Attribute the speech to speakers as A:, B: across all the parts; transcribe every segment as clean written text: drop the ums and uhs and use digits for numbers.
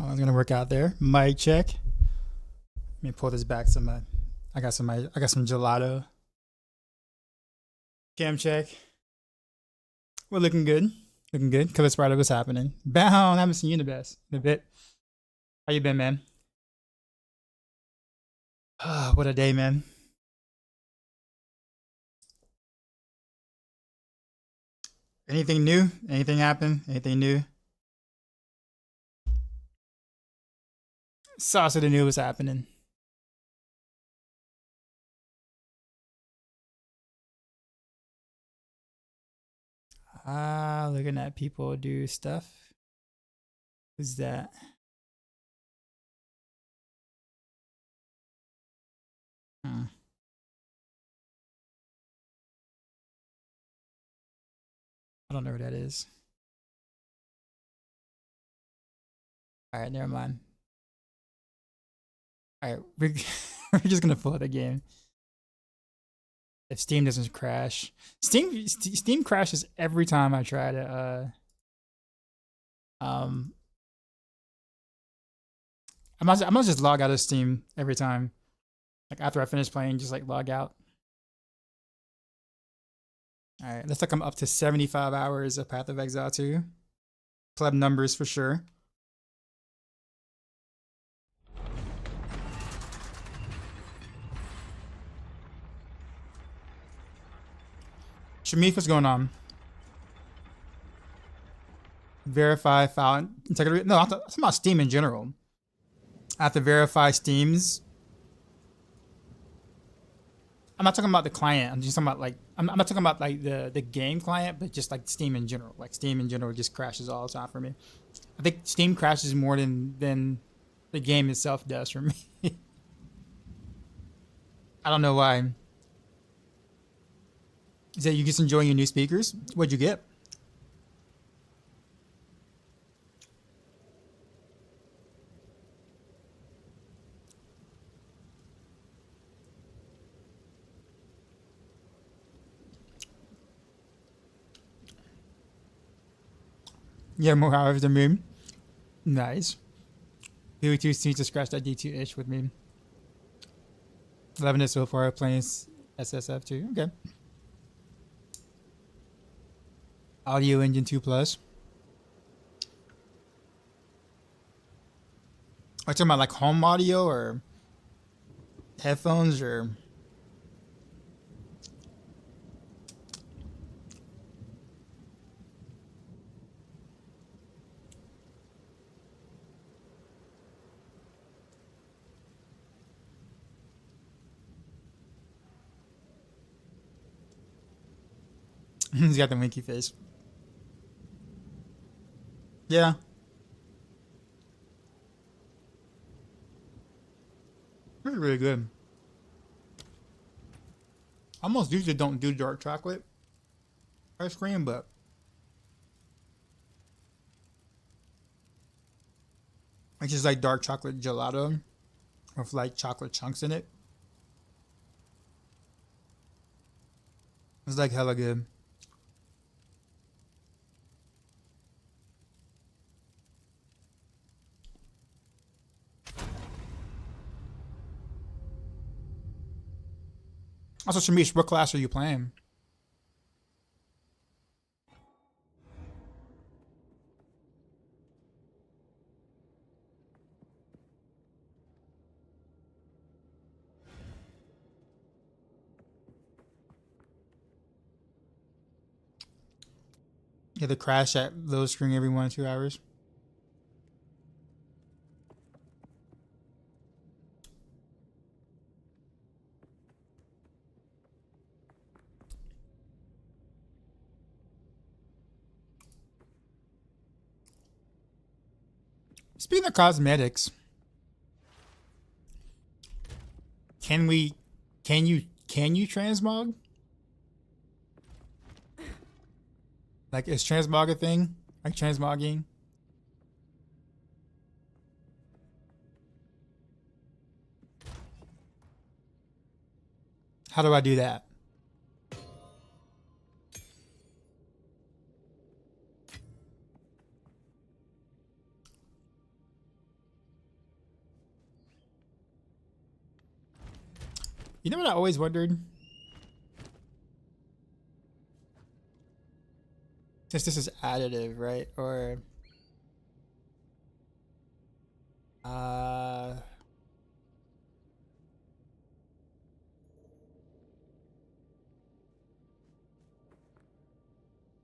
A: How long's gonna work out there? Mic check. Let me pull this back. I got some gelato. Cam check. We're looking good. Looking good. Color Spider, what's happening? Bound. I haven't seen you in a bit. How you been, man? What a day, man. Anything new? Anything happen? Anything new? Sauce of the new was happening. Looking at people do stuff. Who's that? I don't know who that is. All right, never mind. All right, we're just gonna pull the game. If Steam doesn't crash, Steam crashes every time I try to. I must just log out of Steam every time. Like after I finish playing, just like log out. All right, looks like I'm up to 75 hours of Path of Exile 2. Pleb numbers for sure. Shamif, what's going on? Verify file integrity. No, I'm talking about Steam in general. I have to verify Steam's. I'm not talking about the client. I'm just talking about like I'm not talking about like the game client, but just like Steam in general. Like Steam in general just crashes all the time for me. I think Steam crashes more than the game itself does for me. I don't know why. Is that you just enjoying your new speakers? What'd you get? Yeah, more hours than me. Nice. DB2 seems to scratch that D2 itch with me. 11 is so far playing SSF 2. Okay. Audio Engine 2 Plus. Are you talking about like home audio or headphones or? He's got the winky face. Yeah. Really, really good. Almost usually don't do dark chocolate ice cream, but it's just like dark chocolate gelato with like chocolate chunks in it. It's like hella good. Also, Shamish, what class are you playing? Yeah, the crash at low screen every 1 or 2 hours. Speaking of cosmetics, can you transmog? Like, is transmog a thing? Like transmogging? How do I do that? You know what I always wondered? Since this is additive, right? Or I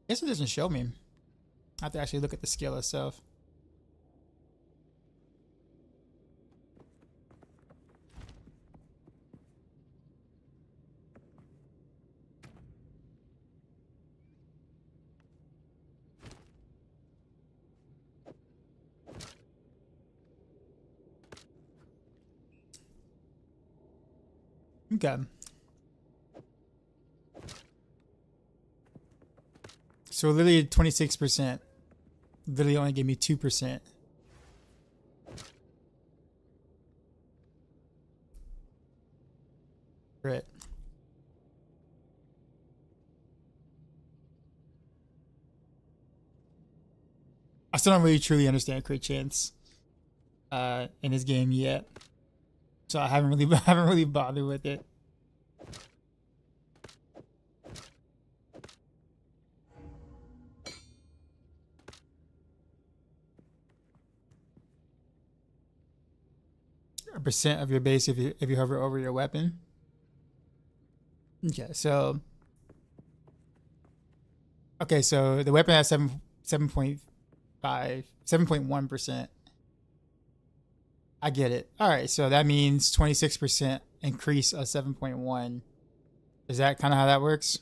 A: guess it doesn't show me. I have to actually look at the skill itself. Okay. So literally 26%. Literally only gave me 2%. Right. I still don't really truly understand crit chance in this game yet. So I haven't really bothered with it. A percent of your base if you hover over your weapon. Okay, so the weapon has 7.1%. I get it. All right, so that means 26% increase of 7.1. Is that kind of how that works?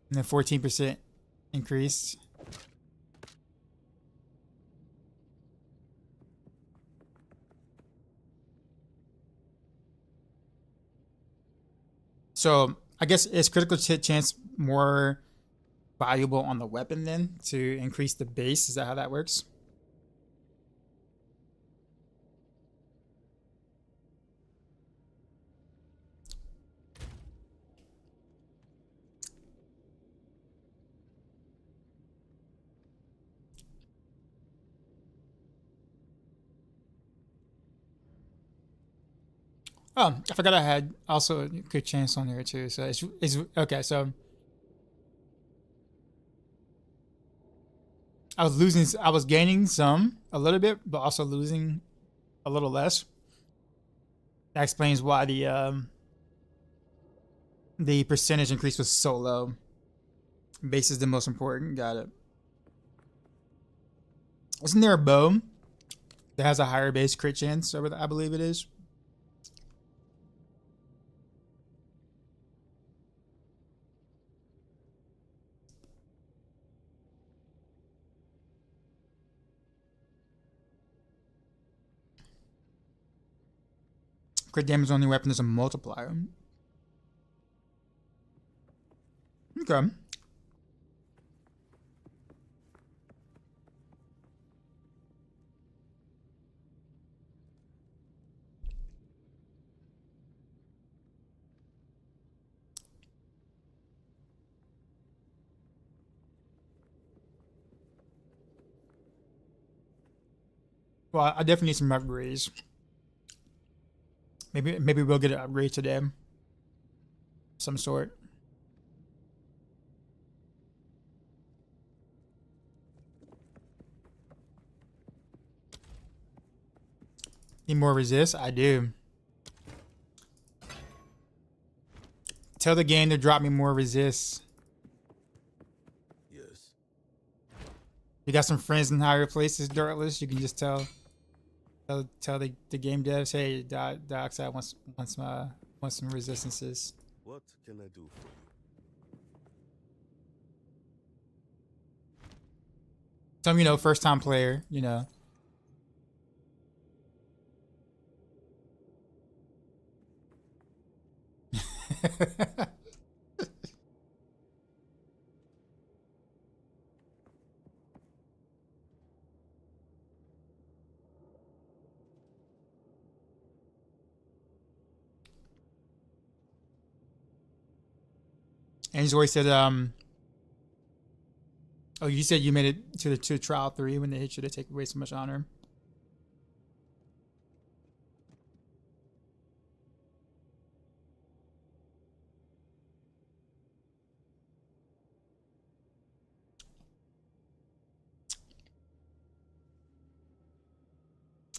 A: And then 14% increase. So I guess is critical hit chance more valuable on the weapon then to increase the base? Is that how that works? Oh, I forgot I had also a good chance on here too. So it's okay. So I was gaining some a little bit, but also losing a little less. That explains why the percentage increase was so low. Base is the most important. Got it. Isn't there a bow that has a higher base crit chance over I believe it is? Crit damage on the weapon is a multiplier. Okay. Well, I definitely need some upgrades. Maybe we'll get an upgrade today. Some sort. Need more resist? I do. Tell the game to drop me more resist.
B: Yes.
A: You got some friends in higher places, Dirtless. You can just tell the game devs, hey, Dioxide wants some resistances.
B: What can I do for you?
A: Some, first time player, And Zoe said, oh, you said you made it to trial 3 when they hit you to take away so much honor.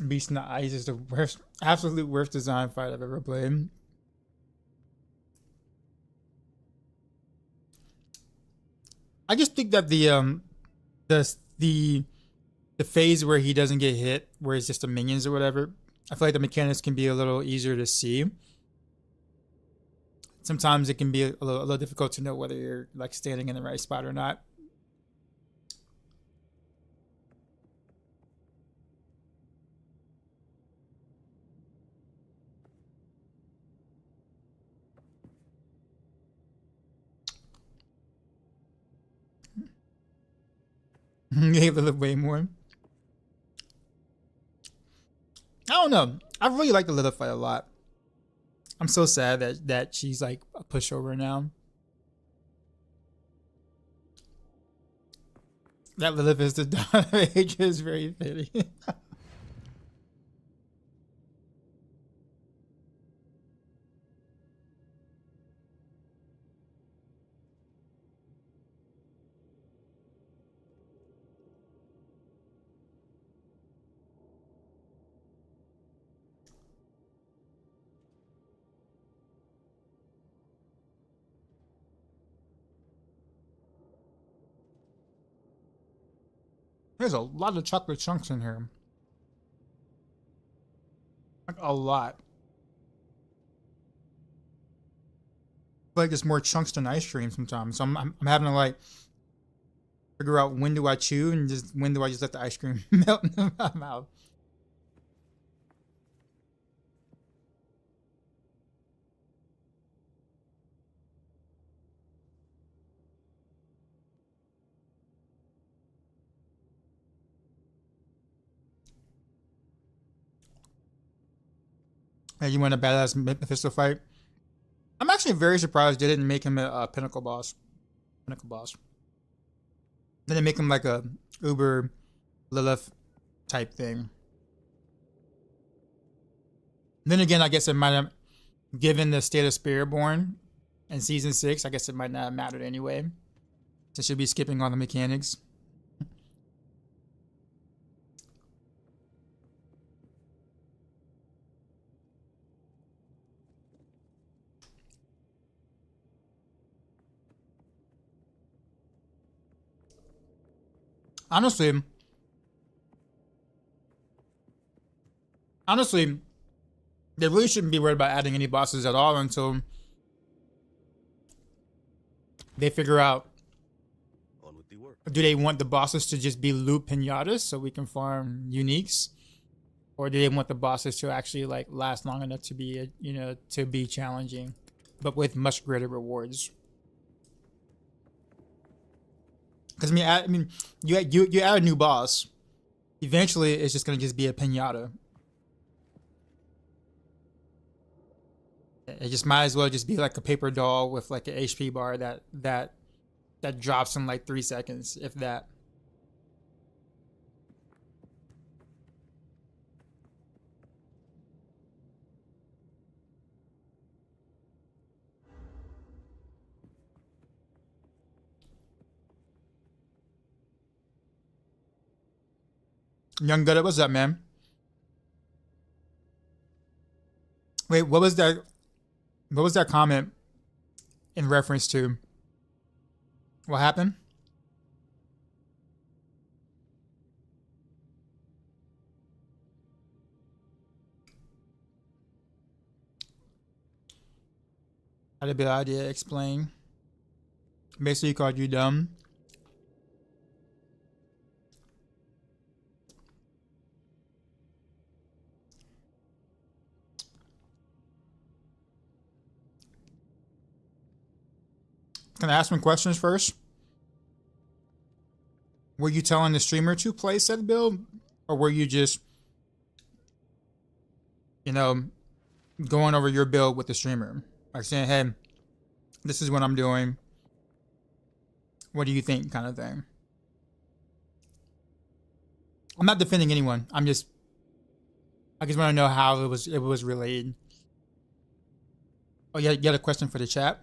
A: Beast in the Ice is the worst, absolute worst design fight I've ever played. I just think that the phase where he doesn't get hit, where it's just the minions or whatever, I feel like the mechanics can be a little easier to see. Sometimes it can be a little difficult to know whether you're like standing in the right spot or not. You hate Lilith way more. I don't know. I really like the Lilith fight a lot. I'm so sad that she's like a pushover now. That Lilith is the dawn of age is very fitting. There's a lot of chocolate chunks in here. Like a lot. Like there's more chunks than ice cream sometimes. So I'm having to like figure out when do I chew and just when do I just let the ice cream melt in my mouth. Hey, you want a badass Mephisto fight? I'm actually very surprised they didn't make him a pinnacle boss. Pinnacle boss. Then they make him like a Uber Lilith type thing. Then again, I guess it might have, given the state of Spiritborn in season 6, I guess it might not have mattered anyway. So she'll be skipping all the mechanics. Honestly, they really shouldn't be worried about adding any bosses at all until they figure out,
B: On with the work.
A: do they want the bosses to just be loot pinatas so we can farm uniques? Or do they want the bosses to actually like last long enough to be, you know, to be challenging, but with much greater rewards? Because I mean, you add a new boss, eventually it's just gonna just be a pinata. It just might as well just be like a paper doll with like an HP bar that drops in like 3 seconds, if that. Young Gutta, what's up, man? Wait, what was that? What was that comment in reference to? What happened? Had a bit idea, explain. Basically called you dumb. Can I ask some questions first? Were you telling the streamer to play said build? Or were you just, you know, going over your build with the streamer? Like saying, hey, this is what I'm doing. What do you think, kind of thing? I'm not defending anyone. I just want to know how it was relayed. Oh, yeah, you got a question for the chat?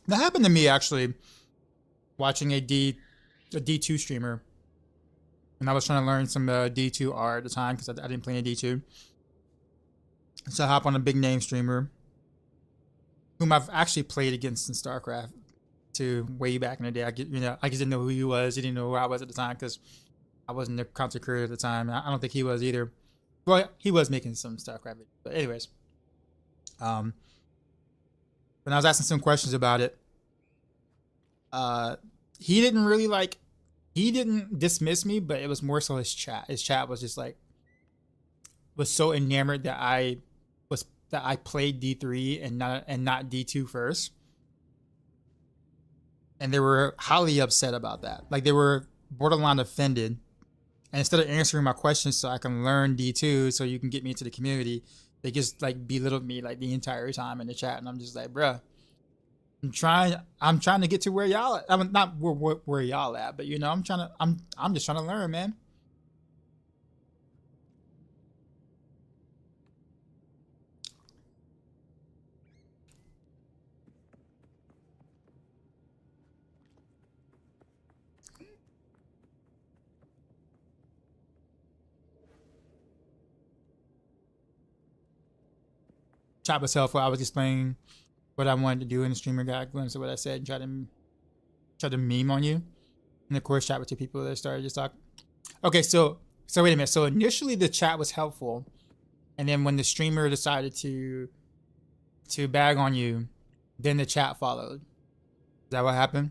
A: That happened to me actually, watching a D2 streamer, and I was trying to learn some D2R at the time because I didn't play any D2. So I hop on a big name streamer, whom I've actually played against in StarCraft to way back in the day. I just didn't know who he was. He didn't know who I was at the time because I wasn't a content creator at the time. I don't think he was either. Well, he was making some StarCraft videos. But anyways, when I was asking some questions about it, he didn't dismiss me, but it was more so his chat. His chat was just like, was so enamored that I played D3 and not D2 first. And they were highly upset about that. Like, they were borderline offended. And instead of answering my questions so I can learn D2 so you can get me into the community, they just like belittled me like the entire time in the chat. And I'm just like, bruh, I'm trying to get to where y'all at. I'm not where y'all at, but I'm just trying to learn, man. Chat was helpful. I was explaining what I wanted to do in the streamer guide, going to what I said, and try to meme on you. And of course, chat with two people that started just talking. Okay, so wait a minute. So initially the chat was helpful, and then when the streamer decided to bag on you, then the chat followed. Is that what happened?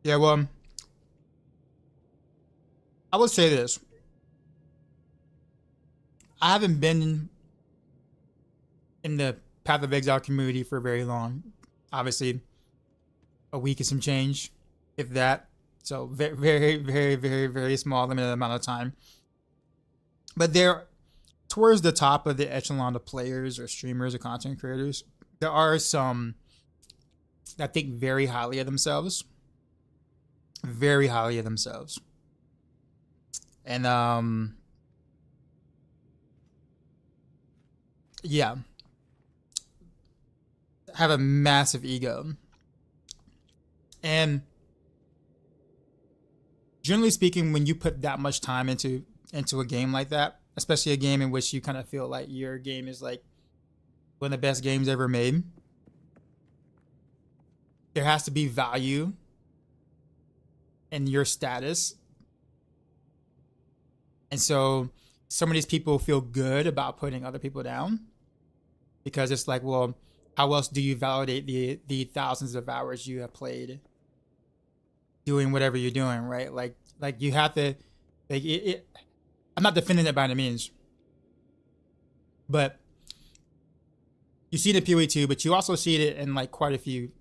A: Yeah, well, I would say this. I haven't been in the Path of Exile community for very long. Obviously, a week and some change, if that. So very, very, very, very, very small, limited amount of time. But they're towards the top of the echelon of players or streamers or content creators. There are some that think very highly of themselves. Very highly of themselves. And yeah, have a massive ego. And generally speaking, when you put that much time into a game like that, especially a game in which you kind of feel like your game is like one of the best games ever made, there has to be value in your status. And so some of these people feel good about putting other people down because it's like, well, how else do you validate the thousands of hours you have played doing whatever you're doing, right? Like you have to, like I'm not defending it by any means, but you see it in PoE 2, but you also see it in like quite a few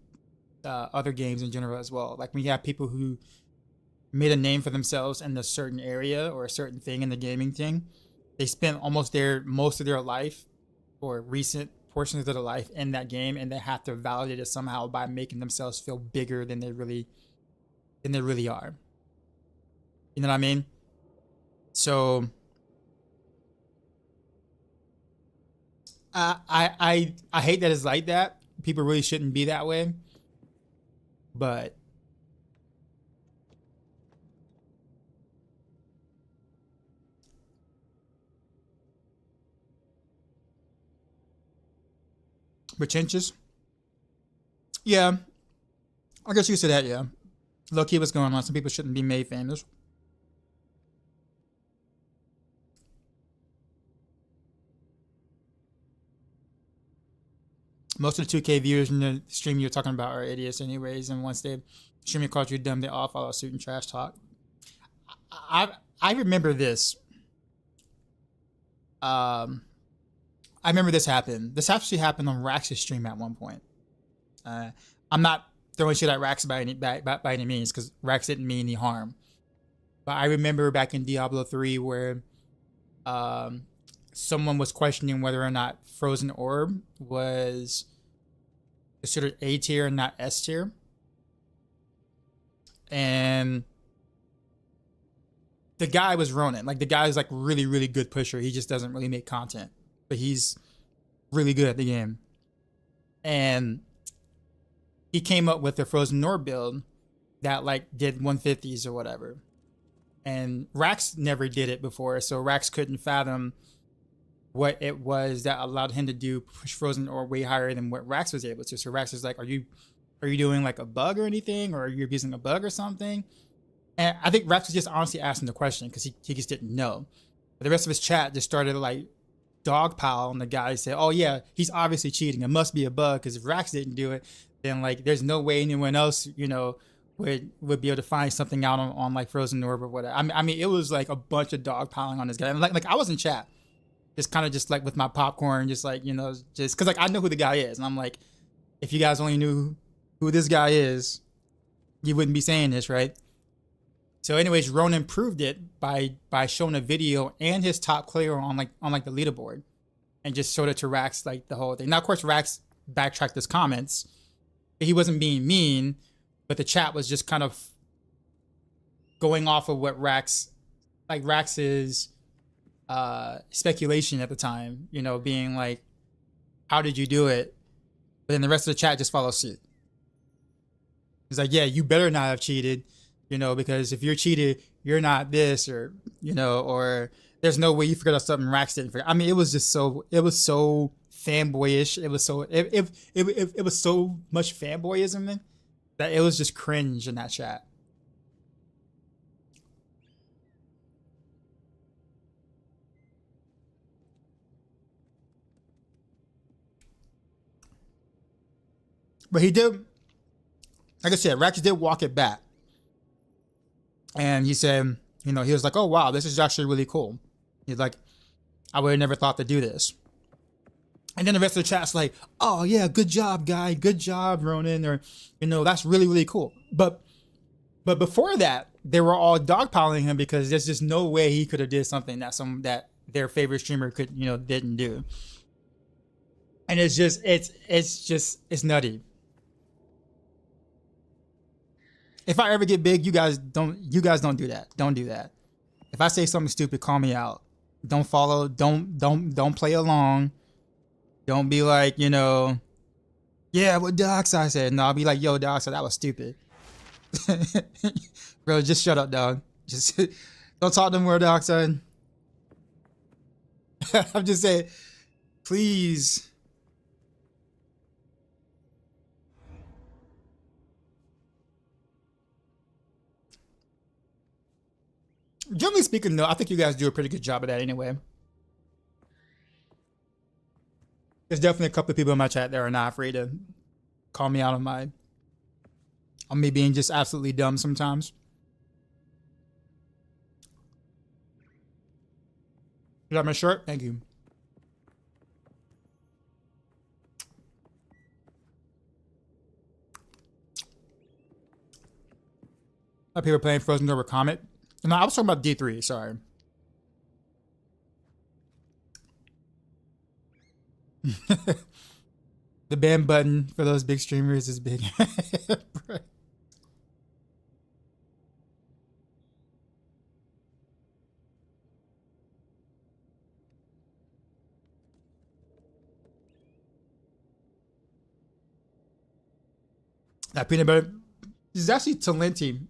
A: other games in general as well. Like when you have people who made a name for themselves in a certain area or a certain thing in the gaming thing, they spent most of their life or recent portions of their life in that game, and they have to validate it somehow by making themselves feel bigger than they really are. You know what I mean? So I hate that it's like that. People really shouldn't be that way. But pretentious? Yeah. I guess you said that, yeah. Low key, what's going on? Some people shouldn't be made famous. Most of the 2K viewers in the stream you're talking about are idiots anyways, and once they stream your culture dumb, they all follow suit and trash talk. I remember this. I remember this happened. This actually happened on Rax's stream at one point. I'm not throwing shit at Rax by any means, because Rax didn't mean any harm. But I remember back in Diablo 3 where someone was questioning whether or not Frozen Orb was considered A tier and not S tier. And the guy was Ronan. Like, the guy's like really, really good pusher. He just doesn't really make content, but he's really good at the game. And he came up with the Frozen Orb build that like did 150s or whatever. And Rax never did it before, so Rax couldn't fathom what it was that allowed him to do push Frozen Orb way higher than what Rax was able to. So Rax is like, are you doing like a bug or anything, or are you abusing a bug or something? And I think Rax was just honestly asking the question because he just didn't know. But the rest of his chat just started like dogpile on the guy. Said, oh yeah, he's obviously cheating. It must be a bug, because if Rax didn't do it, then like there's no way anyone else, you know, would be able to find something out on like Frozen Orb or whatever. I mean, it was like a bunch of dogpiling on this guy. And like I was in chat, just kind of just like with my popcorn, just like, you know, just because like I know who the guy is, and I'm like, if you guys only knew who this guy is, you wouldn't be saying this, right? So anyways, Ronan proved it by showing a video and his top player on like the leaderboard, and just showed it to Rax, like the whole thing. Now of course Rax backtracked his comments. He wasn't being mean, but the chat was just kind of going off of what Rax's speculation at the time, you know, being like, how did you do it? But then the rest of the chat just follows suit. He's like, yeah, you better not have cheated, you know, because if you're cheated, you're not this, or, you know, or there's no way you forgot something Rax didn't forget. I mean, it was so fanboyish. It was so much fanboyism that it was just cringe in that chat. But he did, like I said, Rax did walk it back. And he said, you know, he was like, oh, wow, this is actually really cool. He's like, I would have never thought to do this. And then the rest of the chat's like, oh, yeah, good job, guy. Good job, Ronan. Or, you know, that's really, really cool. But before that, they were all dogpiling him because there's just no way he could have did something that their favorite streamer could, you know, didn't do. And it's nutty. If I ever get big, you guys don't do that. Don't do that. If I say something stupid, call me out. Don't follow. Don't play along. Don't be like, you know, yeah, what Dioxide said. No, I'll be like, yo, Dioxide, that was stupid. Bro, just shut up, dog. Just don't talk no more, Dioxide. I'm just saying, please. Generally speaking, though, I think you guys do a pretty good job of that anyway. There's definitely a couple of people in my chat that are not afraid to call me out on me being just absolutely dumb sometimes. You got my shirt? Thank you. Up here playing Frozen Over Comet. No, I was talking about D3, sorry. The ban button for those big streamers is big. That peanut butter is actually Talenti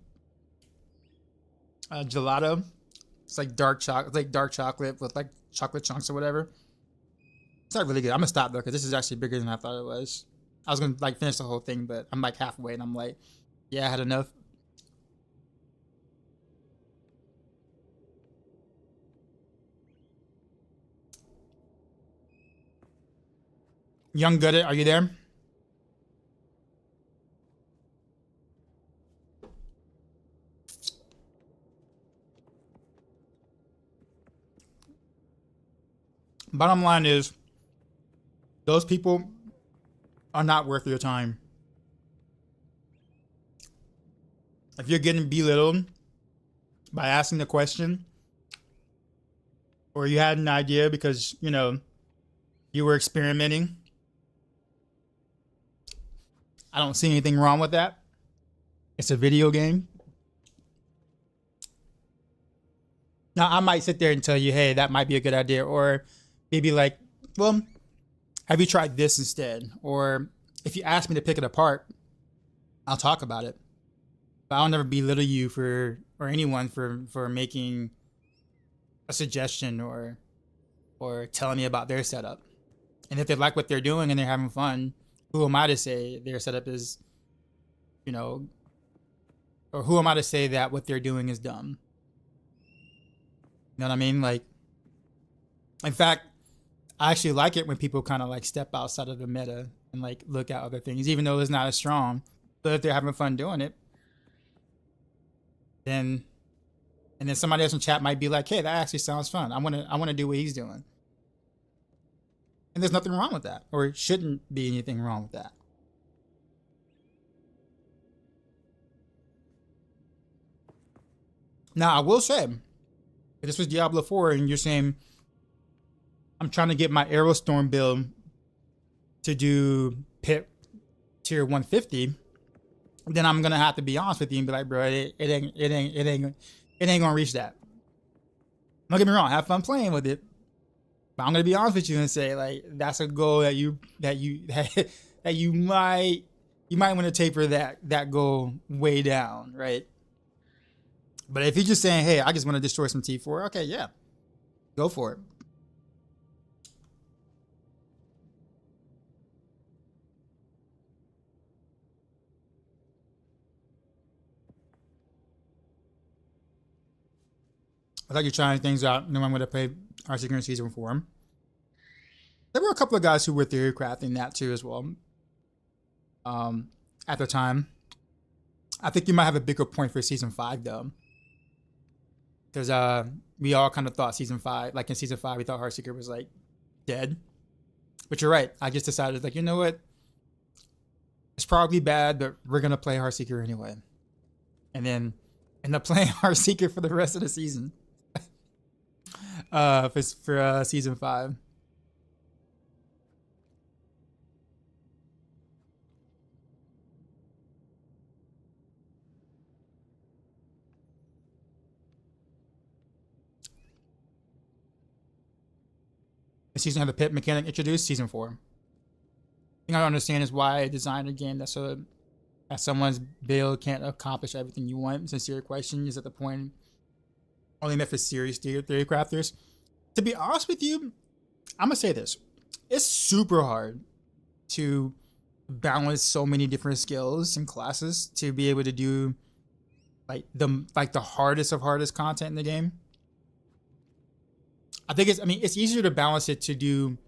A: gelato. It's like dark chocolate. It's like dark chocolate with like chocolate chunks or whatever. It's not really good. I'm gonna stop though, because this is actually bigger than I thought it was. I was gonna like finish the whole thing, but I'm like halfway and I'm like, yeah, I had enough. Young Goodit, are you there? Bottom line is, those people are not worth your time. If you're getting belittled by asking the question, or you had an idea because, you know, you were experimenting. I don't see anything wrong with that. It's a video game. Now, I might sit there and tell you, hey, that might be a good idea. Or maybe like, well, have you tried this instead? Or if you ask me to pick it apart, I'll talk about it. But I'll never belittle you for, or anyone for making a suggestion or telling me about their setup. And if they like what they're doing and they're having fun, who am I to say their setup is, you know, or who am I to say that what they're doing is dumb? You know what I mean? Like, in fact, I actually like it when people kind of like step outside of the meta and like look at other things, even though it's not as strong. But if they're having fun doing it, then somebody else in chat might be like, "Hey, that actually sounds fun. I want to do what he's doing." And there's nothing wrong with that, or it shouldn't be anything wrong with that. Now, I will say, if this was Diablo 4 and you're saying, I'm trying to get my Aerostorm build to do pit tier 150, then I'm gonna have to be honest with you and be like, bro, it ain't gonna reach that. Don't get me wrong, have fun playing with it, but I'm gonna be honest with you and say, like, that's a goal that you might want to taper that goal way down, right? But if you're just saying, hey, I just want to destroy some T4, okay, yeah, go for it. I thought you're trying things out. No one would have played Heartseeker in season 4. There were a couple of guys who were theory crafting that too as well. At the time, I think you might have a bigger point for season 5 though, because we all kind of thought season 5, like in season 5, we thought Heartseeker was like dead. But you're right. I just decided, like, you know what? It's probably bad, but we're gonna play Heartseeker anyway, and then end up playing Heartseeker for the rest of the season. For season 5. The season had the pit mechanic introduced. Season 4. The thing I don't understand is why I designed a game that someone's build can't accomplish everything you want. Sincere question is at the point only meant for serious theory crafters. To be honest with you, I'm gonna say this: it's super hard to balance so many different skills and classes to be able to do the hardest of hardest content in the game. I think it's easier to balance it to do,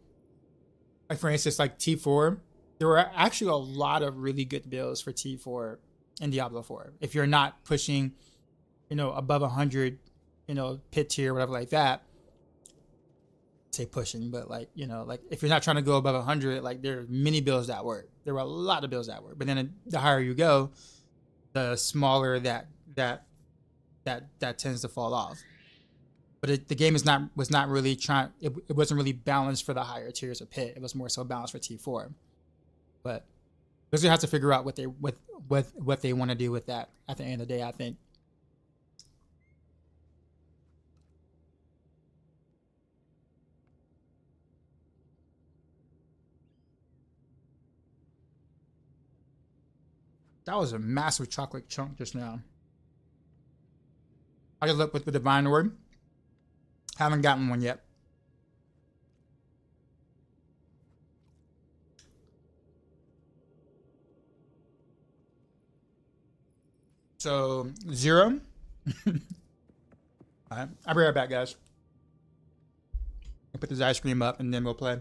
A: like, for instance, like T4. There were actually a lot of really good builds for T4 in Diablo 4. If you're not pushing, above 100, pit tier, whatever like that. Say pushing, but like if you're not trying to go above 100, like, there are many builds that work. There were a lot of builds that work, but then the higher you go, the smaller that tends to fall off. But the game was not really trying. It wasn't really balanced for the higher tiers of pit. It was more so balanced for T4. But Blizzard has to figure out what they want to do with that at the end of the day, I think. That was a massive chocolate chunk just now. I just looked with the Divine Orb. Haven't gotten one yet. So 0. All right, I'll be right back, guys. I'll put this ice cream up and then we'll play.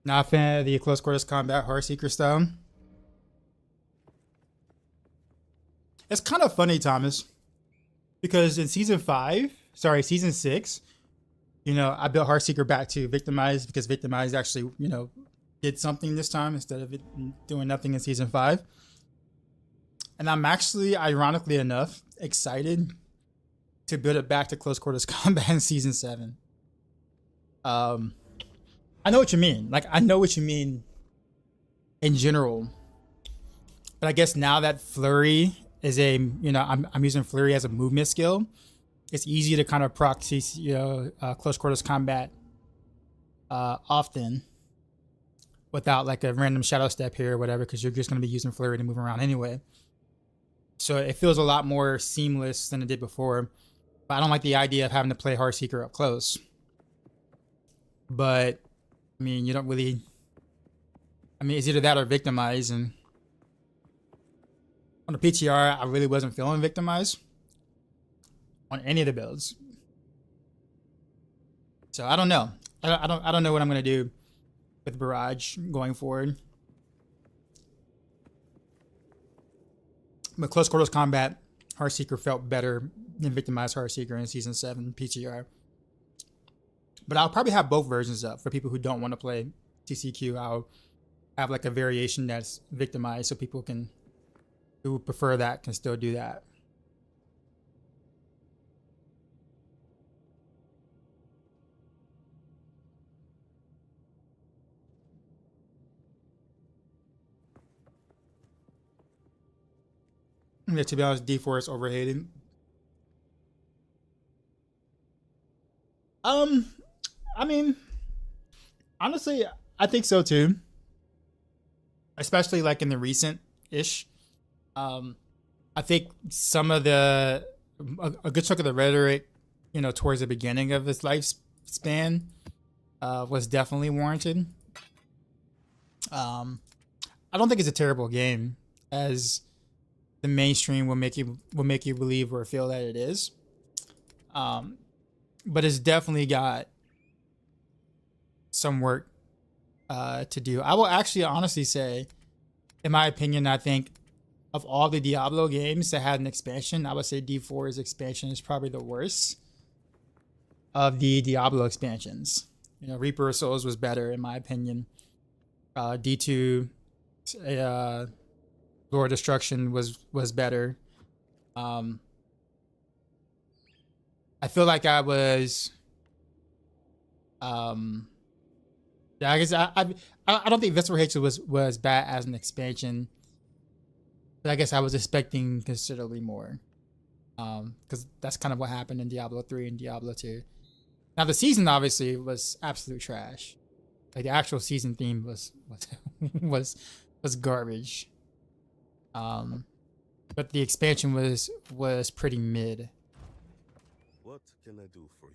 A: Not a fan of the close quarters combat Heartseeker style. It's kind of funny, Thomas, because in season 6, you know, I built Heartseeker back to Victimize because Victimize actually, you know, did something this time instead of it doing nothing in season 5. And I'm actually, ironically enough, excited to build it back to close quarters combat in season 7. I know what you mean. Like, I know what you mean in general. But I guess now that Flurry is a, you know, I'm using Flurry as a movement skill, it's easy to kind of proxy, you know, close quarters combat often without like a random shadow step here or whatever, because you're just going to be using Flurry to move around anyway. So it feels a lot more seamless than it did before. But I don't like the idea of having to play Heartseeker up close. But I mean, you don't really. I mean, it's either that or Victimize. And on the PTR, I really wasn't feeling Victimize on any of the builds. So I don't know. I don't know what I'm gonna do with Barrage going forward. But close quarters combat Heartseeker felt better than Victimized Heartseeker in season 7 PTR. But I'll probably have both versions up for people who don't want to play TCQ. I'll have like a variation that's Victimized so people can, who prefer that, can still do that. Yeah, to be honest, D4 is overhated. I mean, honestly, I think so too. Especially like in the recent-ish. I think some of a good chunk of the rhetoric, you know, towards the beginning of his lifespan, was definitely warranted. I don't think it's a terrible game, as the mainstream will make you believe or feel that it is. But it's definitely got some work to do. I will actually honestly say, in my opinion, I think of all the Diablo games that had an expansion, I would say D4's expansion is probably the worst of the Diablo expansions. You know, Reaper of Souls was better in my opinion. D2, Lord of Destruction was better. I feel like I was, yeah, I guess I don't think Visceral Hatred was bad as an expansion, but I guess I was expecting considerably more, because that's kind of what happened in Diablo 3 and Diablo 2. Now the season obviously was absolute trash. Like the actual season theme was garbage. But the expansion was pretty mid.
B: What can I do for you?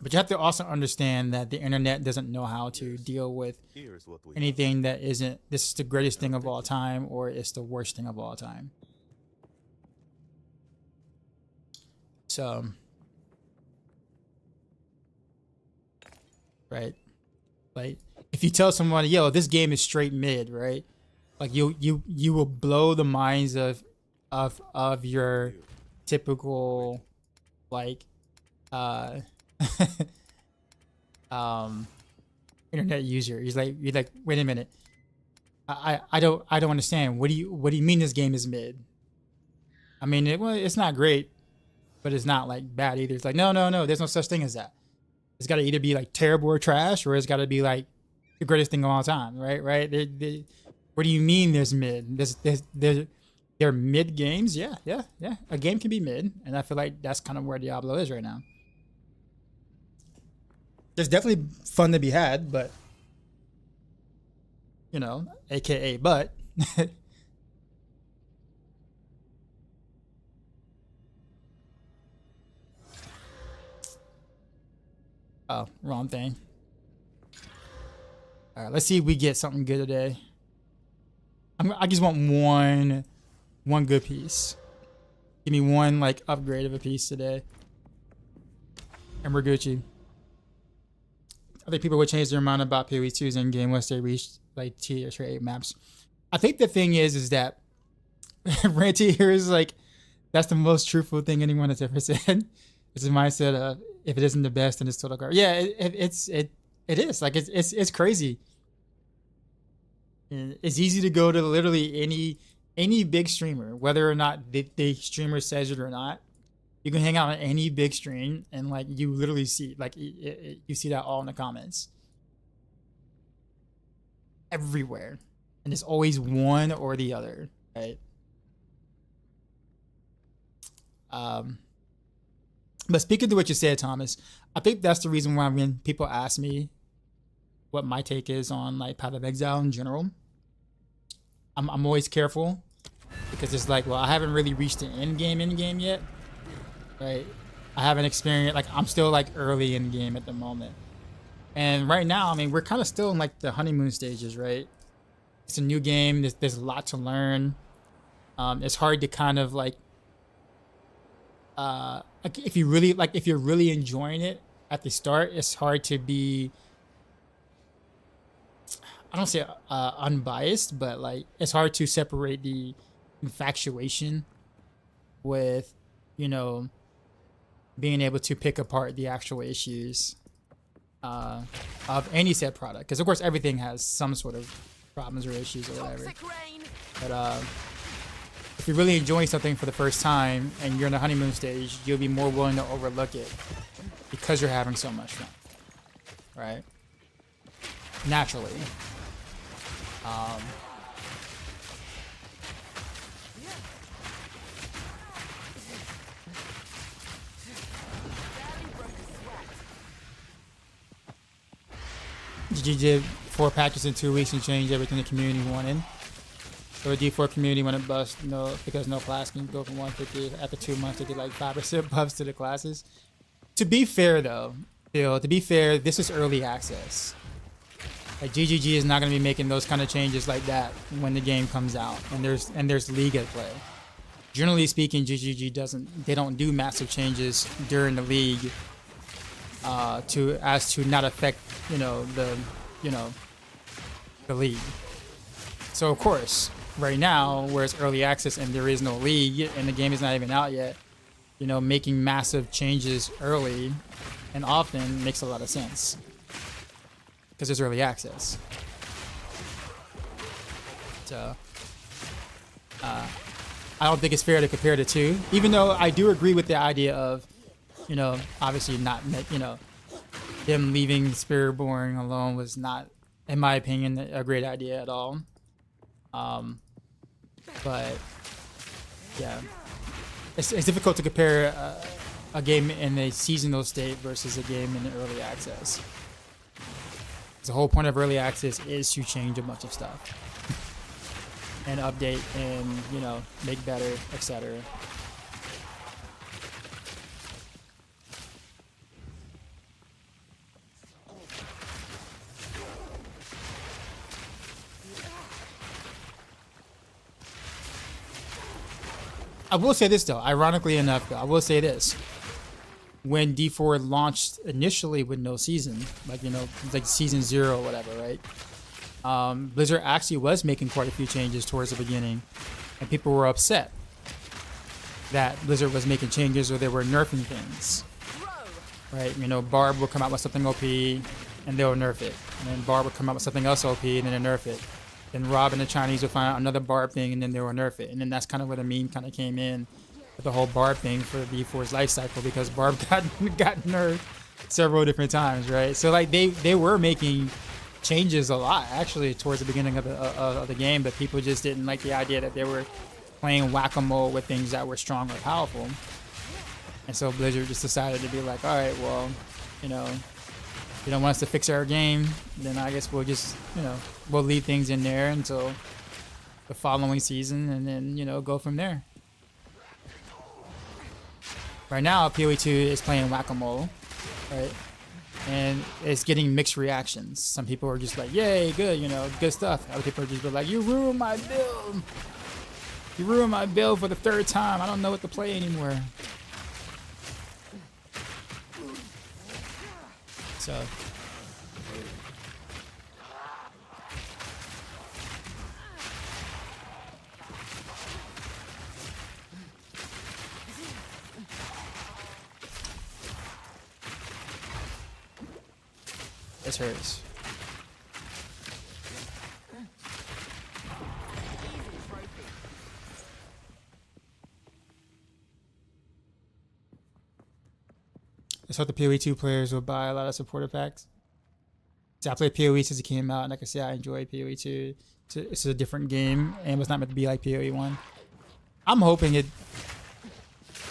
A: But you have to also understand that the internet doesn't know how to deal with
B: Here's what we
A: anything that isn't, this is the greatest thing of all time or it's the worst thing of all time. So, right? Like if you tell someone, yo, this game is straight mid, right? Like you will blow the minds of your typical like internet user. You're like, wait a minute. I don't understand. What do you mean this game is mid? I mean, it's not great, but it's not like bad either. It's like, no, there's no such thing as that. It's got to either be like terrible or trash, or it's got to be like the greatest thing of all time, right? What do you mean there's mid? There are mid games? Yeah. A game can be mid, and I feel like that's kind of where Diablo is right now. There's definitely fun to be had, but, you know, aka but. Oh, wrong thing. All right, let's see if we get something good today. I just want one good piece. Give me one like upgrade of a piece today, and we're Gucci. I think people would change their mind about PoE2s in game once they reach like tier 8 maps. I think the thing is that Ranty here is like, that's the most truthful thing anyone has ever said. It's a mindset of, if it isn't the best, then it's total garbage. Yeah, it is. Like, it's crazy. It's easy to go to literally any big streamer, whether or not the streamer says it or not. You can hang out on any big stream and like you literally see like you see that all in the comments everywhere, and it's always one or the other, right? But speaking to what you said, Thomas, I think that's the reason why when people ask me what my take is on like Path of Exile in general, I'm always careful, because it's like, well, I haven't really reached the end game yet, right? I haven't experienced, like, I'm still like early in game at the moment, and right now, I mean, we're kind of still in like the honeymoon stages, right? It's a new game. There's a lot to learn. It's hard to kind of like if you're really enjoying it at the start, it's hard to be, I don't say unbiased, but like it's hard to separate the infatuation with, you know, being able to pick apart the actual issues of any said product, because of course everything has some sort of problems or issues or whatever. But if you're really enjoying something for the first time and you're in the honeymoon stage, you'll be more willing to overlook it because you're having so much fun, right? Naturally. GG did 4 patches in 2 weeks and changed everything the community wanted. So the D4 community when it bust, because no class can go from 150 after 2 months to get like 5% buffs to the classes. To be fair though, Phil, this is early access. Like GGG is not going to be making those kind of changes like that when the game comes out and there's league at play. Generally speaking, GGG don't do massive changes during the league to not affect the league. So of course, right now, where it's early access and there is no league and the game is not even out yet, making massive changes early and often makes a lot of sense because it's early access. So I don't think it's fair to compare the two, even though I do agree with the idea of, obviously not, them leaving Spiritborn alone was not, in my opinion, a great idea at all. But yeah, it's difficult to compare a game in a seasonal state versus a game in early access. The whole point of early access is to change a bunch of stuff and update and make better, etc. I will say this though, ironically enough, I will say this. When D4 launched initially with no season, like season 0 or whatever, right? Blizzard actually was making quite a few changes towards the beginning, and people were upset that Blizzard was making changes or they were nerfing things, right? Barb will come out with something OP and they'll nerf it, and then Barb will come out with something else OP and then they'll nerf it. Then Rob and the Chinese will find out another Barb thing and then they will nerf it, and then that's kind of where the meme kind of came in. The whole Barb thing for D4's life cycle, because Barb got nerfed several different times, right? So like they were making changes a lot actually towards the beginning of the game, but people just didn't like the idea that they were playing whack-a-mole with things that were strong or powerful. And so Blizzard just decided to be like, all right, well, you don't want us to fix our game, then I guess we'll just we'll leave things in there until the following season, and then go from there. Right now, PoE2 is playing whack-a-mole, right? And it's getting mixed reactions. Some people are just like, yay, good, good stuff. Other people are just like, you ruined my build. You ruined my build for the 3rd time. I don't know what to play anymore. So, It's hers. Let's hope the PoE2 players will buy a lot of supporter packs. See, I played PoE since it came out, and like I said, I enjoyed PoE2. It's a different game, and it's not meant to be like PoE1. I'm hoping it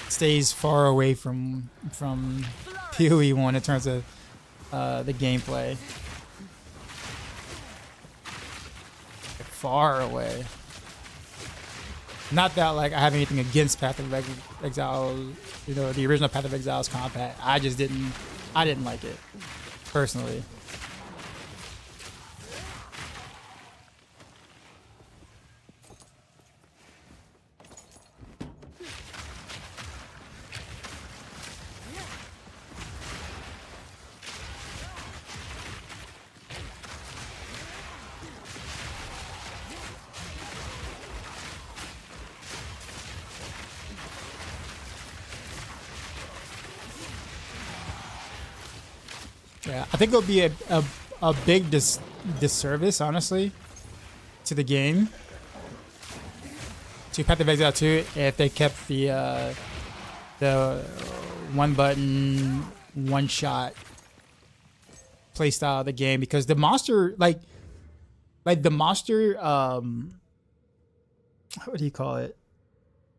A: stays far away from PoE1 in terms of the gameplay. Far away. Not that like I have anything against Path of Exile, you know, the original Path of Exile's combat. I didn't like it personally. Yeah, I think it'll be a big disservice, honestly, to the game, to Path of Exile 2, if they kept the one button, one shot playstyle of the game, because the monster, like the monster, what do you call it?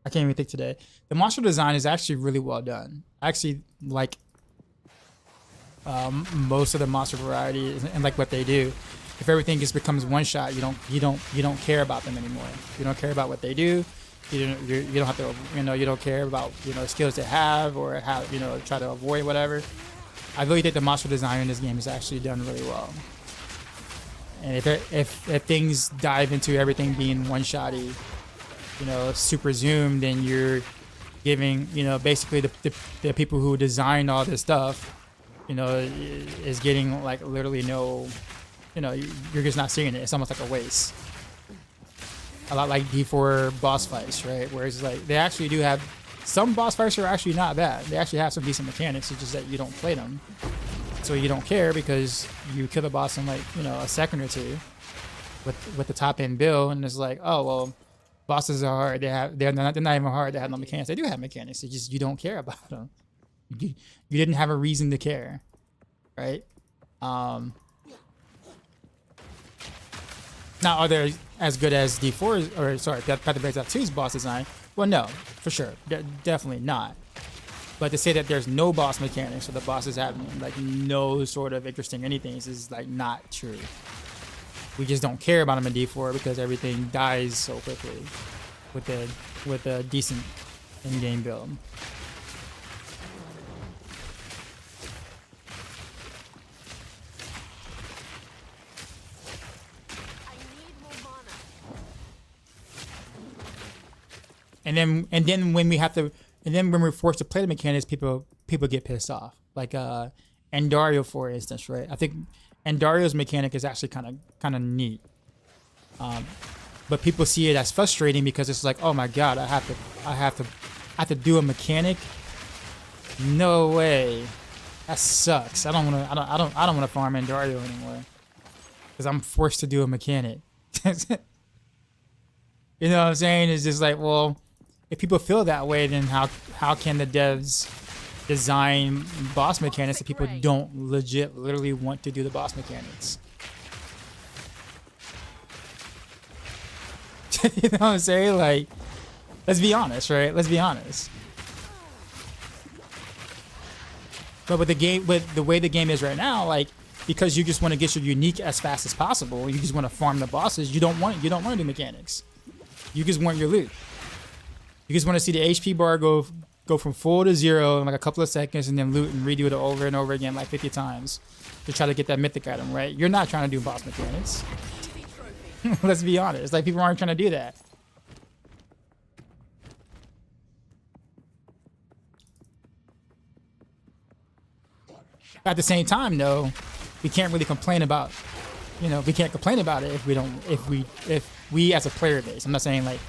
A: I can't even think today. The monster design is actually really well done. I actually like most of the monster variety and like what they do. If everything just becomes one shot, you don't care about them anymore. You don't care about what they do. You don't have to, you don't care about skills they have or how try to avoid whatever. I really think the monster design in this game is actually done really well. And if things dive into everything being one shotty, super zoom, then you're giving basically the people who designed all this stuff is getting like literally no, you're just not seeing it. It's almost like a waste. A lot like D4 boss fights, right? Whereas like they actually do have some boss fights are actually not bad. They actually have some decent mechanics. It's just that you don't play them, so you don't care because you kill the boss in like a second or two with the top end build, and it's like, oh well, bosses are hard. They're not even hard. They have no mechanics. They do have mechanics. It's just you don't care about them. You didn't have a reason to care, right? Now, are they as good as D4's, or sorry, Path of Exile 2's boss design? Well, no, for sure, definitely not. But to say that there's no boss mechanics, or the bosses have like no sort of interesting anything is like not true. We just don't care about them in D4 because everything dies so quickly with a decent in-game build. And then when we're forced to play the mechanics, people get pissed off. Like Andario, for instance, right? I think Andario's mechanic is actually kind of neat, but people see it as frustrating because it's like, oh my god, I have to do a mechanic. No way, that sucks. I don't want to farm Andario anymore because I'm forced to do a mechanic. You know what I'm saying? It's just like, well, if people feel that way, then how can the devs design boss mechanics if people don't literally want to do the boss mechanics? You know what I'm saying? Like, let's be honest, right? Let's be honest. But with the way the game is right now, like, because you just want to get your unique as fast as possible, you just want to farm the bosses. You don't want to do mechanics. You just want your loot. You just want to see the HP bar go from full to zero in like a couple of seconds, and then loot and redo it over and over again like 50 times to try to get that mythic item, right? You're not trying to do boss mechanics. Let's be honest. Like, people aren't trying to do that. At the same time, though, we can't really complain about, we can't complain about it if we as a player base. I'm not saying like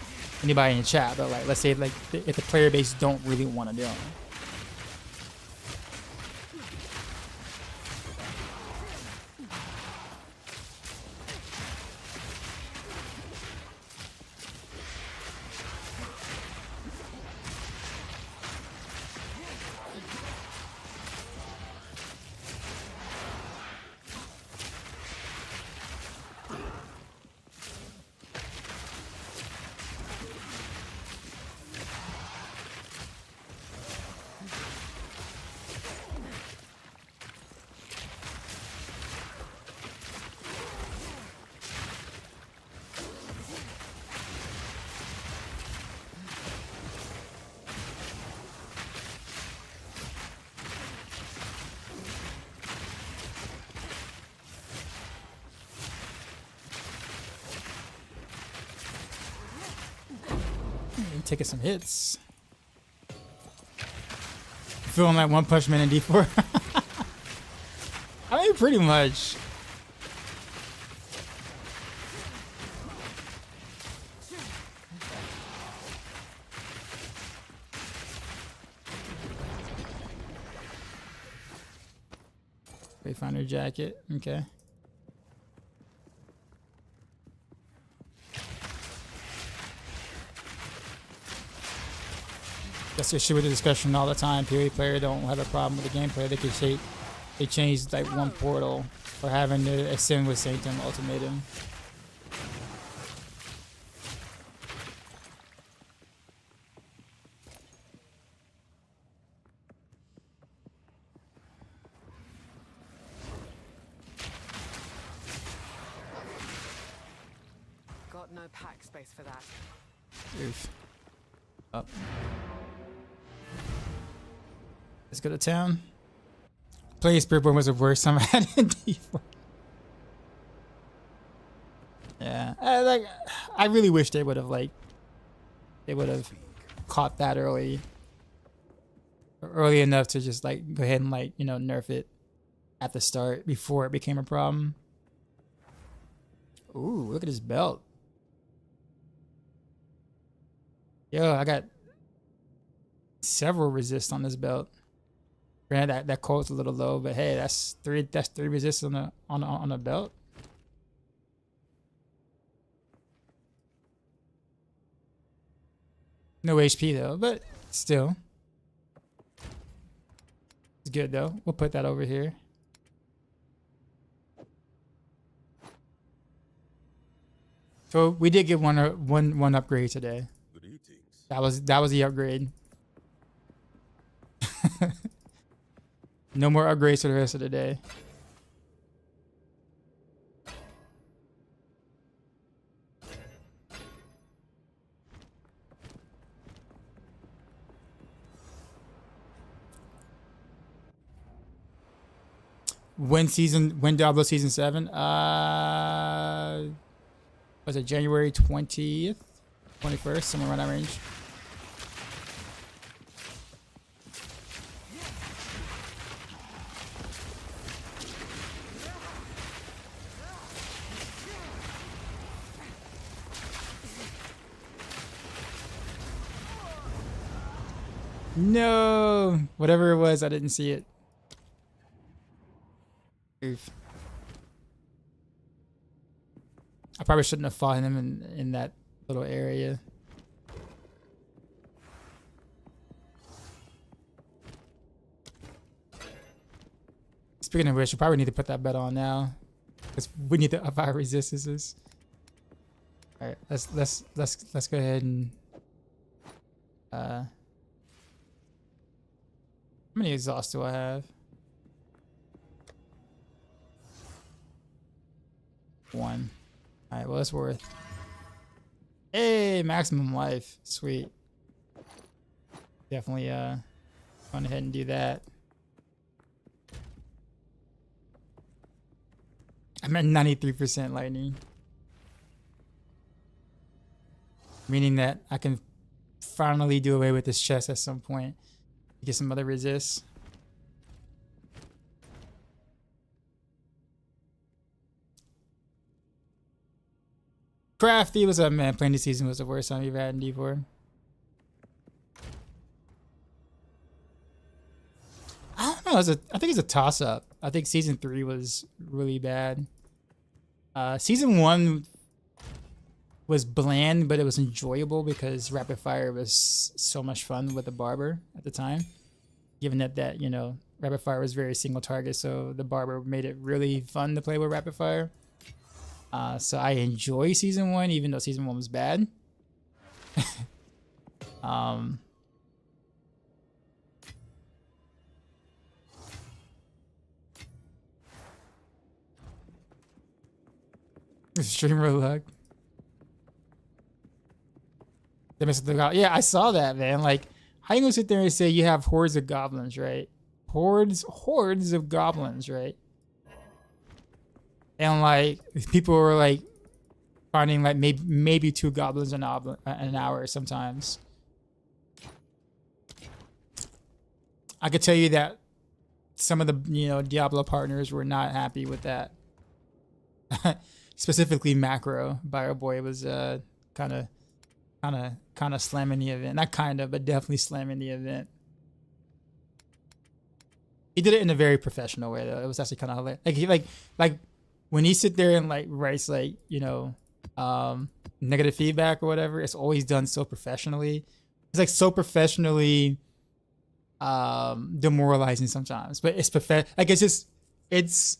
A: anybody in the chat, but like, let's say like if the player base don't really want to do it. Taking some hits. Feeling like One Punch Man in D4. I mean, pretty much. Wayfinder jacket. Okay. That's the issue with the discussion all the time. PoE player don't have a problem with the gameplay. They could say they changed like one portal for having to ascend with Sanctum Ultimatum.
C: Got no pack space for that.
A: Oof. Up. Let's go to town. Playing Spiritborn was the worst time I had in D4. Yeah, I really wish they would have caught that early enough to just like go ahead and like, you know, nerf it at the start before it became a problem. Ooh, look at his belt. Yo, I got several resists on this belt. Granted, that cold's a little low, but hey, that's three resists on a belt. No HP though, but still. It's good though. We'll put that over here. So we did get one upgrade today.
B: Greetings.
A: That was the upgrade. No more upgrades for the rest of the day. When Diablo season 7? Was it January 20th? 21st, somewhere around that range. No, whatever it was, I didn't see it. Oof. I probably shouldn't have fought him in that little area. Speaking of which, you probably need to put that bet on now, because we need to up our resistances. All right, let's go ahead and how many exhausts do I have? 1. All right, well, it's worth. Hey, maximum life. Sweet. Definitely go ahead and do that. I'm at 93% lightning. Meaning that I can finally do away with this chest at some point. Get some other resists. Crafty, what's up, man? Playing this season was the worst time you've had in D4. I don't know. I think it's a toss-up. I think season 3 was really bad. Season 1 was bland, but it was enjoyable because rapid fire was so much fun with the barber at the time. Given that you know, rapid fire was very single target, so the barber made it really fun to play with rapid fire. So I enjoy season 1, even though season 1 was bad. Streamer luck. Yeah, I saw that, man. Like, how you gonna sit there and say you have hordes of goblins, right? Hordes of goblins, right? And like, people were like finding like maybe 2 goblins an hour sometimes. I could tell you that some of the Diablo partners were not happy with that. Specifically Macro. Boy was kind of slamming the event. Not kind of, but definitely slamming the event. He did it in a very professional way though. It was actually kind of hilarious. Like when he sit there and like writes like negative feedback or whatever, it's always done so professionally. It's like so professionally demoralizing sometimes, but it's like it's just it's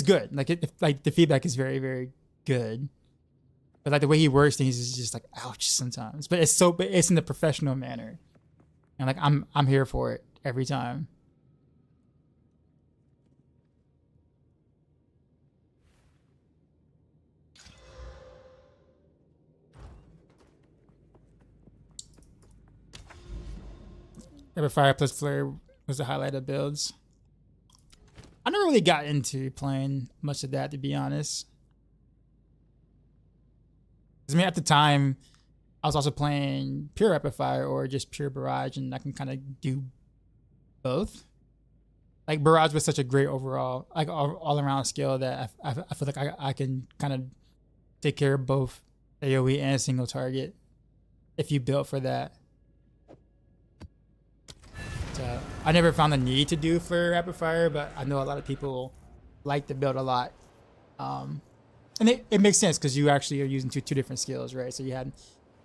A: good. Like the feedback is very, very good, but like the way he works things is just like ouch sometimes. But it's in the professional manner, and like I'm here for it every time. Ever Fire plus Flurry was the highlight of builds. I never really got into playing much of that, to be honest. I mean, at the time, I was also playing pure Rapid Fire or just pure Barrage, and I can kind of do both. Like Barrage was such a great overall, like all around skill that I feel like I can kind of take care of both AoE and single target if you built for that. So I never found the need to do Flurry Rapid Fire, but I know a lot of people like the build a lot. And it makes sense because you actually are using two different skills, right? So you had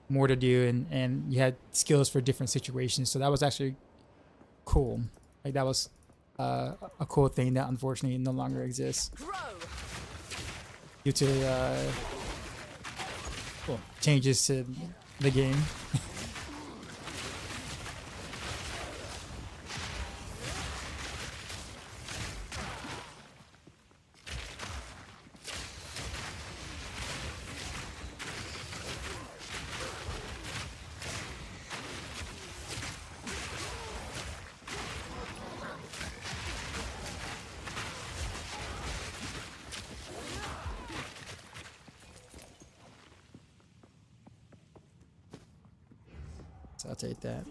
A: more to do and you had skills for different situations. So that was actually cool. Like that was a cool thing that unfortunately no longer exists due to changes to the game. So I'll take that.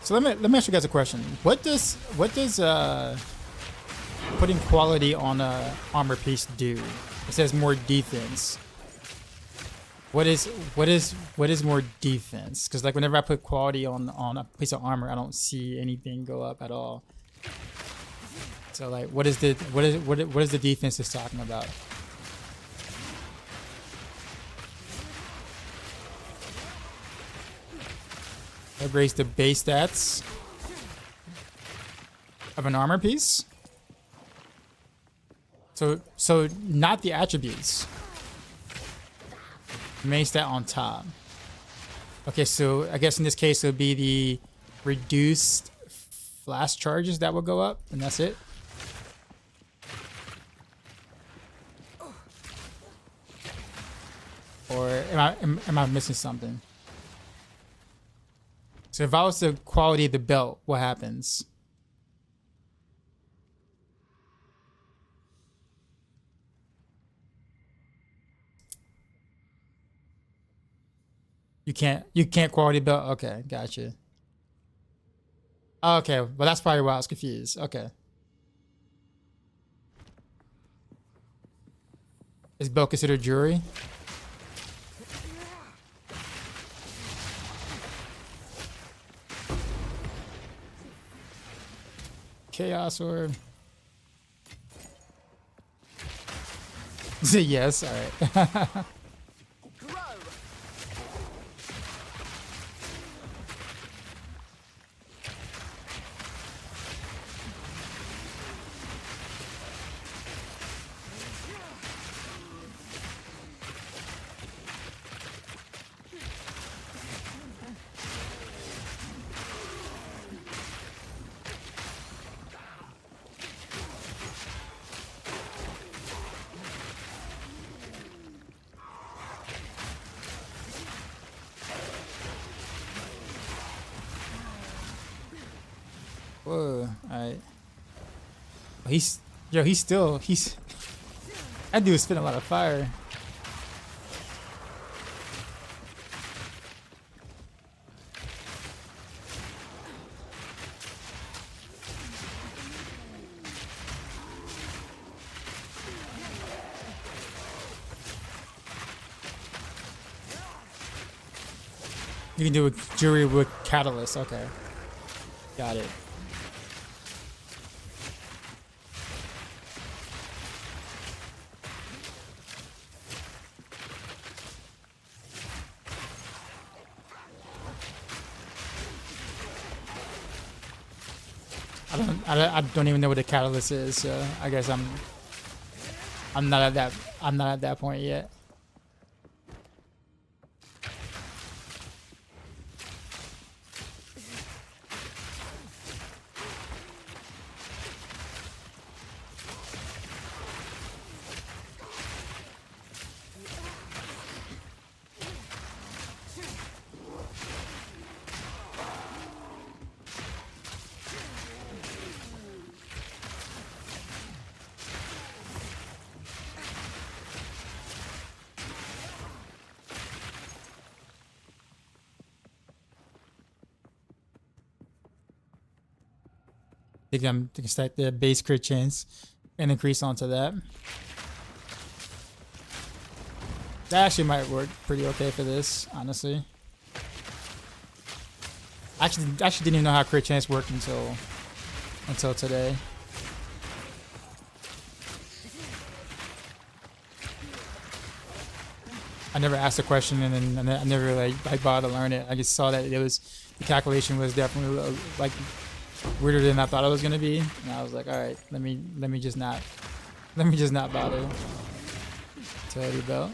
A: So let me ask you guys a question. What does putting quality on a armor piece do? It says more defense. What is more defense? Because like whenever I put quality on a piece of armor, I don't see anything go up at all. So like, what is the defense is talking about? Upgrades the base stats of an armor piece. So not the attributes. Main stat on top. Okay, so I guess in this case it would be the reduced flash charges that will go up, and that's it. Or am I missing something? So if I was the quality of the belt, what happens? You can't quality belt. Okay, gotcha. Okay, well that's probably why I was confused. Okay. Is belt considered jewelry? Chaos orb. Yes, all right. Ooh, alright. He's that dude's spitting a lot of fire. You can do a jury with catalyst. Okay, got it. I don't even know what the catalyst is, so I guess I'm not at that point yet. I think I'm to stack the base crit chance and increase onto that. That actually might work pretty okay for this, honestly. Actually didn't even know how crit chance worked until today. I never asked a question and then I never like bothered to learn it. I just saw that it was the calculation was definitely like weirder than I thought it was gonna be, and I was like, all right, let me just not bother to heavy belt.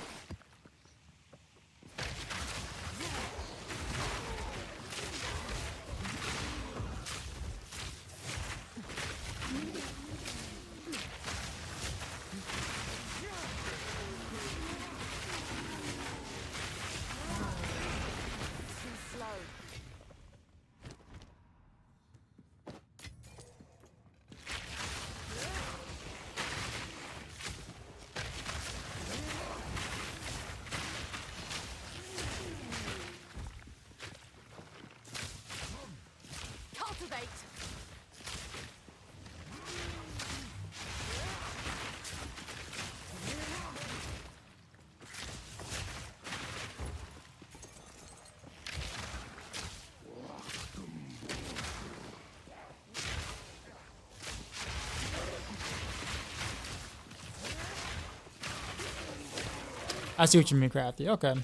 A: I see what you mean, Crafty. Okay.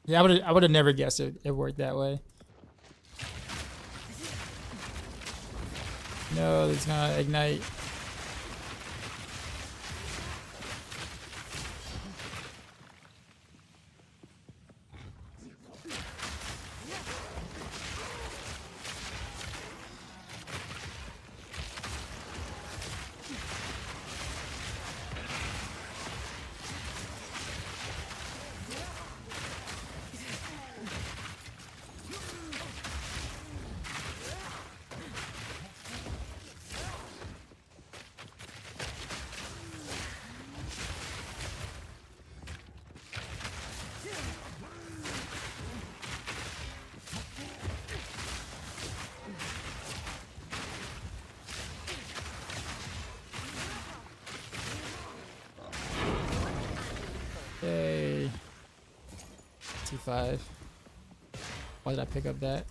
A: Yeah, I would have never guessed it worked that way. No, it's gonna ignite. Yay. T5. Why did I pick up that?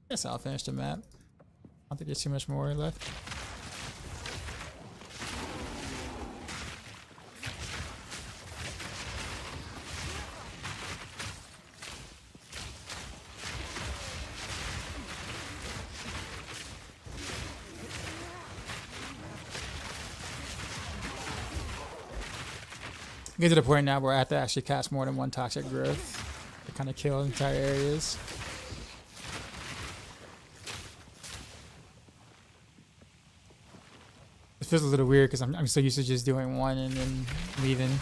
A: Guess I'll finish the map. I think there's too much more left. Get to the point now where I have to actually cast more than one toxic growth to kind of kill entire areas. It feels a little weird because I'm so used to just doing one and then leaving.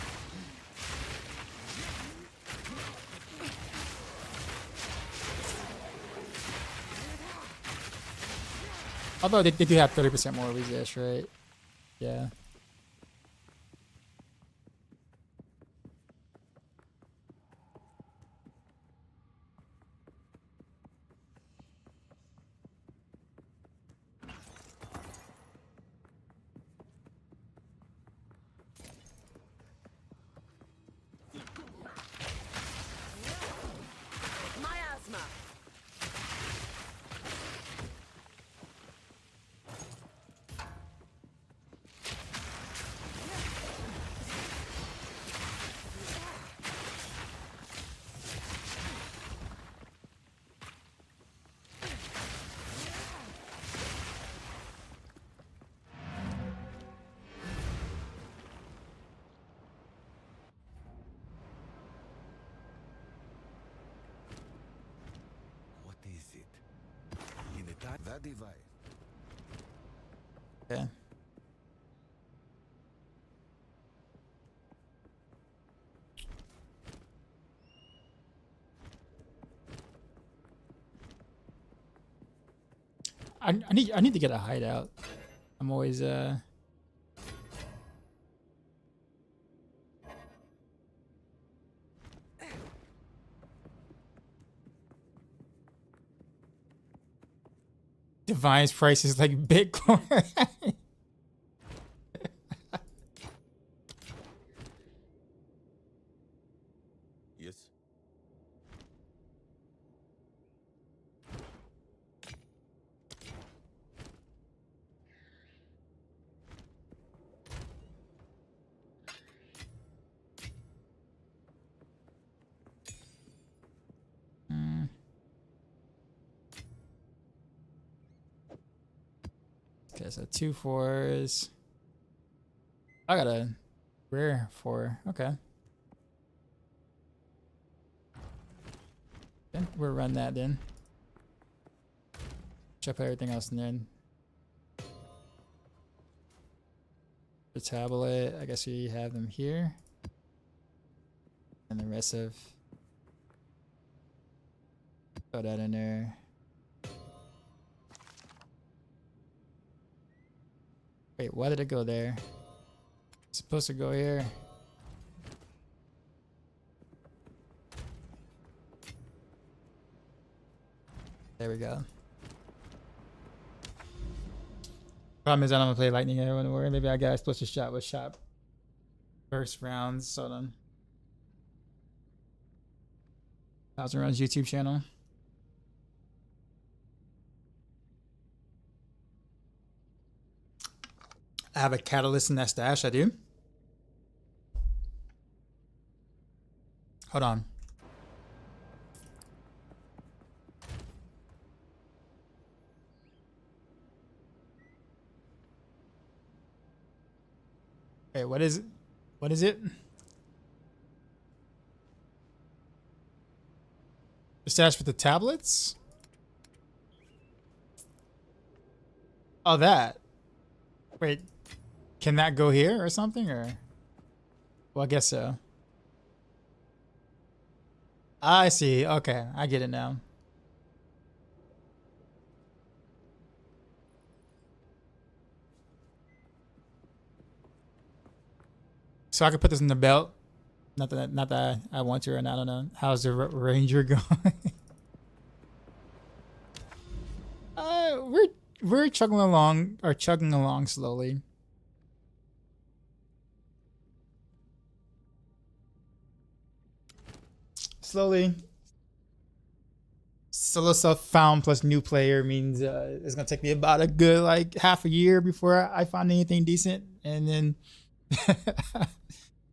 A: Although they do have 30% more resist, right? Yeah.
C: Miasma.
B: What is it? In that device.
A: Yeah. I need to get a hideout. I'm always Divine's price is like Bitcoin.
B: Yes.
A: Okay, so 2 4s. I got a rare 4. Okay. Then we'll run that then. Check everything else and then the tablet. I guess we have them here. And the rest of throw that in there. Wait, why did it go there? It's supposed to go here. There we go. Problem is I don't want to play lightning arrow anymore. Maybe I got supposed to shot with shot first rounds. So then 1000 Rounds YouTube channel. I have a catalyst in that stash. I do. Hold on. Wait, what is it? What is it? The stash for the tablets? Oh, that. Wait. Can that go here or something? Or, well, I guess so. I see. Okay, I get it now. So I could put this in the belt. Not that I want to, and I don't know. How's the Ranger going? We're chugging along slowly. solo self found plus new player means it's gonna take me about a good like half a year before I find anything decent, and then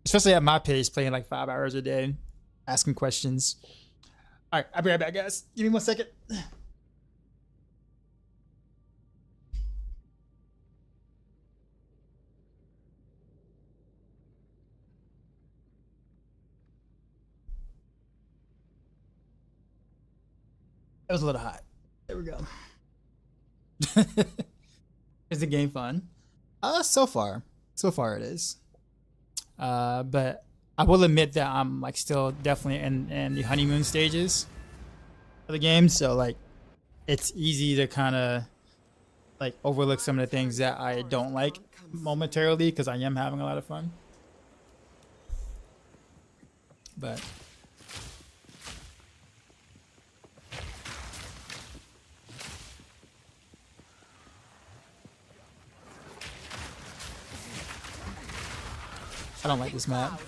A: especially at my pace, playing like 5 hours a day, asking questions. All right, I'll be right back, guys. Give me 1 second. It was a little hot. There we go. Is the game fun? So far it is. But I will admit that I'm like still definitely in the honeymoon stages of the game. So like, it's easy to kind of like overlook some of the things that I don't like momentarily because I am having a lot of fun. But I don't like this map.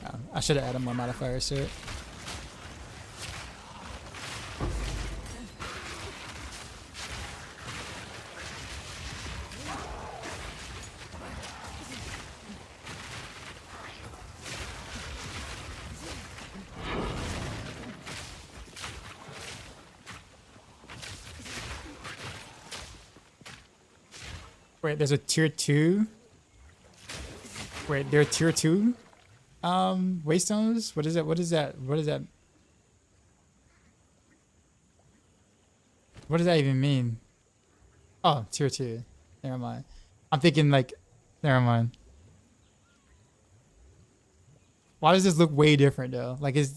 A: Oh, I should have added more modifiers to it. Wait, there's a tier 2? Wait, there are tier 2 waystones? What is that? What is that? What is that? What does that even mean? Oh, tier 2. Never mind. I'm thinking like, never mind. Why does this look way different though? Like it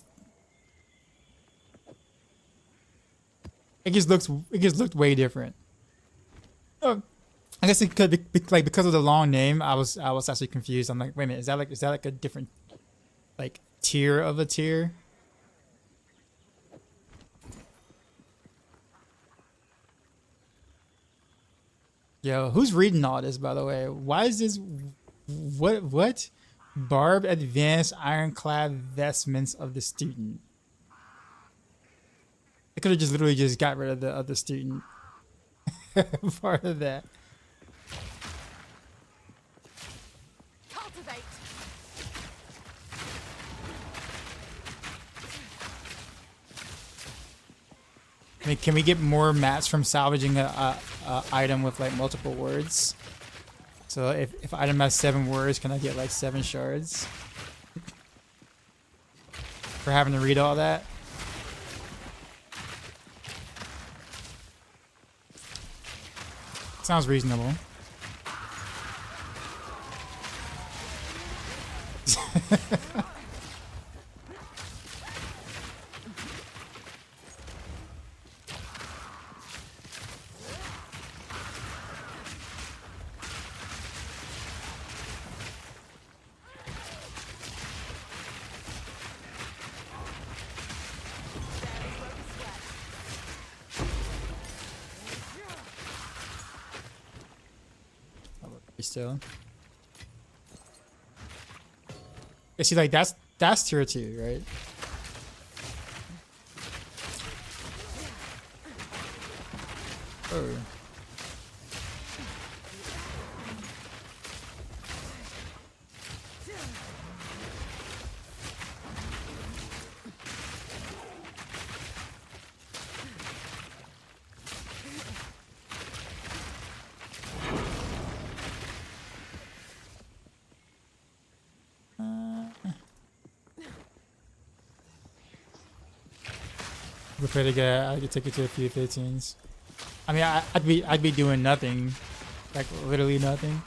A: just looked way different. Oh, I guess it could be like because of the long name. I was actually confused. I'm like, wait a minute, is that like a different like tier of a tier? Yo, who's reading all this, by the way? Why is this? What? Barb advanced ironclad vestments of the student. They could have just literally just got rid of the other student. Part of that.
C: Cultivate.
A: I mean, can we get more mats from salvaging a item with like multiple words? So if item has 7 words, can I get like 7 shards? For having to read all that? Sounds reasonable. Still, you see, like that's tier 2, right? Oh. Prepare to get. I could take it to a few 15s. I mean, I'd be doing nothing, like literally nothing,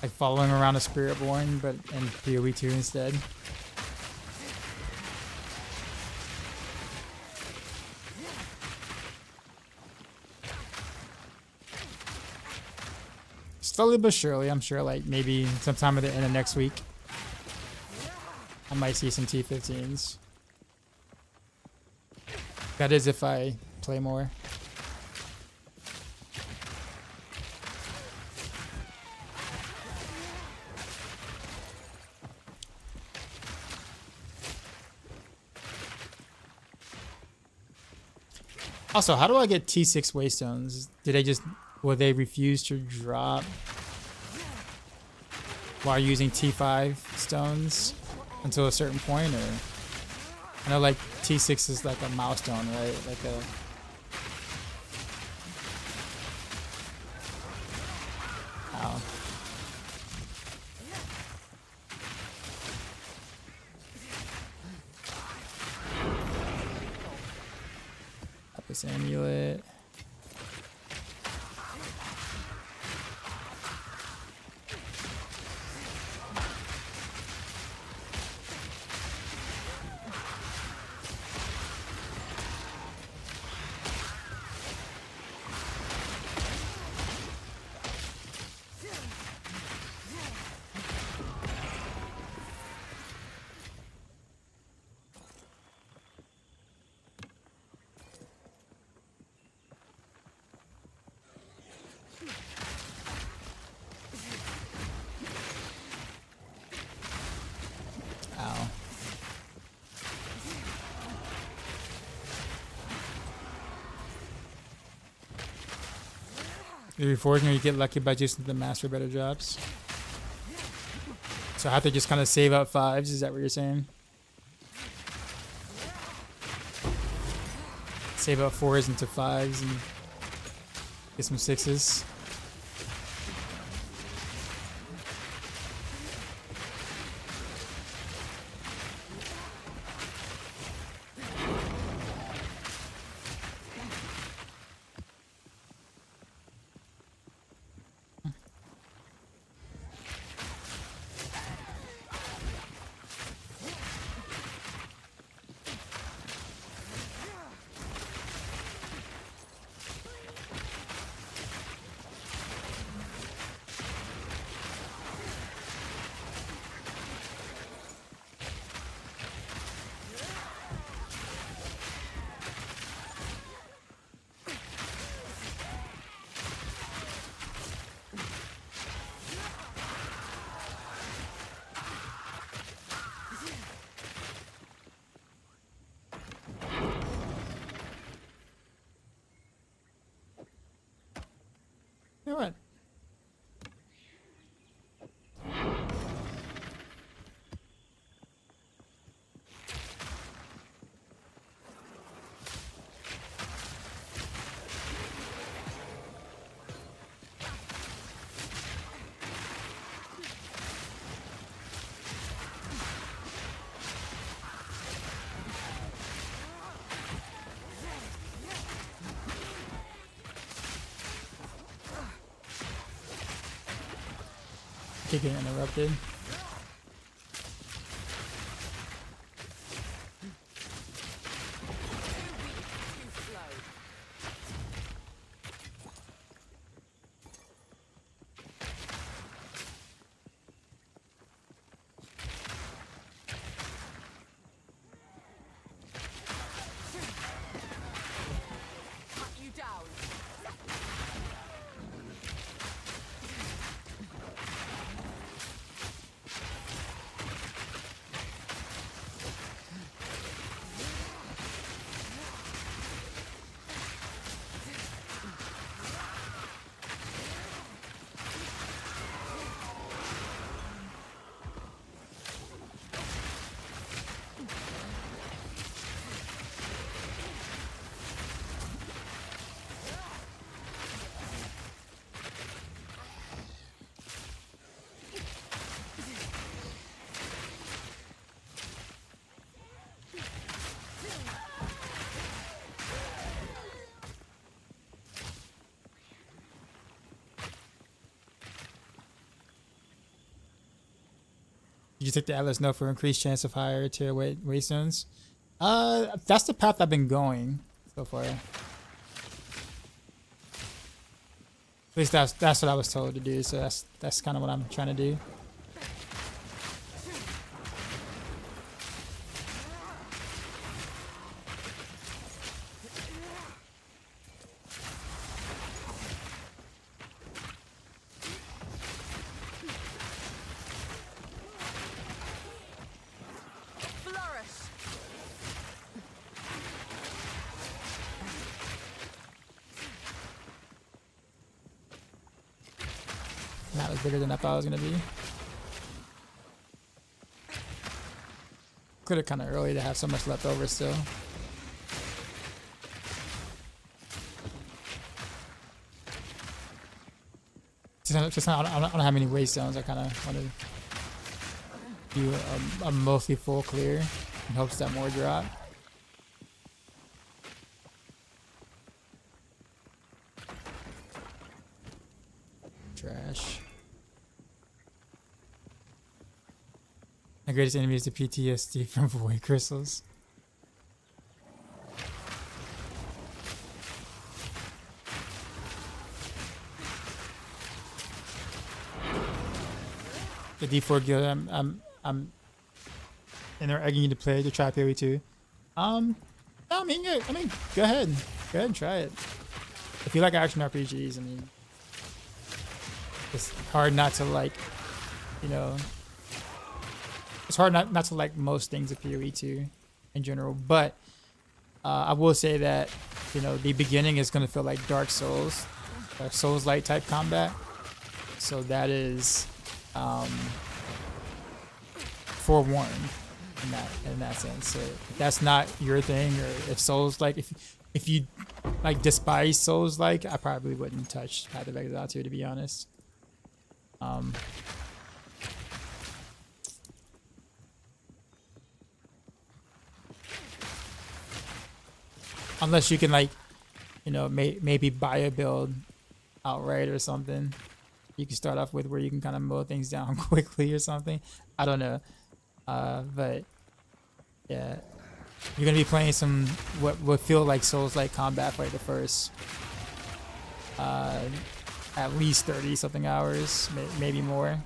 A: like following around a spirit born, but in PoE 2 instead. slowly but surely, I'm sure like maybe sometime at the end of next week, I might see some T15s. That is if I play more. Also, how do I get T6 waystones? Will they refuse to drop while using T5 stones until a certain point, or I know like T6 is like a milestone, right? Like a oh. Up this amulet. The reforging, or you get lucky by just the master better drops. So I have to just kind of save up 5s. Is that what you're saying? Save up 4s into 5s and get some 6s. You know what? Keep getting interrupted. Did you take the Atlas note for increased chance of higher tier waystones? That's the path I've been going so far. At least that's what I was told to do. So that's kind of what I'm trying to do. That was bigger than I thought it was gonna be. Could have kind of early to have so much left over still. Just I don't have many waste zones. I kind of want to do a mostly full clear in hopes that more drop. Trash. My greatest enemy is the PTSD from void crystals. The D4 guild, I'm and they're egging you to play to try PoE 2. No, I mean, go ahead and try it. If you like action RPGs, I mean, it's hard not to like, you know, it's hard not to like most things of PoE 2 in general. But I will say that, you know, the beginning is going to feel like Dark Souls, Souls-like type combat. So that is forewarned in that sense. So if that's not your thing, or if Souls like if you like despise Souls like, I probably wouldn't touch Path of Exile 2, to be honest. Unless you can, like, you know, maybe buy a build outright or something. You can start off with where you can kind of mow things down quickly or something. I don't know. But yeah, you're gonna be playing some what would feel like Souls-like combat for like the first at least 30 something hours, maybe more.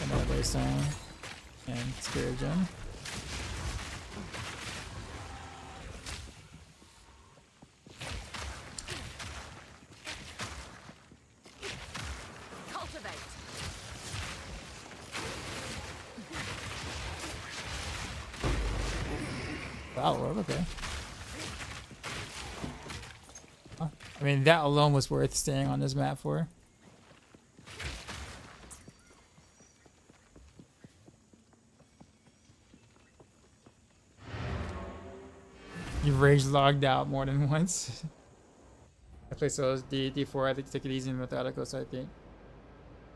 A: Another Waystone and Spirit Gem. Wow, okay. Huh. I mean, that alone was worth staying on this map for. You've rage logged out more than once. I play Souls D4. I think take it easy and methodical, so I think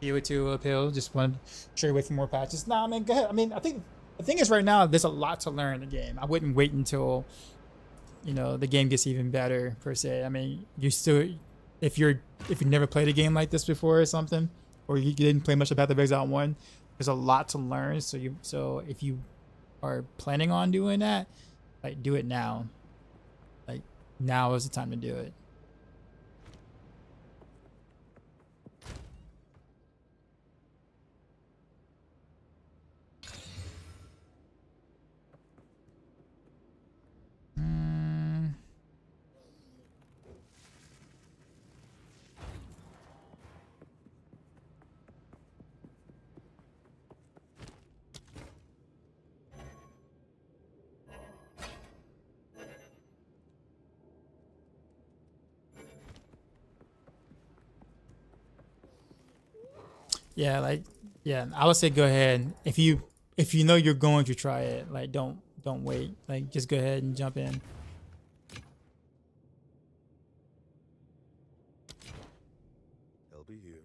A: PoE2 will appeal. Just want to stray away from more patches. Nah, man, go ahead. I mean, I think the thing is right now there's a lot to learn in the game. I wouldn't wait until, you know, the game gets even better per se. I mean, you still, if you've never played a game like this before or something, or you didn't play much of Path of Exile 1, there's a lot to learn. So if you are planning on doing that, like, do it now. Like, now is the time to do it. Yeah, like, yeah, I would say go ahead. If you know you're going to try it, like, don't wait. Like, just go ahead and jump in.
B: I'll be here,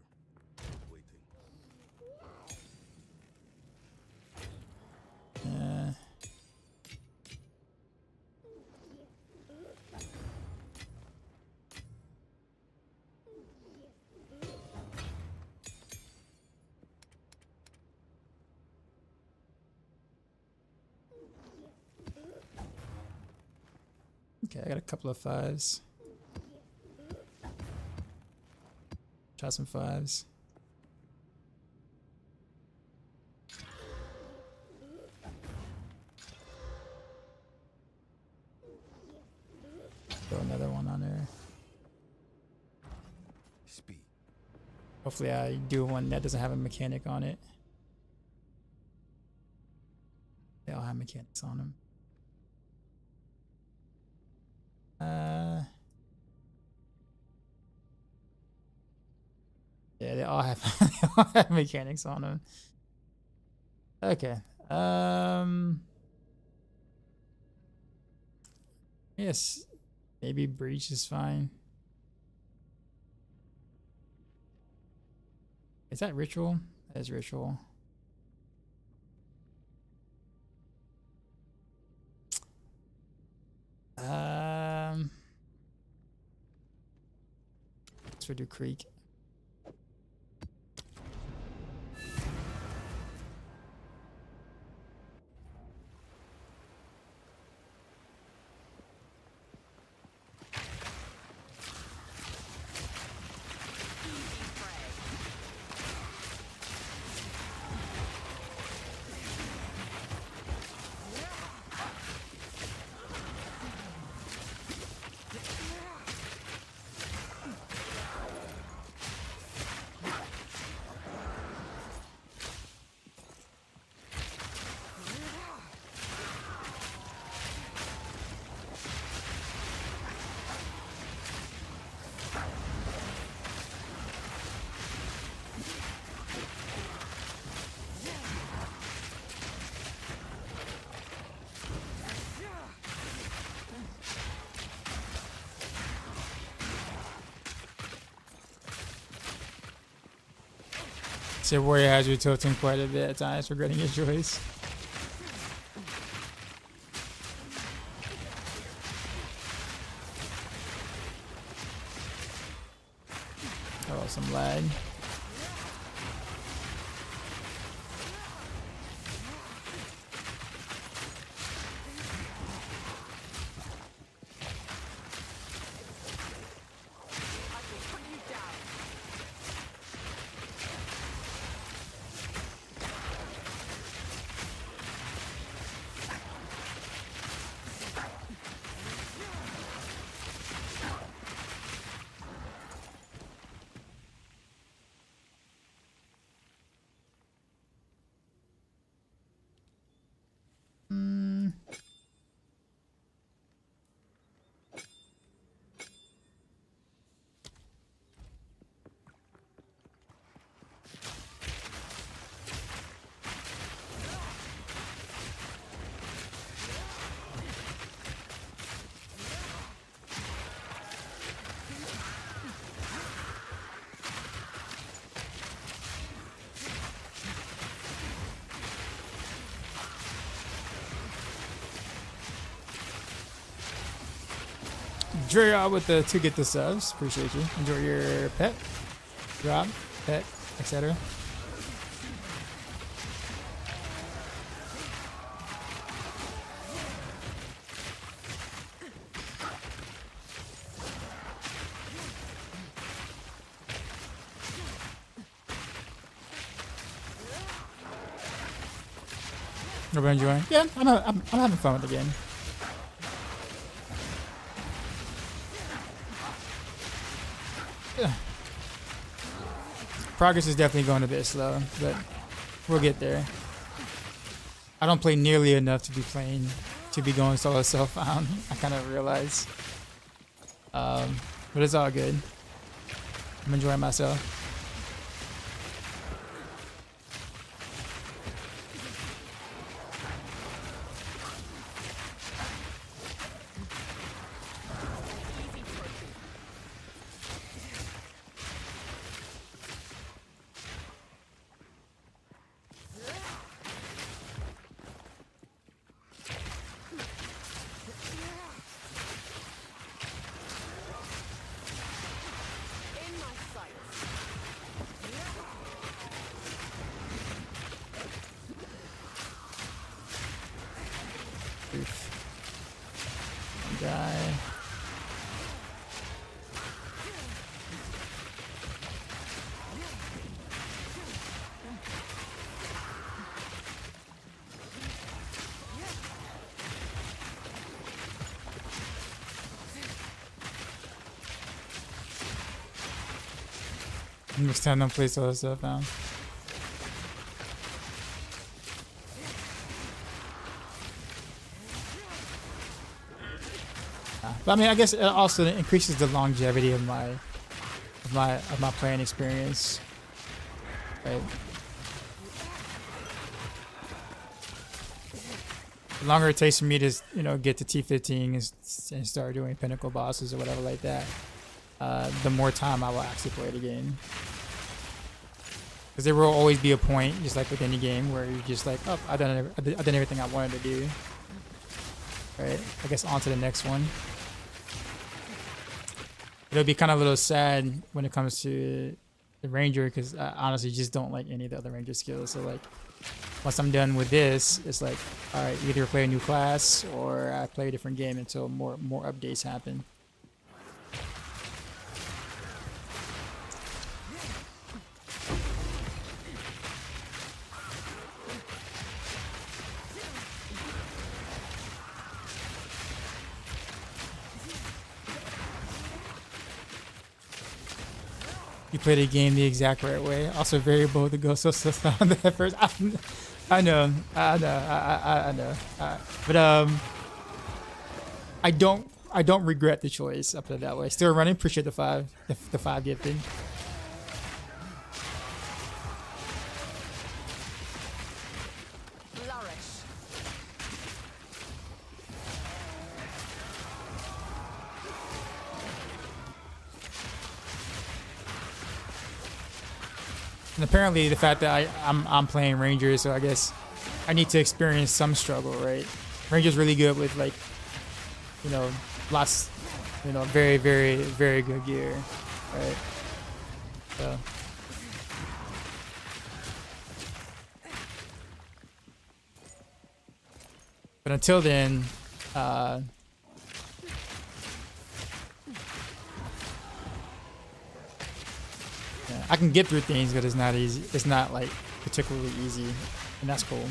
B: waiting.
A: Yeah. Okay, I got a couple of 5s. Try some 5s. Throw another one on there.
B: Speed.
A: Hopefully I do one that doesn't have a mechanic on it. They all have mechanics on them. Yeah, they all have, they all have mechanics on them. Okay. Yes, maybe breach is fine. Is that ritual? That is ritual. Let's do Creek. So warrior has you tilting quite a bit at times, regretting his choice. Oh, some lag. Drea with the to get the subs. Appreciate you. Enjoy your pet, job, pet, etc. Everybody enjoying? Yeah, I'm having fun with the game. Progress is definitely going a bit slow, but we'll get there. I don't play nearly enough to be going solo self-found. I kind of realize, but it's all good. I'm enjoying myself. Guy. understand no place all this stuff now. But I mean, I guess it also increases the longevity of my playing experience. Right. The longer it takes for me to, get to T15 and start doing pinnacle bosses or whatever like that, the more time I will actually play the game. Because there will always be a point, just like with any game, where you're just like, oh, I've done everything I wanted to do. Right. I guess on to the next one. It'll be kind of a little sad when it comes to the Ranger, because I honestly just don't like any of the other Ranger skills. So like, once I'm done with this, it's like, all right, either play a new class or I play a different game until more updates happen. You play the game the exact right way. Also very bold to go so on that first. I know. But I don't regret the choice. I'll put it that way. Still running. Appreciate the 5 gifted. And apparently the fact that I'm playing Ranger, so I guess I need to experience some struggle, right? Ranger's really good with like, lots, very, very, very good gear, right? So. But until then, I can get through things, but it's not easy. It's not like particularly easy, and that's cool.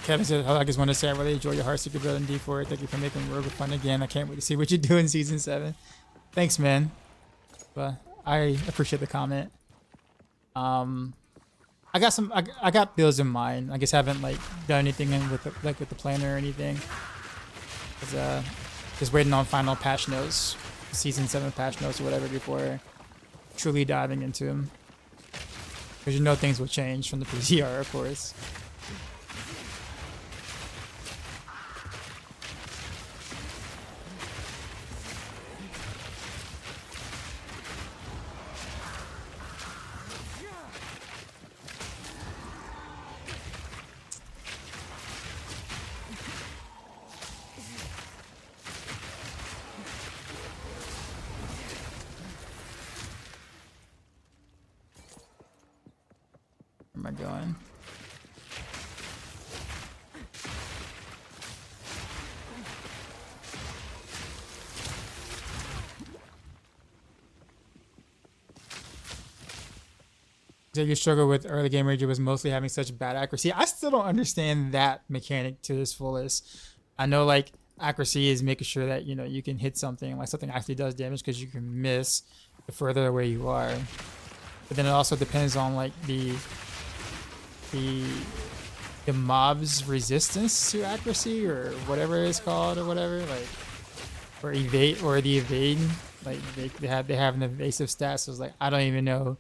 A: Kevin said, I just want to say I really enjoy your Heartseeker build in D4. Thank you for making Rogue fun again. I can't wait to see what you do in Season 7. Thanks, man. But I appreciate the comment. I got builds in mind. I guess I haven't like done anything with the planner or anything. Just waiting on final patch notes, Season 7 patch notes or whatever before truly diving into them. Because things will change from the PZR, of course. Where am I going? Your struggle with early game Ranger was mostly having such bad accuracy. I still don't understand that mechanic to its fullest. I know like accuracy is making sure that you can hit something, like something actually does damage, because you can miss the further away you are. But then it also depends on like the mob's resistance to accuracy or whatever it's called or whatever, like, or evade, or the evade, like they have an evasive stat, so it's like I don't even know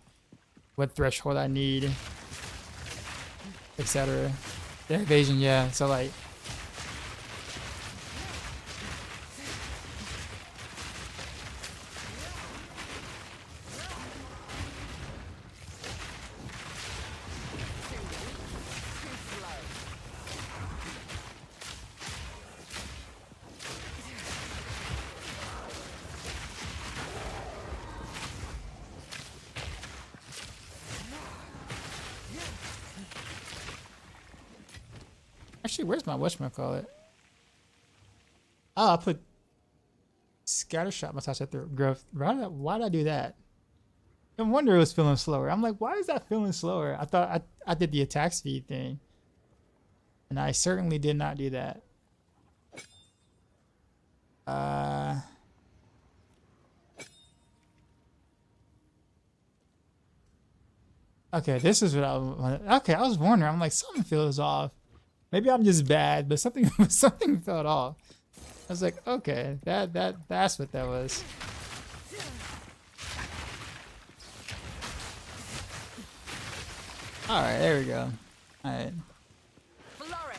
A: what threshold I need, etc. The evasion, yeah, so like Actually, where's my whatchamacallit? Oh, I put scatter shot massage at the growth. Why did I do that? No wonder it was feeling slower. I'm like, why is that feeling slower? I thought I did the attack speed thing. And I certainly did not do that. Okay, this is what I wanted. Okay, I was wondering. I'm like, something feels off. Maybe I'm just bad, but something felt off. I was like, okay, that's what that was. All right, there we go. All right.
C: Flourish.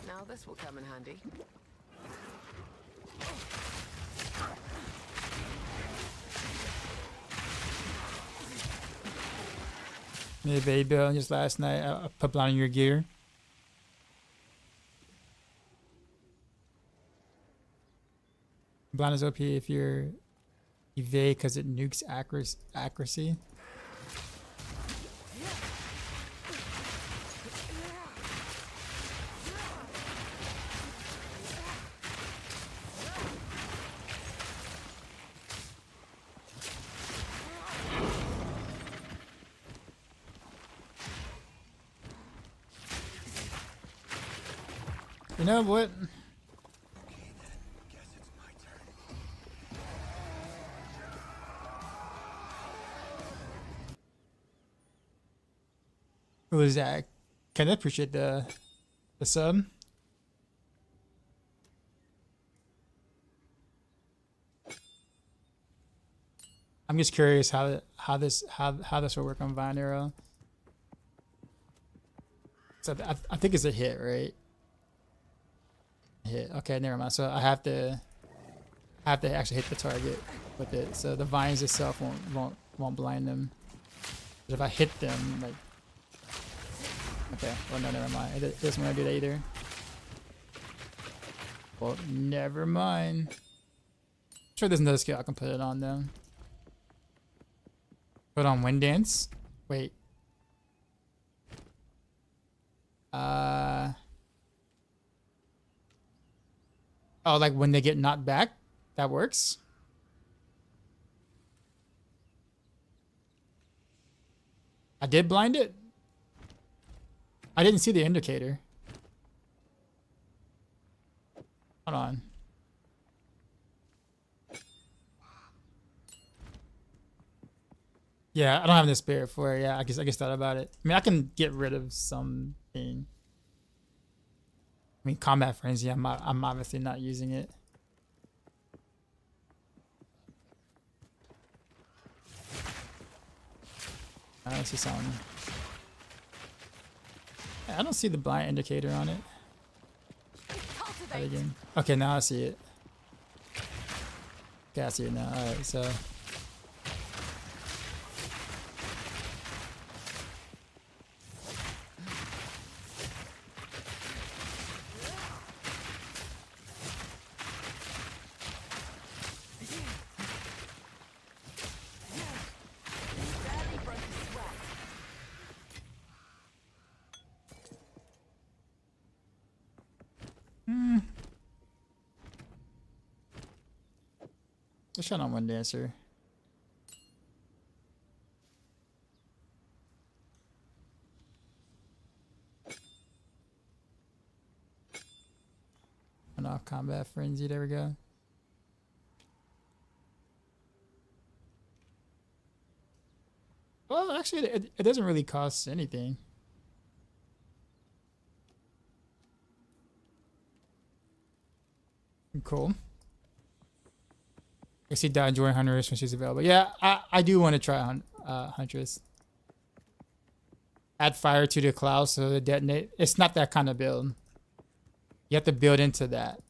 C: Now this will come in handy.
A: Made a baby build just last night. I put on your gear. Blind is OP if you're evade because it nukes accuracy. You know what? Who is that? Can I appreciate the sub? I'm just curious how this will work on Vine Arrow. So I think it's a hit, right? Hit. Okay, never mind. So I have to actually hit the target with it. So the vines itself won't blind them. But if I hit them, like, okay, well no, never mind. It doesn't want to do that either. Well, never mind. I'm sure there's another skill I can put it on though. Put on Wind Dance. Wait. Oh, like when they get knocked back? That works? I did blind it? I didn't see the indicator. Hold on. Yeah, I don't have the spirit for it. Yeah, I guess thought about it. I mean, I can get rid of something. I mean, Combat Frenzy, I'm obviously not using it. I see something. I don't see the blind indicator on it. Again. Okay, now I see it. Okay, I see it now. Alright, so. Let's shut on One Dancer. And off Combat Frenzy, there we go. Well, actually, it doesn't really cost anything. Cool. I see Dot enjoying Huntress when she's available. Yeah, I do want to try Huntress. Add fire to the cloud so the detonate. It's not that kind of build. You have to build into that.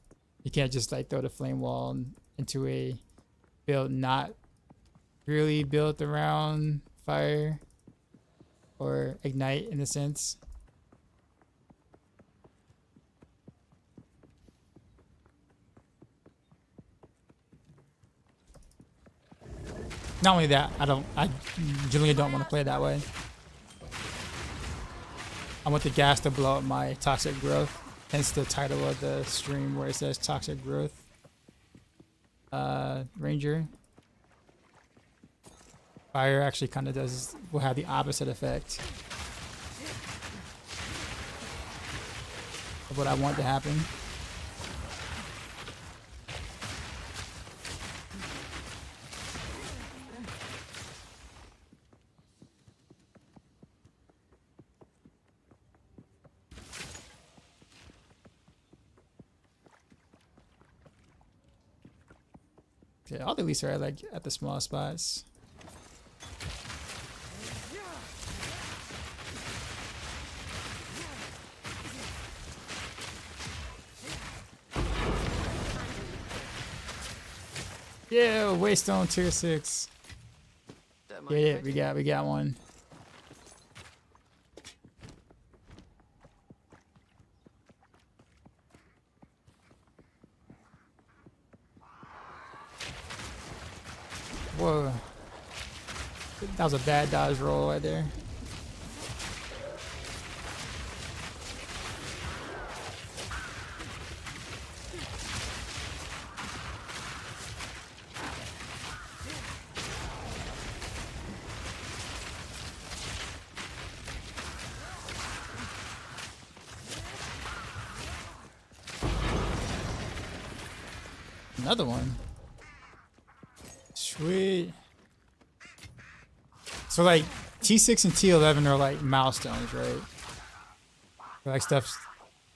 A: You can't just like throw the flame wall into a build not really built around fire or ignite in a sense. Not only that, I generally don't want to play that way. I want the gas to blow up my toxic growth. Hence the title of the stream where it says Toxic Growth Ranger. Fire actually kind of will have the opposite effect of what I want to happen. Yeah, all the elites are like at the small spots. Yeah, Waystone tier 6. Yeah, we got one. Whoa. That was a bad dodge roll right there. Another one. Sweet. So like T6 and T11 are like milestones, right? Where, like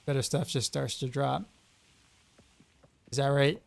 A: better stuff just starts to drop. Is that right?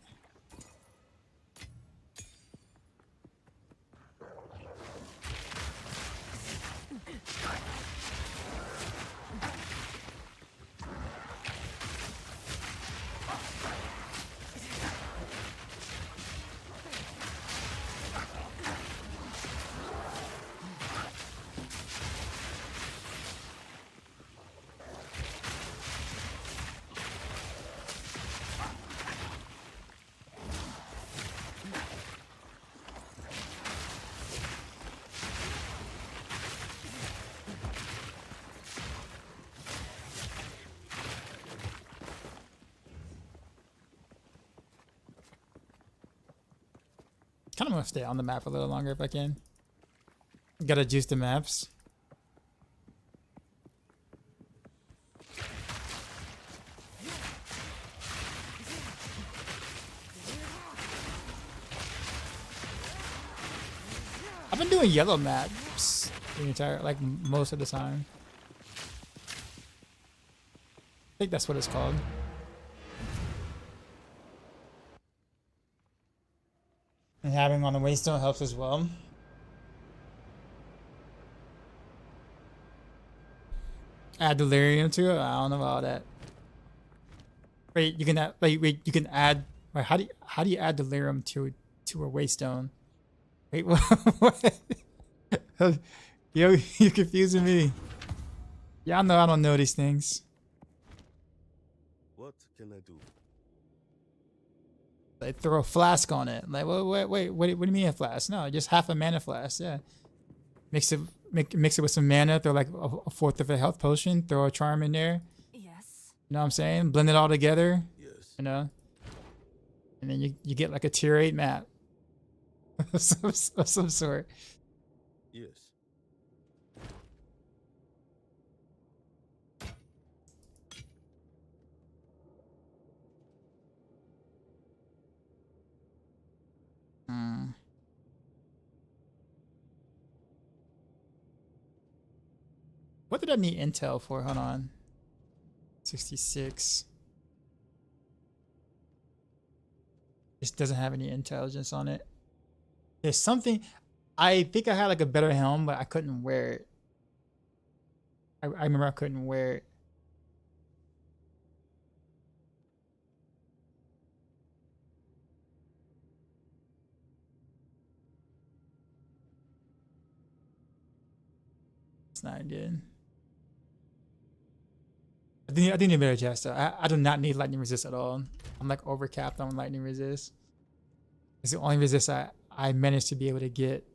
A: Kind of want to stay on the map a little longer if I can. Gotta juice the maps. I've been doing yellow maps the entire, like most of the time. I think that's what it's called. And having on the waystone helps as well. Add delirium to it? I don't know about that. Wait, you can add, wait, you can add. Wait, how do you add delirium to a waystone? Wait, what? Yo, you're confusing me. Y'all know I don't know these things.
B: What can I do?
A: They throw a flask on it. Like, wait, what do you mean a flask? No, just half a mana flask. Yeah, mix it with some mana. Throw like a fourth of a health potion. Throw a charm in there.
C: Yes.
A: You know what I'm saying? Blend it all together.
B: Yes.
A: You know, and then you get like a tier 8 map of some sort.
B: Yes.
A: What did I need intel for? Hold on. 66. This doesn't have any intelligence on it. There's something. I think I had like a better helm, but I couldn't wear it. I remember I couldn't wear it. It's not good. I think need better chest though. I do not need lightning resist at all. I'm like overcapped on lightning resist. It's the only resist I I managed to be able to get.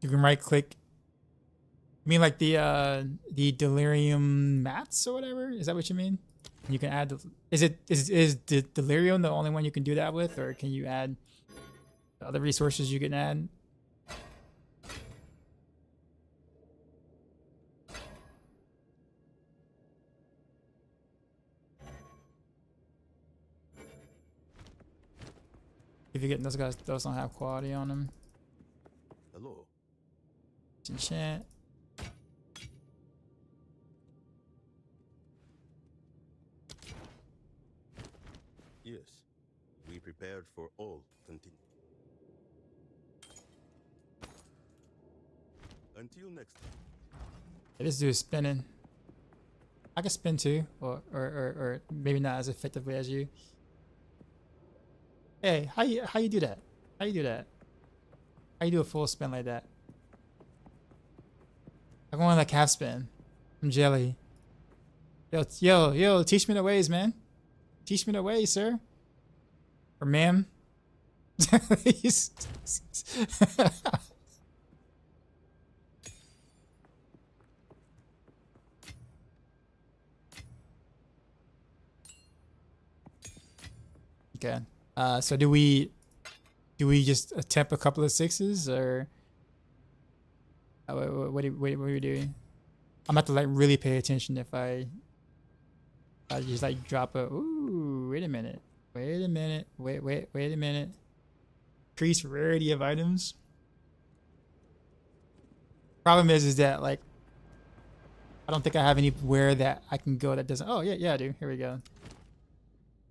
A: You can right click. You mean like the delirium mats or whatever? Is that what you mean? You can add. Is the delirium the only one you can do that with, or can you add other resources you can add? If you get those guys, those don't have quality on them.
B: Hello.
A: Enchant.
B: Yes. We prepared for all. Continue. Until next time.
A: Yeah, this dude is spinning. I can spin too, or maybe not as effectively as you. Hey, how you do that? How you do that? How you do a full spin like that? I'm going like half spin. I'm jelly. Yo, teach me the ways, man. Teach me the ways, sir. Or ma'am. Okay. So do we just attempt a couple of sixes, or what are we doing? I'm about to like really pay attention if I just like drop a. Ooh, wait a minute. Wait a minute. Wait a minute. Increase rarity of items. Problem is that like I don't think I have anywhere that I can go that doesn't. Oh yeah, I do. Here we go.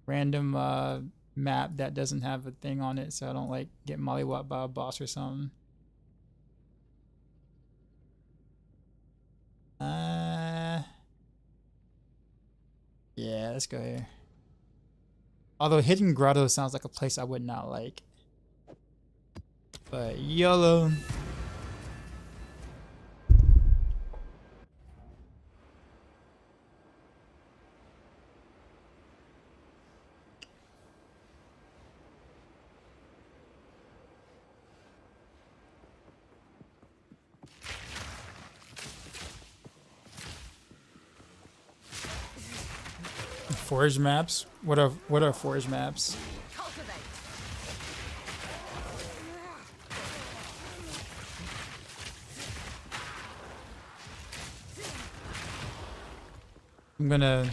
A: Random map that doesn't have a thing on it, so I don't like get mollywopped by a boss or something. Yeah, let's go here. Although Hidden Grotto sounds like a place I would not like. But YOLO. Forge maps? What are forge maps?
C: Cultivate.
A: I'm gonna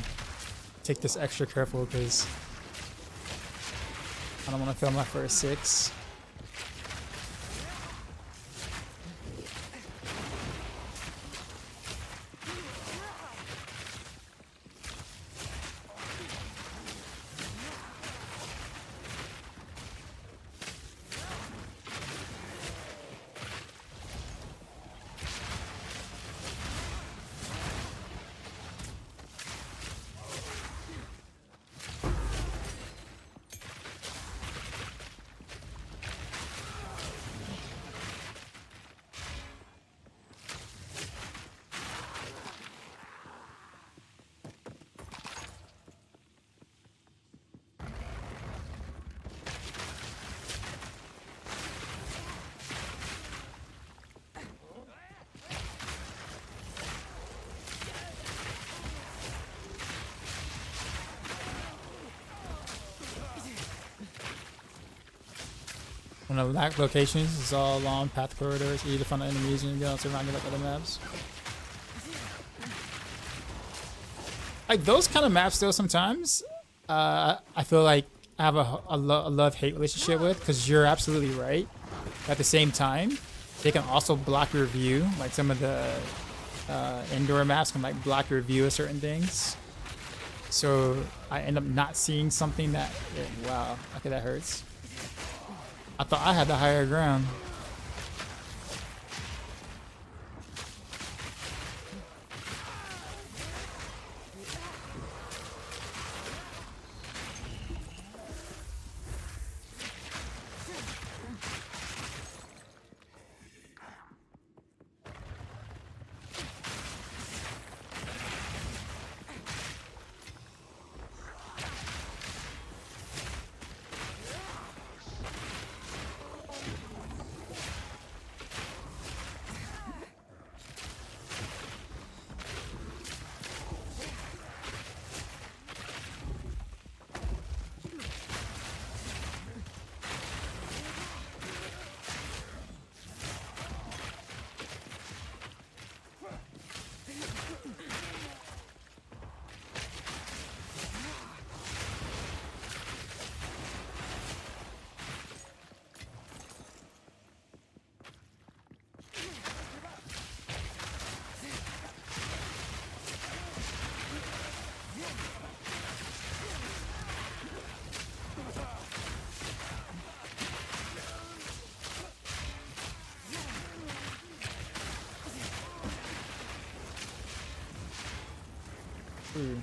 A: take this extra careful because I don't want to fail my first 6. One of the lack locations is all long path corridors, easy to find enemies and go surrounded like other maps. Like those kind of maps though sometimes I feel like I have a love-hate relationship with, because you're absolutely right. At the same time, they can also block your view. Like some of the indoor maps can like block your view of certain things. So I end up not seeing something that, wow, okay, that hurts. I thought I had the higher ground. Ooh.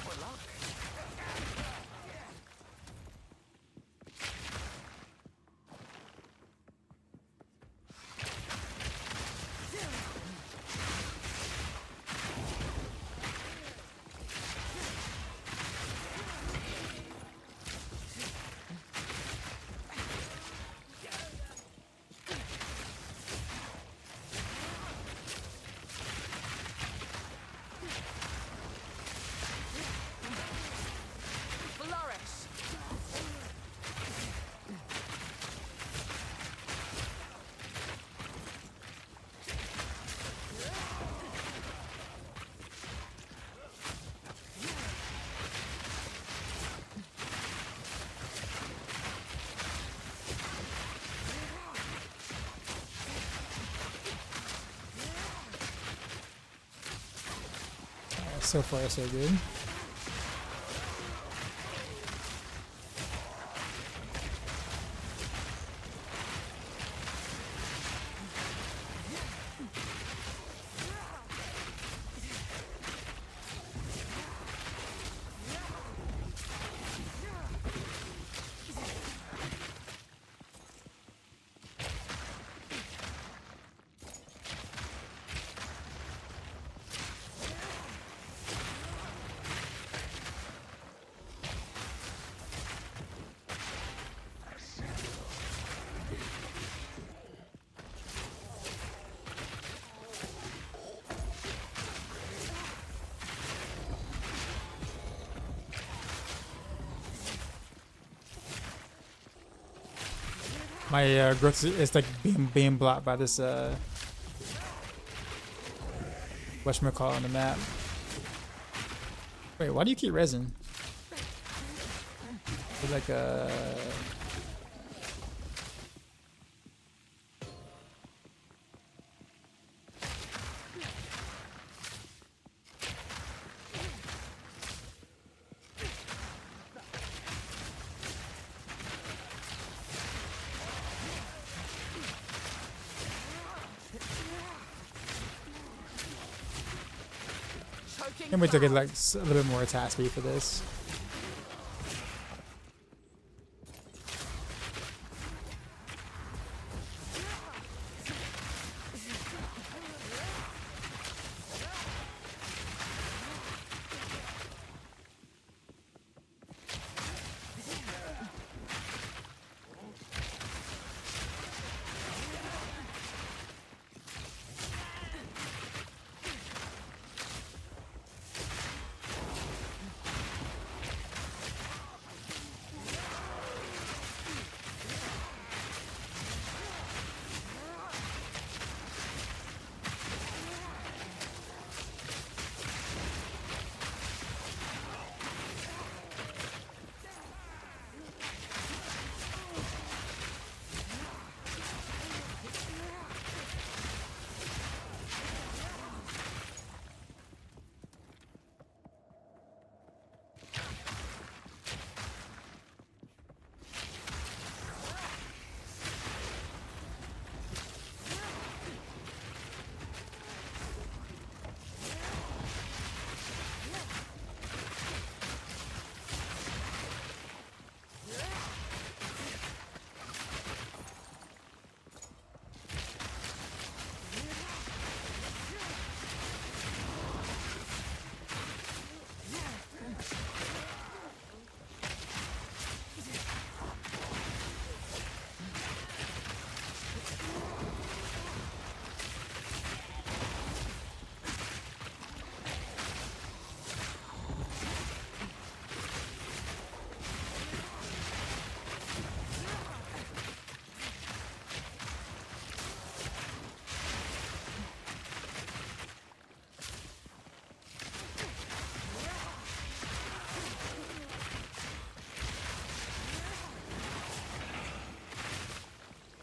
C: What luck. Flourish.
A: So far, so good. My growth is like being blocked by this whatchamacallit on the map. Wait, why do you keep resin? It's like can't wait to get like a little bit more attack speed for this.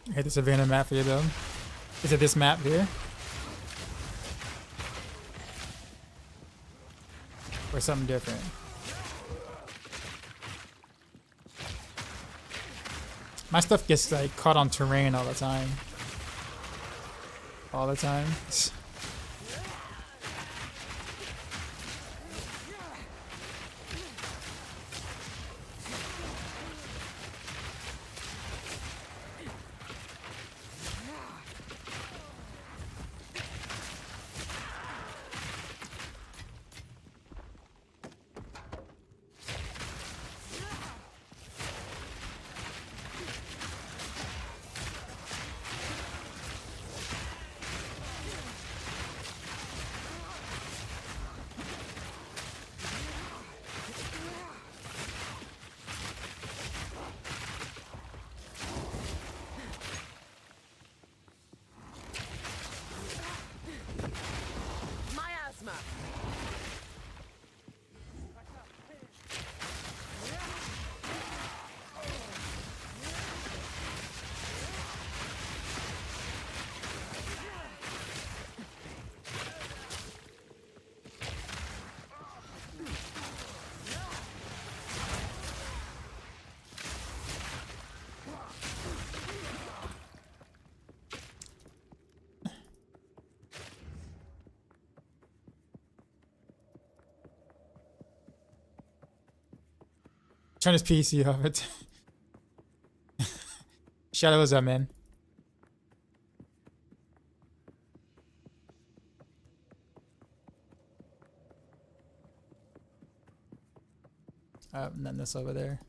A: I hate the Savannah map for you though. Is it this map here? Or something different? My stuff gets like caught on terrain all the time. All the time.
C: Miasma.
A: Turn his PC off. It. Shadow, what's up, man? None this over there.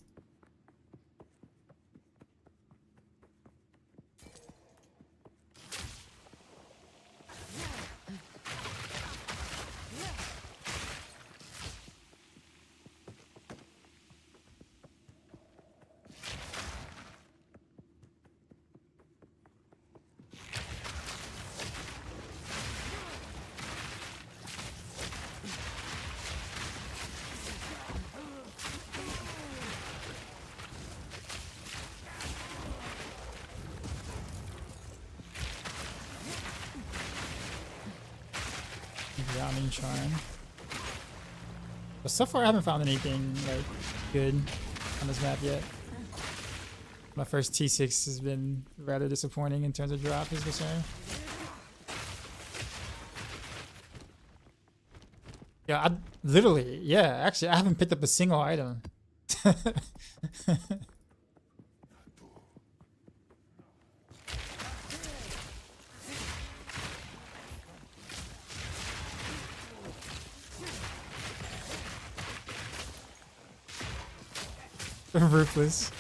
A: Drowning charm. But so far I haven't found anything like good on this map yet. My first T6 has been rather disappointing in terms of drop is concerned. Yeah, actually I haven't picked up a single item. Ruthless.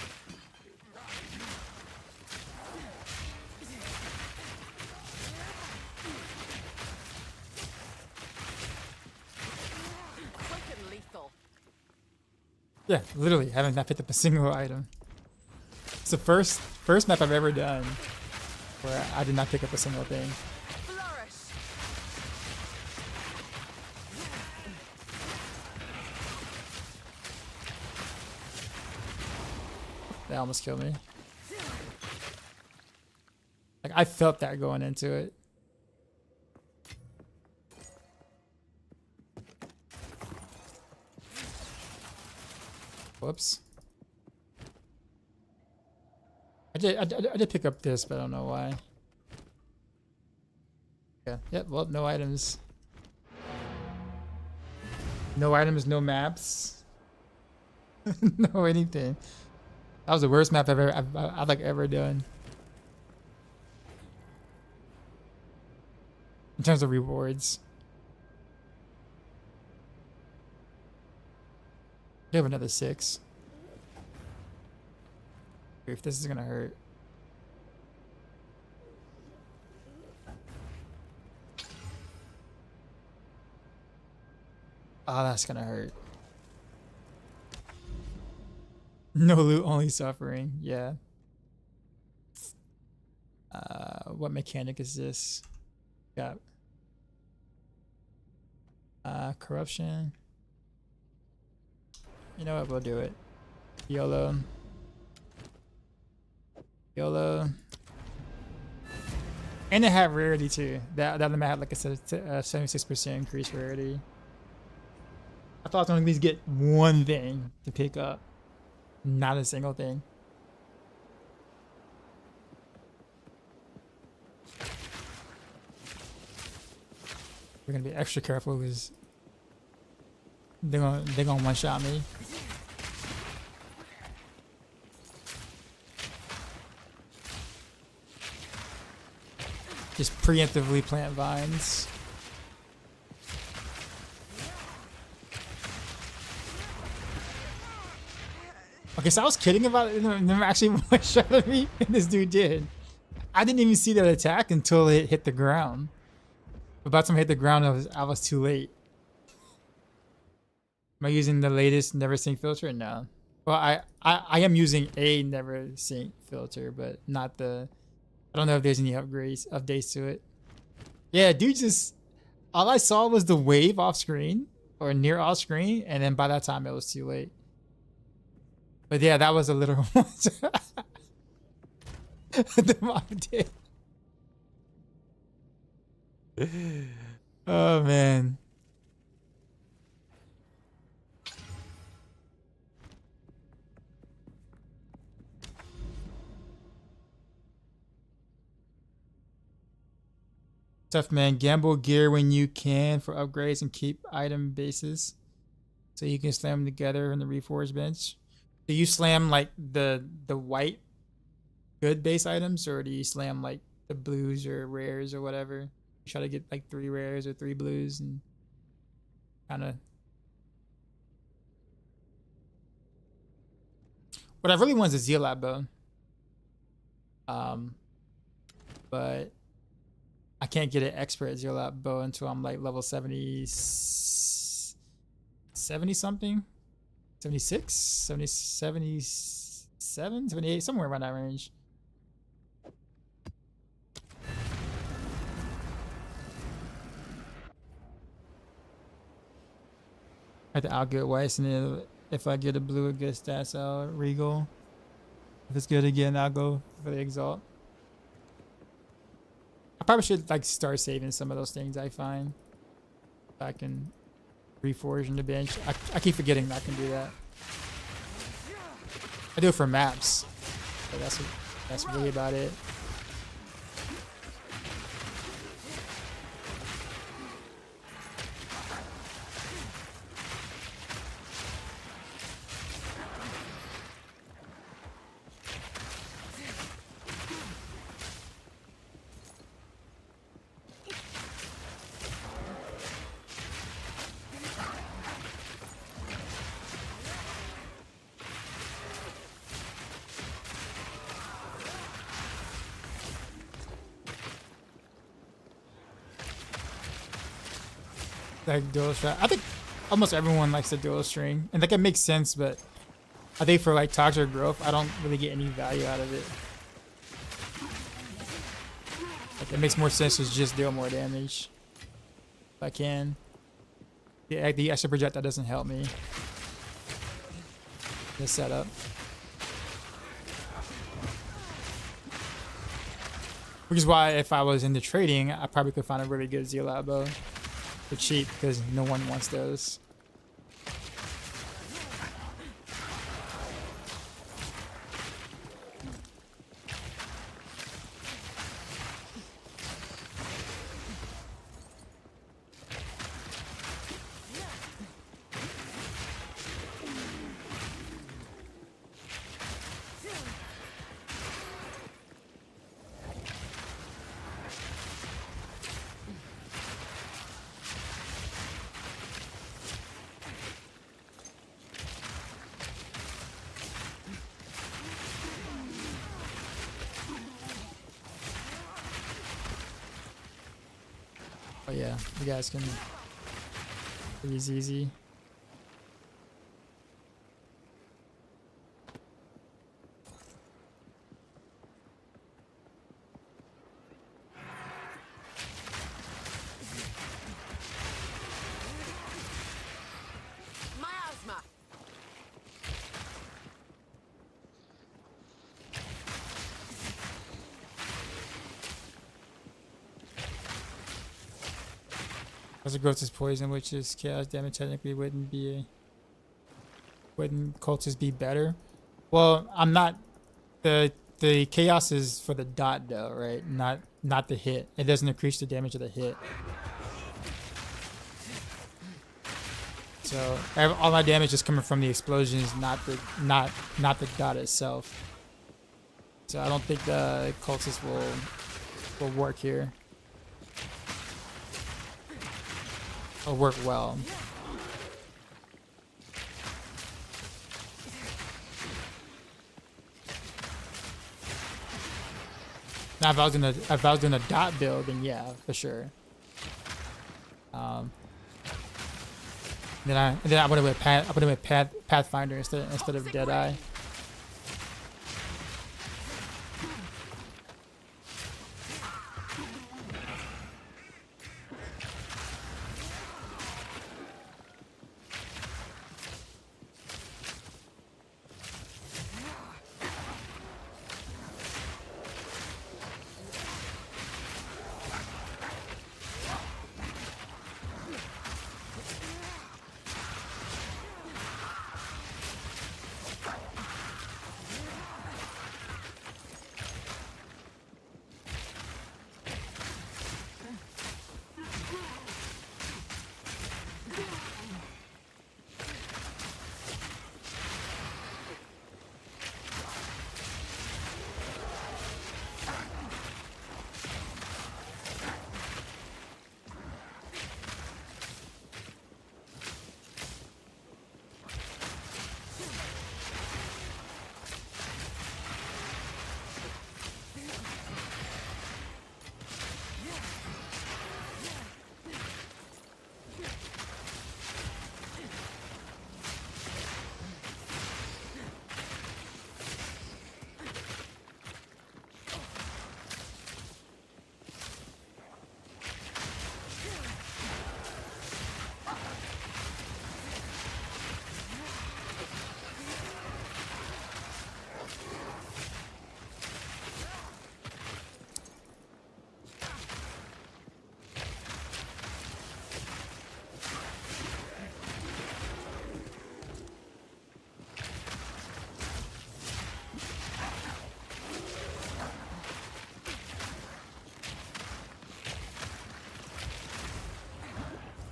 C: Quick and lethal.
A: Yeah, literally haven't not picked up a single item. It's the first map I've ever done where I did not pick up a single thing.
C: Flourish.
A: That almost killed me. Like I felt that going into it. Whoops. I did pick up this, but I don't know why. Yeah. Yep. Well, no items. No items. No maps. No anything. That was the worst map I've like ever done. In terms of rewards. You have another 6. If this is gonna hurt. Oh, that's gonna hurt. No loot, only suffering. Yeah. What mechanic is this? Got corruption. You know what? We'll do it. YOLO. YOLO. And it had rarity too. That limit had like a 76% increased rarity. I thought I was gonna at least get one thing to pick up, not a single thing. We're gonna be extra careful because they're gonna one shot me. Just preemptively plant vines. Okay, so I was kidding about it. Never actually one shot at me, and this dude did. I didn't even see that attack until it hit the ground. About to hit the ground, I was too late. Am I using the latest never sync filter? No. Well, I am using a never sync filter, but not the. I don't know if there's any updates to it. Yeah, dude, just all I saw was the wave off screen or near off screen, and then by that time it was too late. But yeah, that was a literal one. The mob did. Oh man. Tough man, gamble gear when you can for upgrades and keep item bases so you can slam them together in the reforged bench. Do you slam like the white good base items, or do you slam like the blues or rares or whatever? You try to get like 3 rares or 3 blues and kind of. What I really want is a Zealot bow. But I can't get an expert Zealot bow until I'm like level 70 something. 76, 70, 77, 78, somewhere around that range. I have to outget Weiss, and then if I get a blue, it gets stats out. Regal. If it's good again, I'll go for the Exalt. I probably should like start saving some of those things I find. If I can reforge in the bench. I keep forgetting that I can do that. I do it for maps, but that's really about it. Like dual strat. I think almost everyone likes the dual string, and like it makes sense, but I think for like toxic growth, I don't really get any value out of it. Like it makes more sense to just deal more damage if I can. The extra projectile doesn't help me. The setup. Which is why if I was into trading, I probably could find a really good Zealot bow. For cheap, because no one wants those. Oh yeah, you guys can freeze easy.
C: Miasma.
A: Toxic growth is poison, which is chaos damage. Technically, wouldn't cultists be better? Well, I'm not. The chaos is for the dot though, right? Not the hit. It doesn't increase the damage of the hit. So all my damage is coming from the explosions, not the dot itself. So I don't think the cultists will work here. Or work well. Now if I was doing a dot build, then yeah, for sure. Then I would have went Pathfinder instead of Deadeye.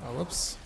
A: Oh, whoops.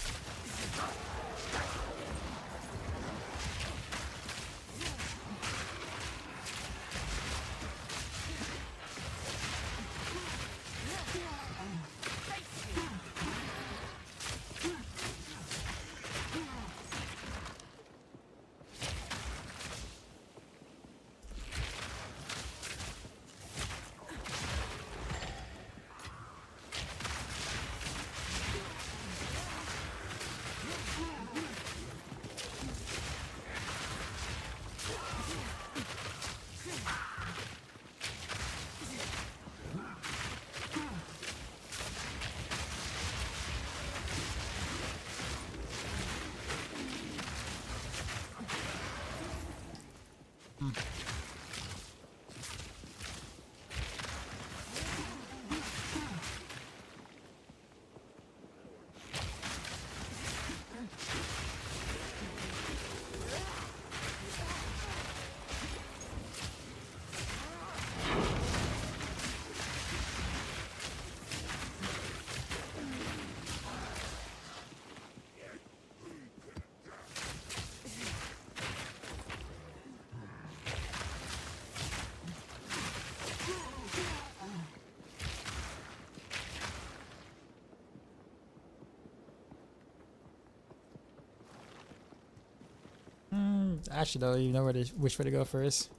A: Actually, though, you know which way to go first.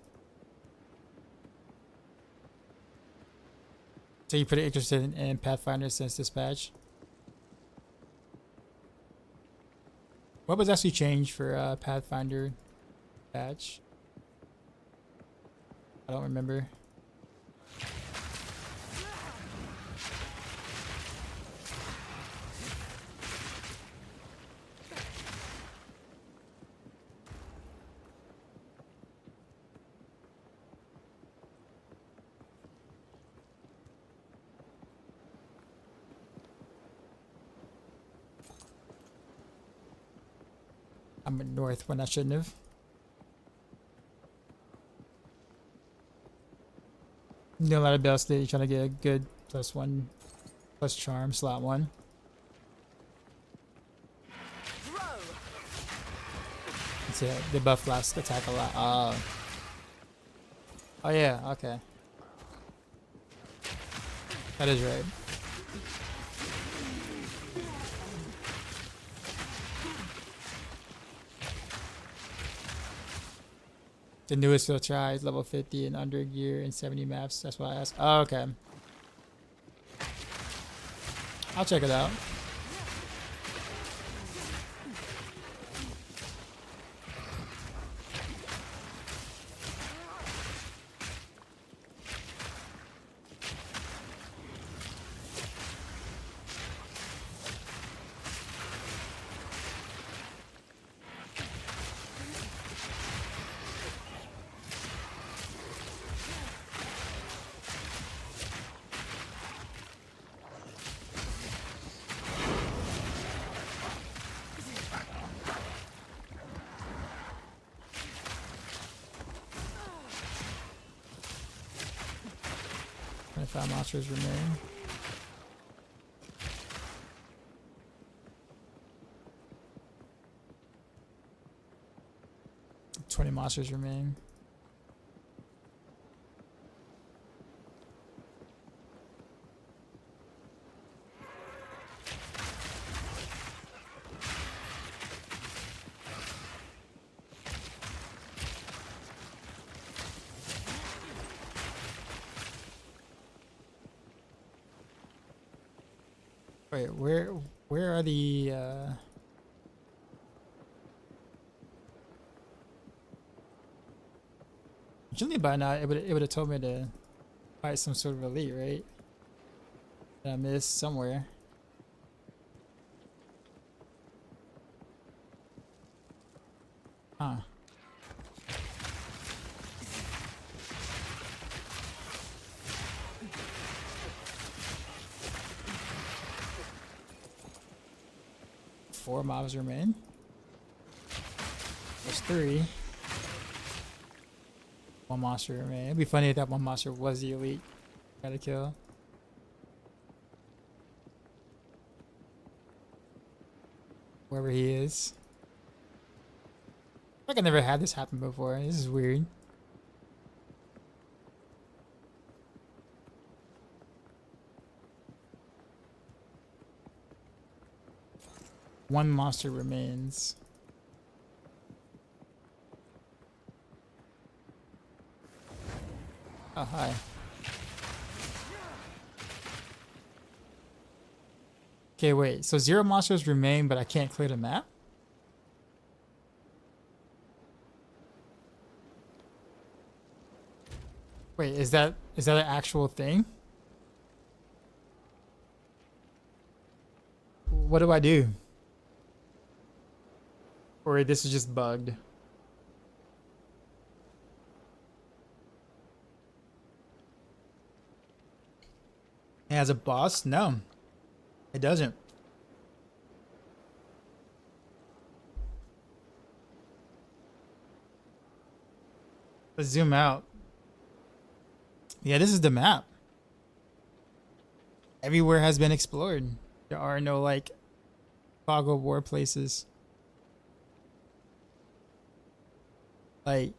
A: So you're pretty interested in Pathfinder since this patch? What was actually changed for Pathfinder patch? I don't remember. I went north when I shouldn't have. No matter bell state, you're trying to get a good +1 plus charm slot 1.
C: Throw.
A: That's it. They buff last attack a lot. Oh yeah, okay. That is right. The newest skill try is level 50 and under gear and 70 maps. That's why I asked. Oh, okay. I'll check it out. Five monsters remain. $20 monsters remain. Wait, where are the usually by now it would have told me to fight some sort of elite, right? That I missed somewhere. Huh. Four mobs remain. There's 3. One monster remain. It'd be funny if that one monster was the elite. Gotta kill. Wherever he is. Like I never had this happen before. This is weird. One monster remains. Oh, hi. Okay, wait. So 0 monsters remain, but I can't clear the map? Wait, is that an actual thing? What do I do? Or this is just bugged. It has a boss? No. It doesn't. Let's zoom out. Yeah, this is the map. Everywhere has been explored. There are no like fog of war places. Like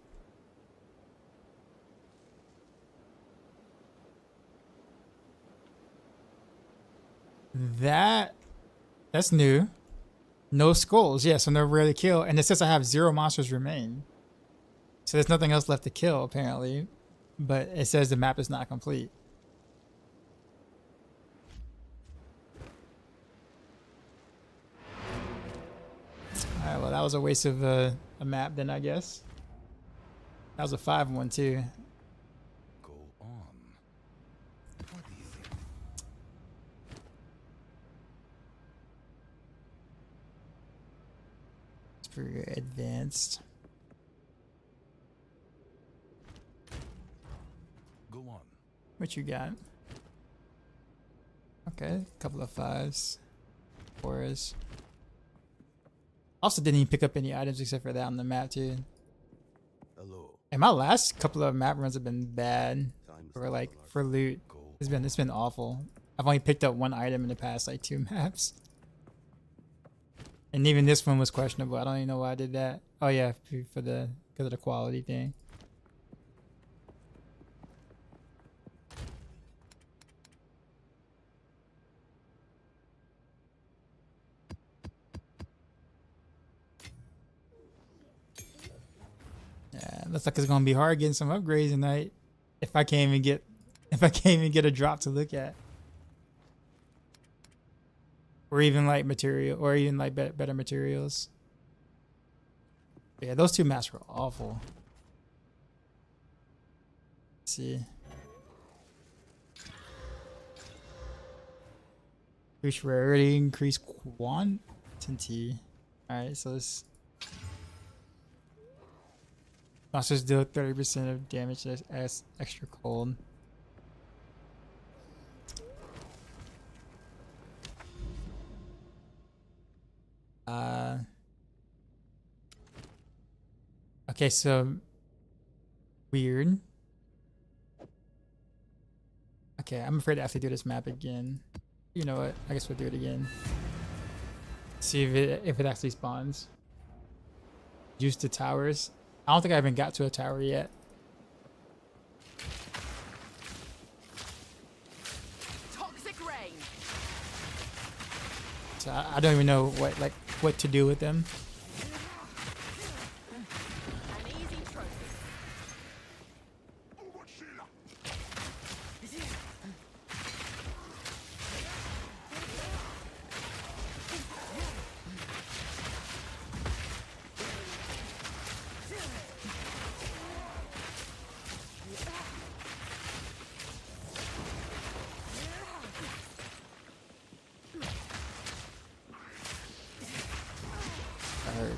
A: that's new. No skulls, yeah, so no rare to kill. And it says I have 0 monsters remain. So there's nothing else left to kill, apparently. But it says the map is not complete. Alright, well that was a waste of a map then, I guess. That was a 5-1 too.
B: Go on. What is it?
A: It's pretty advanced.
B: Go on.
A: What you got? Okay, a couple of 5s, 4s. Also, didn't even pick up any items except for that on the map too.
B: Hello.
A: And my last couple of map runs have been bad
B: Time's
A: for
B: not
A: like
B: on our
A: for
B: side.
A: loot.
B: Go.
A: It's been awful. I've only picked up one item in the past like 2 maps. And even this one was questionable. I don't even know why I did that. Oh yeah, for the because of the quality thing. Yeah, looks like it's gonna be hard getting some upgrades tonight. If I can't even get a drop to look at. Or even like material, or even like better materials. Yeah, those 2 maps were awful. Let's see. Increase rarity, increase quantity. Alright, so this monsters deal 30% of damage as extra cold. Okay, so weird. Okay, I'm afraid to have to do this map again. You know what? I guess we'll do it again. See if it actually spawns. Use the towers. I don't think I even got to a tower yet.
C: Toxic range.
A: So I don't even know what to do with them.
C: An easy trophy.
A: That hurt.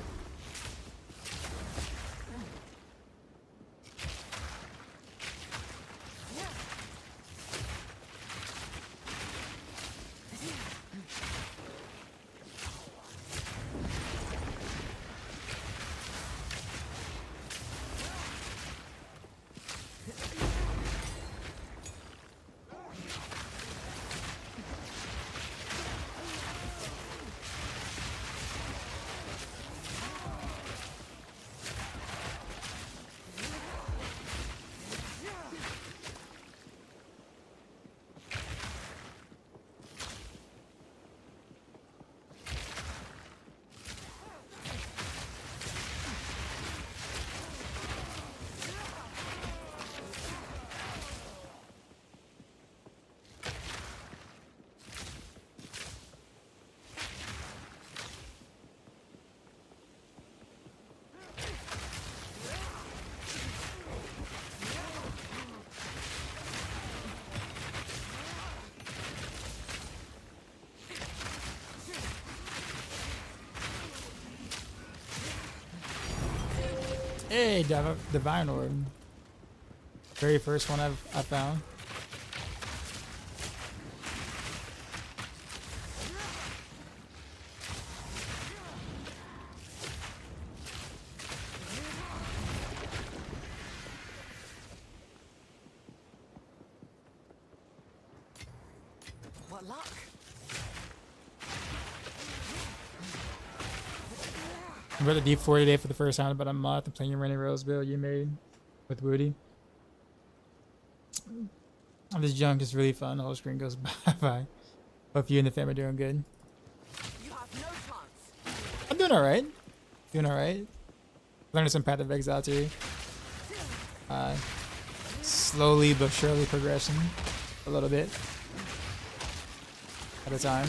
A: Hey, Divine Orb. Very first one I found.
C: What luck?
A: I read a D4 today for the first time about a month. I'm playing your Rennie Rose build you made with Woody. This junk is really fun. The whole screen goes bye. Hope you and the fam are doing good.
C: You have no chance.
A: I'm doing alright. Doing alright. Learning some Path of Exile too. Slowly but surely progressing. A little bit. At a time.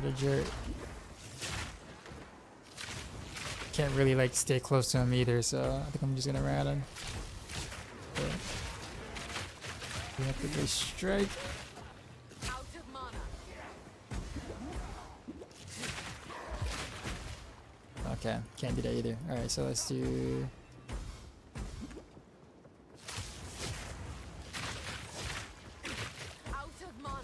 A: a jerk. Can't really like stay close to him either, so I think I'm just gonna rat him. But we have to go strike.
C: Out of mana.
A: Okay, can't do that either. Alright, so let's do...
C: Out of mana.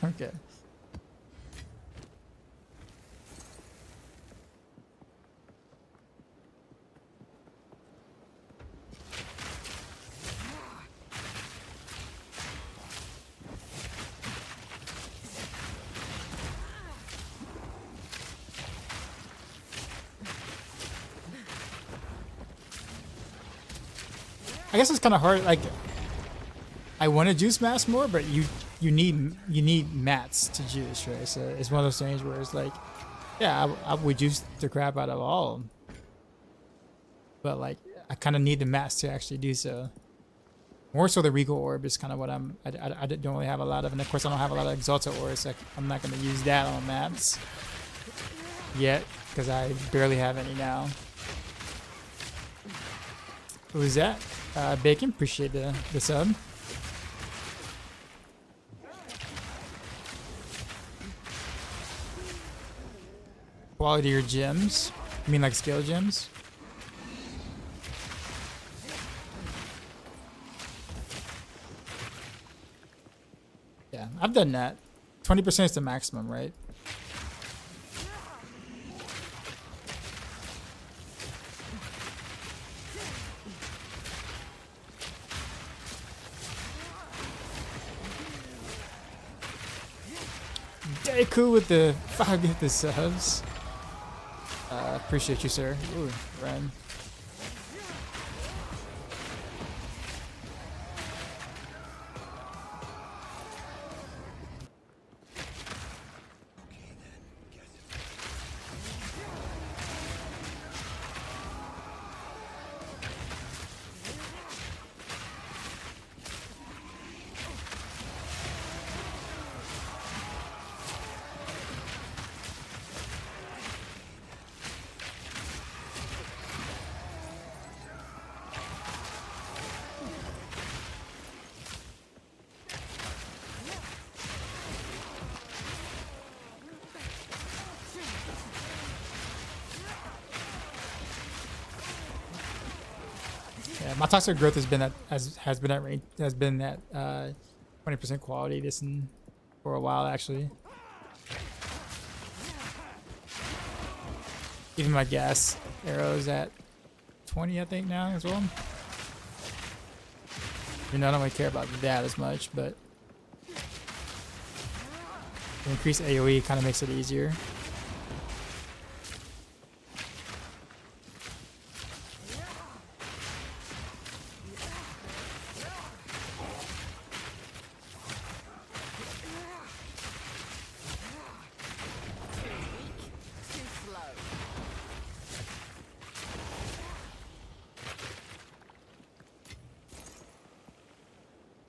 A: Okay. I guess it's kind of hard. Like, I want to juice mats more, but you need mats to juice, right? So it's one of those things where it's like, yeah, I would juice the crap out of all, but like I kind of need the mats to actually do so. More so the Regal Orb is kind of what I don't really have a lot of, and of course I don't have a lot of Exalted Orbs. Like, I'm not going to use that on maps yet because I barely have any now. Who was that? Bacon, appreciate the sub. Quality your gems. You mean like skill gems? Yeah, I've done that. 20% is the maximum, right? Deku with the 5 gift subs. Appreciate you, sir. Ooh, run. Yeah, my toxic growth has been at has been at 20% quality for a while actually. Even my gas arrows at 20, I think now as well. You know, I don't really care about that as much, but the increased AoE kind of makes it easier.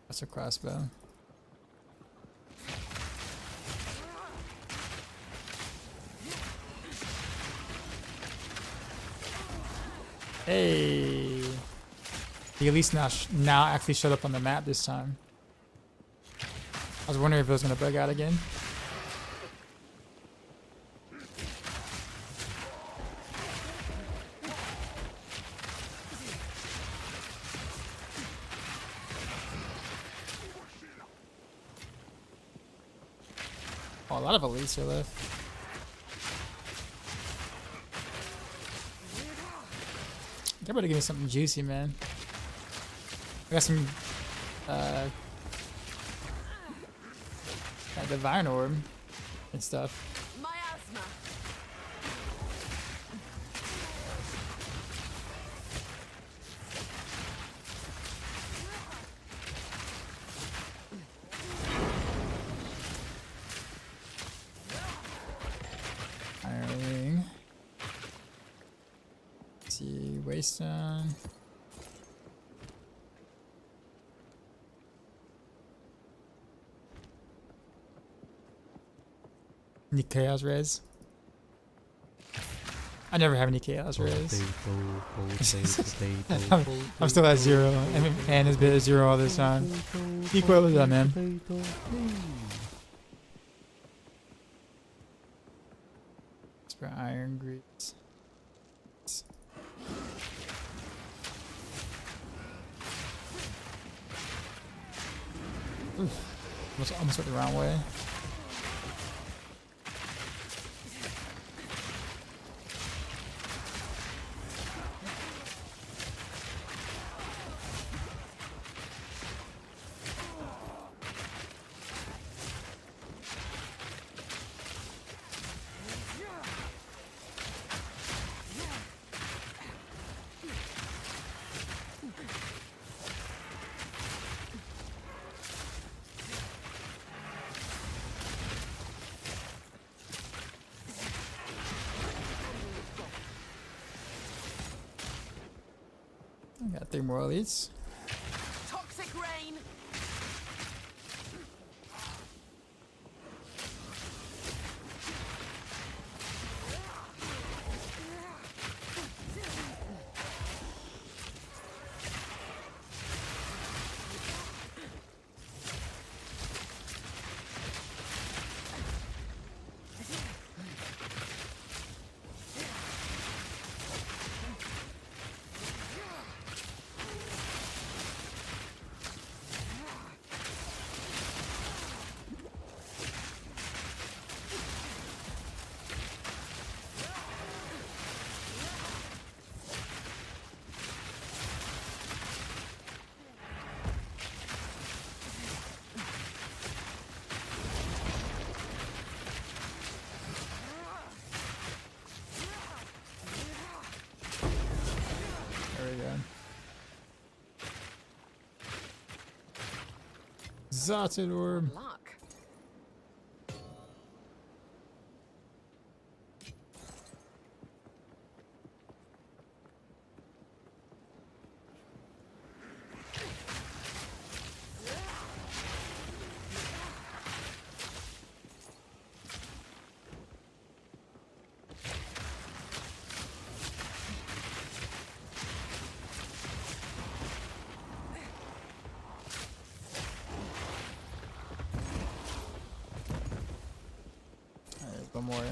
A: That's a crossbow. Hey, he at least now actually showed up on the map this time. I was wondering if it was gonna bug out again. Oh, a lot of elites are left. Everybody give me something juicy, man. I got some Divine Orb and stuff.
C: Miasma.
A: Iron Ring. Waystone. Any chaos res? I never have any chaos res. I'm still at 0, and it's been at 0 all this time. Equal with that, man. It's for iron grease. Almost went the wrong way. I got 3 more elites.
C: Toxic rain. There we go. Exalted orb. Luck.
A: Alright, one more.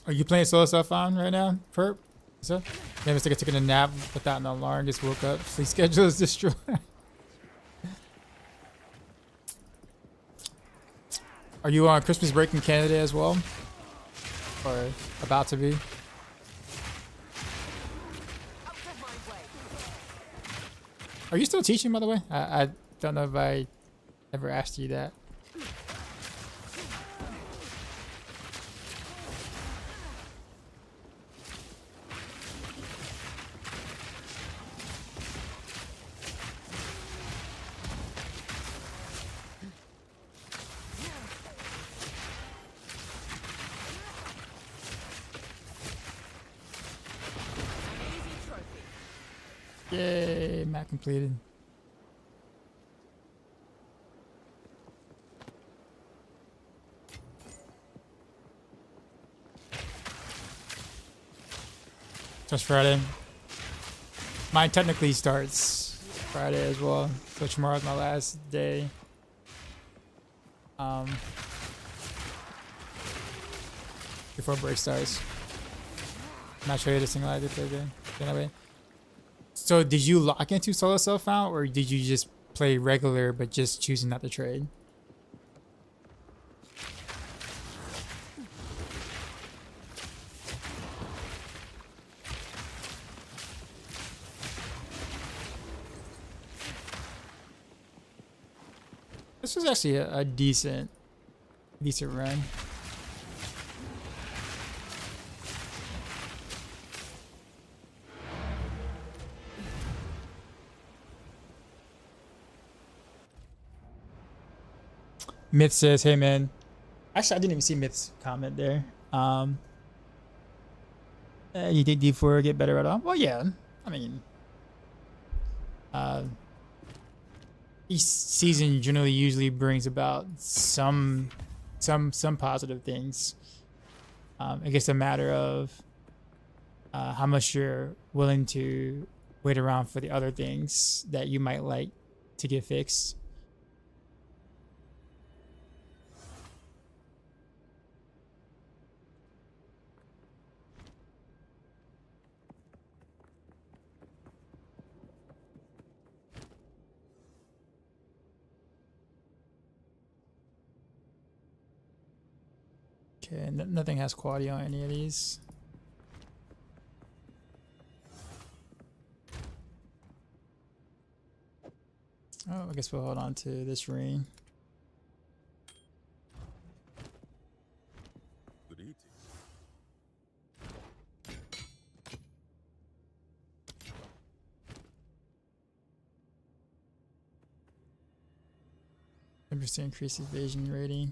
A: Are you playing solo stuff on right now, Perp? Is that? Maybe it's like taking a nap without an alarm, just woke up. Sleep schedule is destroyed. Are you on Christmas break in Canada as well? Or about to be?
C: Out of my way.
A: Are you still teaching, by the way? I don't know if I ever asked you that.
C: Easy trophy.
A: Yay, map completed. Just Friday. Mine technically starts Friday as well, so tomorrow's my last day. Before break starts. not sure to single either play game. Anyway. So did you lock into solo self out, or did you just play regular but just choosing not to trade? This was actually a decent run. Myth says, "Hey man, actually I didn't even see Myth's comment there. You think D4 get better at all? Well, yeah. I mean, each season generally usually brings about some positive things. I guess a matter of how much you're willing to wait around for the other things that you might like to get fixed." Okay, nothing has quality on any of these. Oh, I guess we'll hold on to this ring.
B: Good eating.
A: 10% increase evasion rating.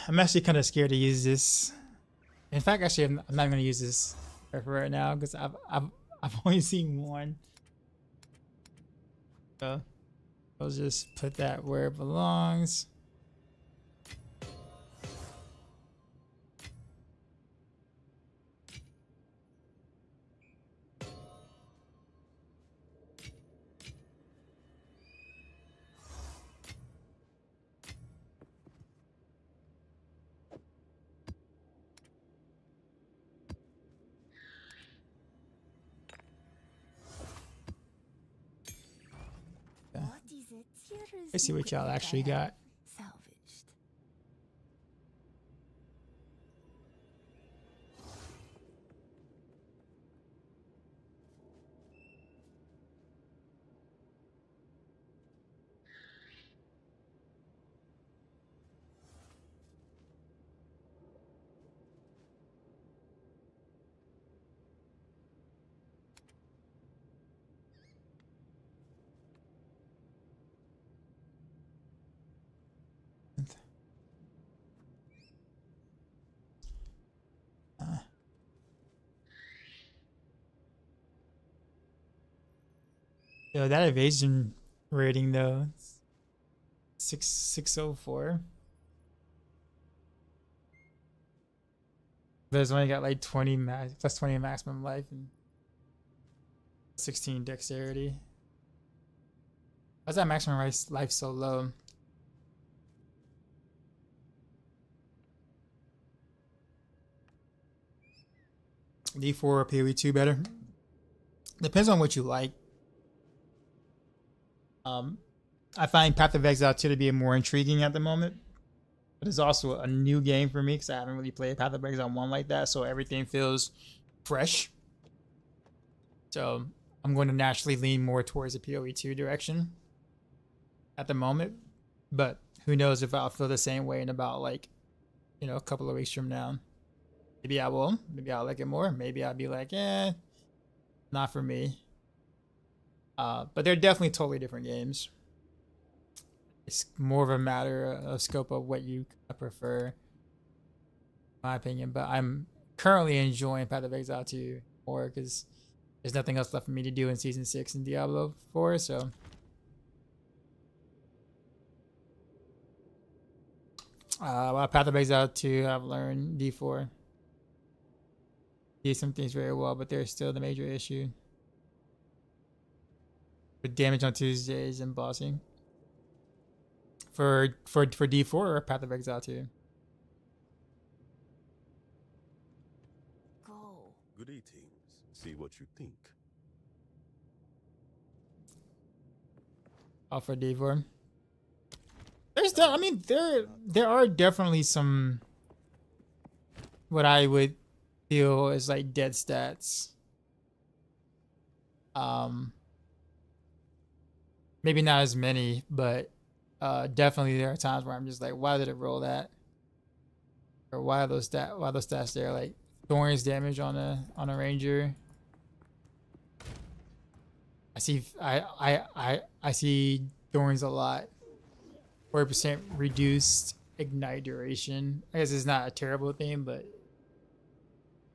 A: I'm actually kind of scared to use this. In fact, actually, I'm not going to use this for right now because I've only seen one. So I'll just put that where it belongs. Let's see what y'all actually got.
D: Salvaged.
A: Yo, that evasion rating though, 604. But it's only got like 20 plus 20 maximum life and 16 dexterity. Why's that maximum life so low? D4 or PoE2 better? Depends on what you like. I find Path of Exile 2 to be more intriguing at the moment, but it's also a new game for me because I haven't really played Path of Exile 1 like that, so everything feels fresh. So I'm going to naturally lean more towards the PoE2 direction at the moment, but who knows if I'll feel the same way in about like, you know, a couple of weeks from now. Maybe I will. Maybe I'll like it more. Maybe I'll be like, not for me. But they're definitely totally different games. It's more of a matter of scope of what you prefer, in my opinion. But I'm currently enjoying Path of Exile 2 more because there's nothing else left for me to do in Season 6 in Diablo 4, so... Well, Path of Exile 2, I've learned D4. do some things very well, but they're still the major issue. With damage on Tuesdays and bossing. For D4 or Path of Exile too.
C: Go.
B: Good eating. See what you think.
A: All for D4. I mean, there are definitely some what I would feel is like dead stats. Maybe not as many, but definitely there are times where I'm just like, why did it roll that? Or why are those stats there? Like Thorns damage on a ranger. I see Thorns a lot. 40% reduced ignite duration. I guess it's not a terrible thing, but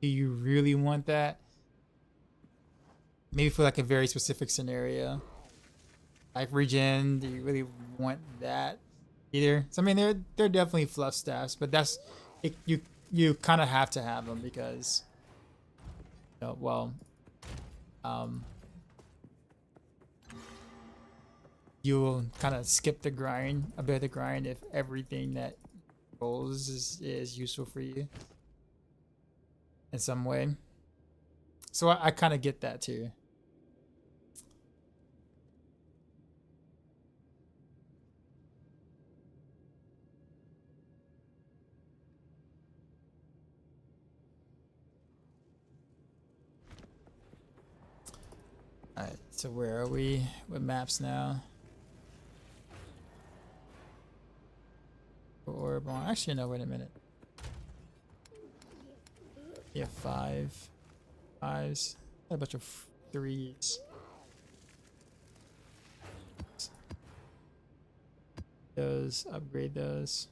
A: do you really want that? Maybe for like a very specific scenario. Like regen, do you really want that either? So I mean, they're definitely fluff stats, but that's it, you kind of have to have them because, you'll kind of skip the grind, a bit of the grind, if everything that rolls is useful for you in some way. So I kind of get that too. Alright, so where are we with maps now? Orb on. Actually, no, wait a minute. Yeah, fives. A bunch of threes. Those, upgrade those.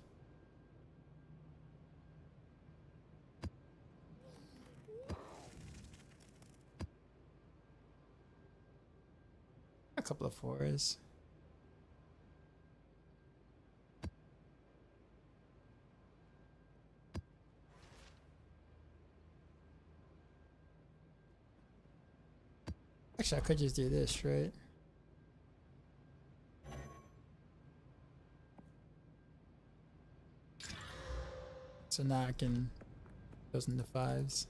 A: A couple of fours. Actually, I could just do this, right? So now I can goes into fives.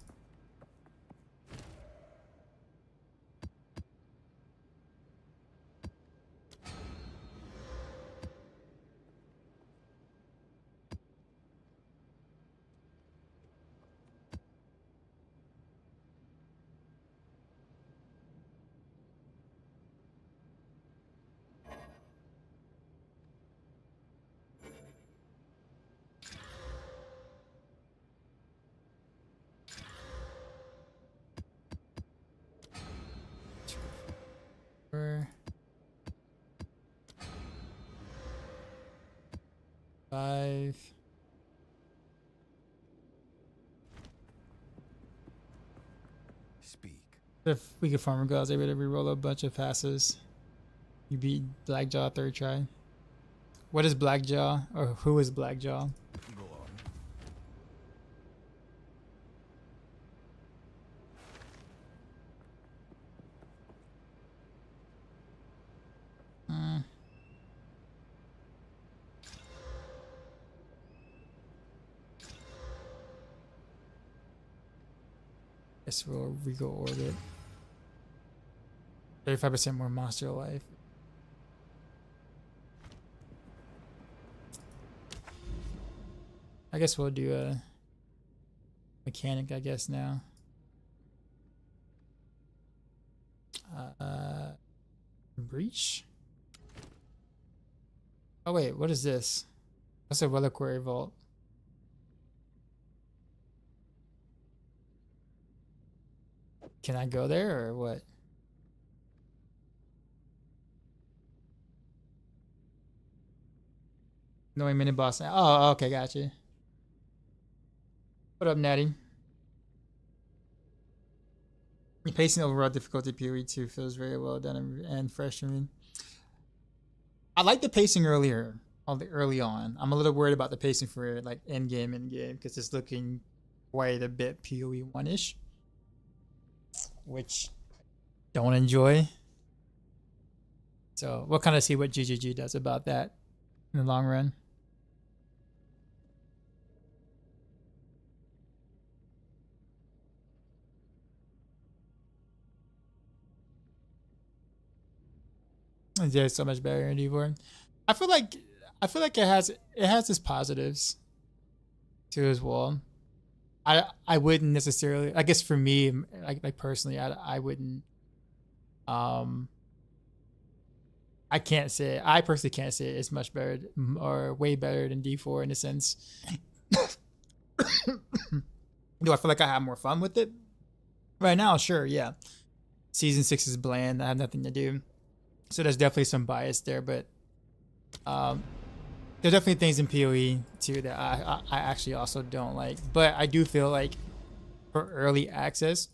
A: Five.
B: Speak.
A: If we could farmer go, I was able to reroll a bunch of passes. You beat Blackjaw third try. What is Blackjaw? Or who is Blackjaw?
B: Go on.
A: Guess we'll re-go orbit. 35% more monster life. I guess we'll do a mechanic, I guess, now. Breach? Oh wait, what is this? That's a reliquary vault. Can I go there or what? Knowing mini boss now. Oh, okay, gotcha. What up, Natty? The pacing overall difficulty PoE 2 feels very well done and fresh to me. I like the pacing early on. I'm a little worried about the pacing for like end game because it's looking quite a bit PoE 1-ish. which don't enjoy. So we'll kind of see what GGG does about that in the long run. Yeah, it's so much better in D4. I feel like it has its positives too as well. I wouldn't necessarily, I guess for me, like personally, I wouldn't I can't say, I personally can't say it's much better or way better than D4 in a sense. Do I feel like I have more fun with it right now? Sure, yeah. Season 6 is bland. I have nothing to do, so there's definitely some bias there. But there's definitely things in PoE too that I actually also don't like. But I do feel like for early access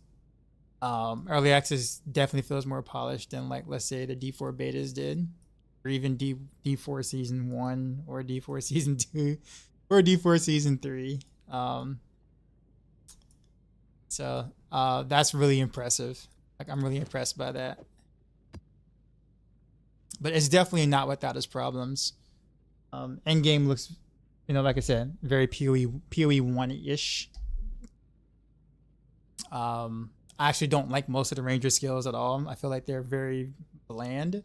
A: definitely feels more polished than, like, let's say the D4 betas did, or even D4 season 1 or D4 season 2 or D4 season 3. So that's really impressive. Like, I'm really impressed by that. But it's definitely not without its problems. Endgame looks, like I said, very PoE 1-ish. I actually don't like most of the Ranger skills at all. I feel like they're very bland.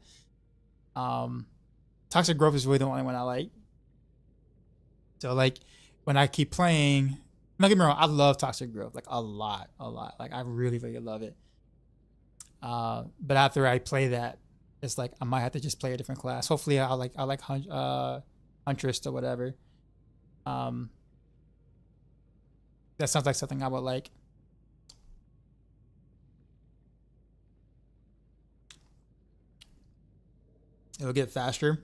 A: Toxic Growth is really the only one I like. So, like, when I keep playing, don't get me wrong, I love Toxic Growth, like, a lot. Like, I really, really love it. But after I play that, it's like I might have to just play a different class. Hopefully, I like Huntress or whatever. That sounds like something I would like. It'll get faster.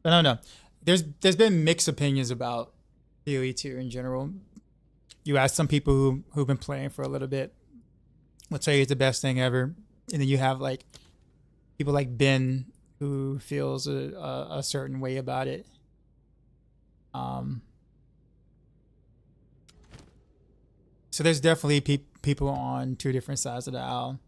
A: But I don't know. There's been mixed opinions about PoE 2 in general. You ask some people who've been playing for a little bit, will tell you it's the best thing ever. And then you have, like, people like Ben who feels a certain way about it. So there's definitely people on two different sides of the aisle.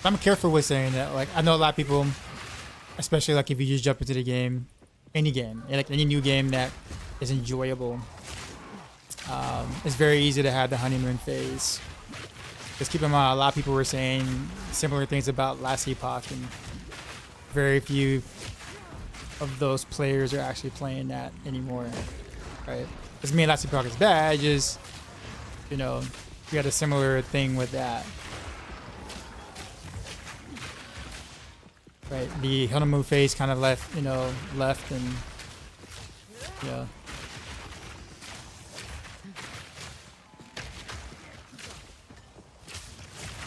A: I'm careful with saying that. Like, I know a lot of people, especially like if you just jump into the game, any game, like any new game that is enjoyable, it's very easy to have the honeymoon phase. Just keep in mind, a lot of people were saying similar things about Last Epoch, and very few of those players are actually playing that anymore, right? Doesn't mean Last Epoch is bad, just, we had a similar thing with that. Right, the honeymoon phase kind of left and yeah.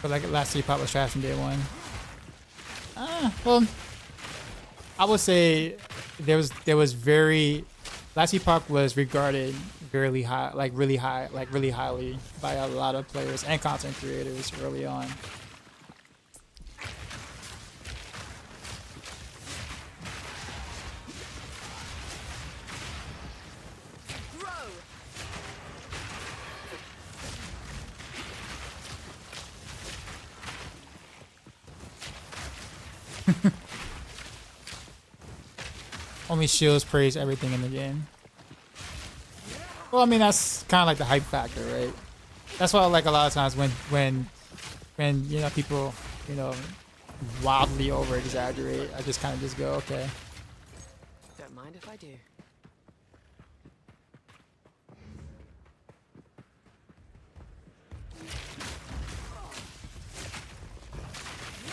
A: But like Last Epoch was trash from day one. Well, I would say there was Last Epoch was regarded really highly by a lot of players and content creators early on. Only shields praise everything in the game. Well, I mean, that's kind of like the hype factor, right? That's why, like, a lot of times when people wildly over exaggerate, I just kind of just go, okay.
D: Don't mind if I do.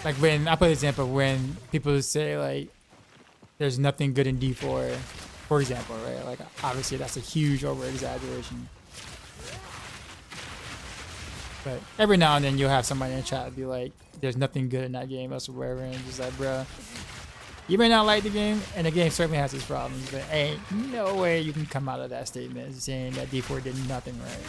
A: Like, when I put an example, when people say, like, there's nothing good in D4, for example, right? Like, obviously that's a huge over exaggeration. But every now and then you'll have somebody in the chat be like, there's nothing good in that game whatsoever, and just like, bruh, You may not like the game, and the game certainly has its problems, but ain't no way you can come out of that statement saying that D4 did nothing right.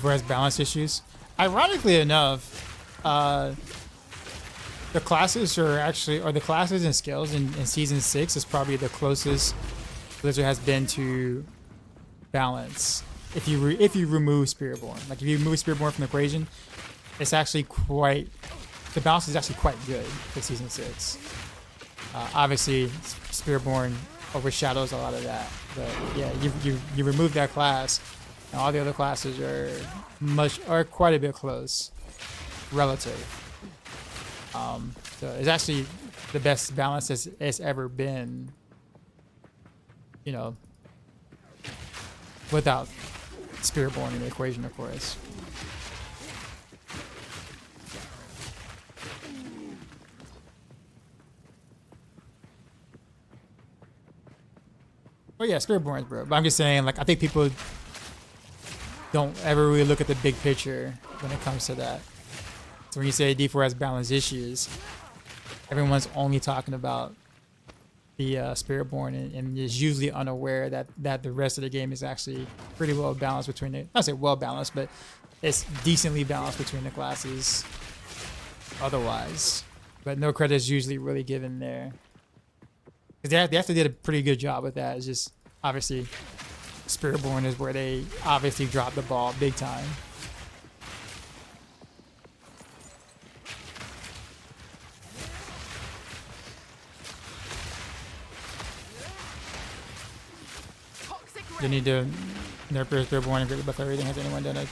A: Whereas balance issues. Ironically enough, the classes are actually, or the classes and skills in season 6 is probably the closest Blizzard has been to balance. If you remove Spiritborn, like if you remove Spiritborn from the equation, it's actually quite, the balance is actually quite good for season 6. Obviously, Spiritborn overshadows a lot of that, but yeah, you remove that class. And all the other classes are quite a bit close, relative. So it's actually the best balance it's ever been. You know, without Spiritborn in the equation, of course. Oh yeah, Spiritborn, bro. But I'm just saying, like, I think people don't ever really look at the big picture when it comes to that. So when you say D4 has balance issues, everyone's only talking about the Spiritborn and is usually unaware that the rest of the game is actually pretty well balanced between the, I say well balanced, but it's decently balanced between the classes otherwise. But no credit is usually really given there. Because they actually did a pretty good job with that. It's just obviously Spiritborn is where they obviously dropped the ball big time. They need to nerf their Spiritborn and greatly buff everything. Has anyone done a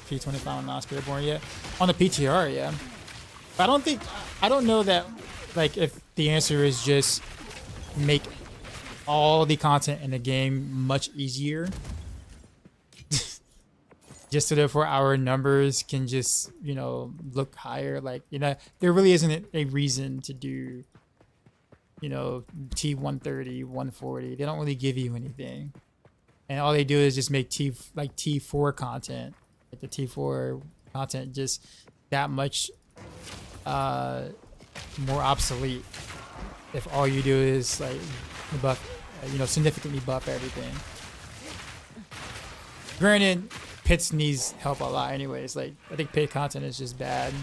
A: P25 on non-Spiritborn yet? On the PTR, yeah. But I don't know that, like, if the answer is just make all the content in the game much easier just so therefore our numbers can just, you know, look higher. Like, you know, there really isn't a reason to do, you know, T130, 140. They don't really give you anything, and all they do is just make T4 content, like the T4 content, just that much more obsolete if all you do is like buff, you know, significantly buff everything. Granted, pits needs help a lot anyways. Like, I think pit content is just bad,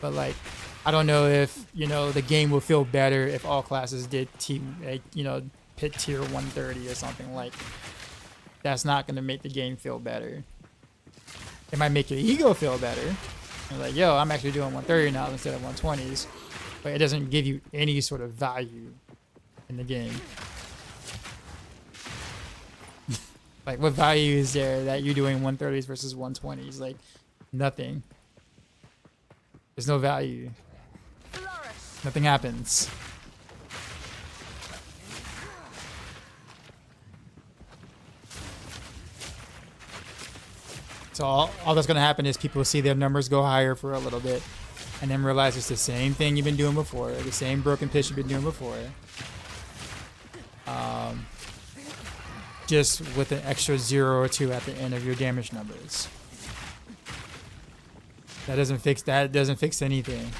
A: but like, I don't know if, you know, the game will feel better if all classes did you know, pit tier 130 or something. Like, that's not gonna make the game feel better. It might make your ego feel better. You're like, yo, I'm actually doing 130 now instead of 120s. But it doesn't give you any sort of value in the game. Like, what value is there that you're doing 130s versus 120s? Like, nothing. There's no value. Nothing happens. So all that's going to happen is people see their numbers go higher for a little bit, and then realize it's the same thing you've been doing before, the same broken pitch you've been doing before. Just with an extra 0 or 2 at the end of your damage numbers. That doesn't fix anything.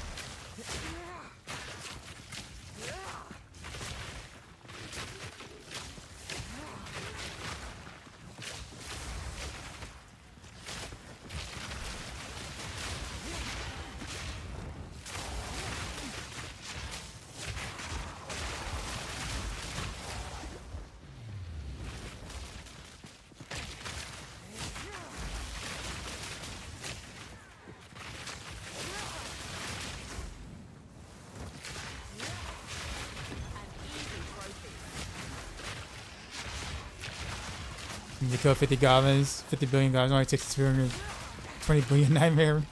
A: You kill 50 goblins, 50 billion goblins, only takes 220 billion nightmare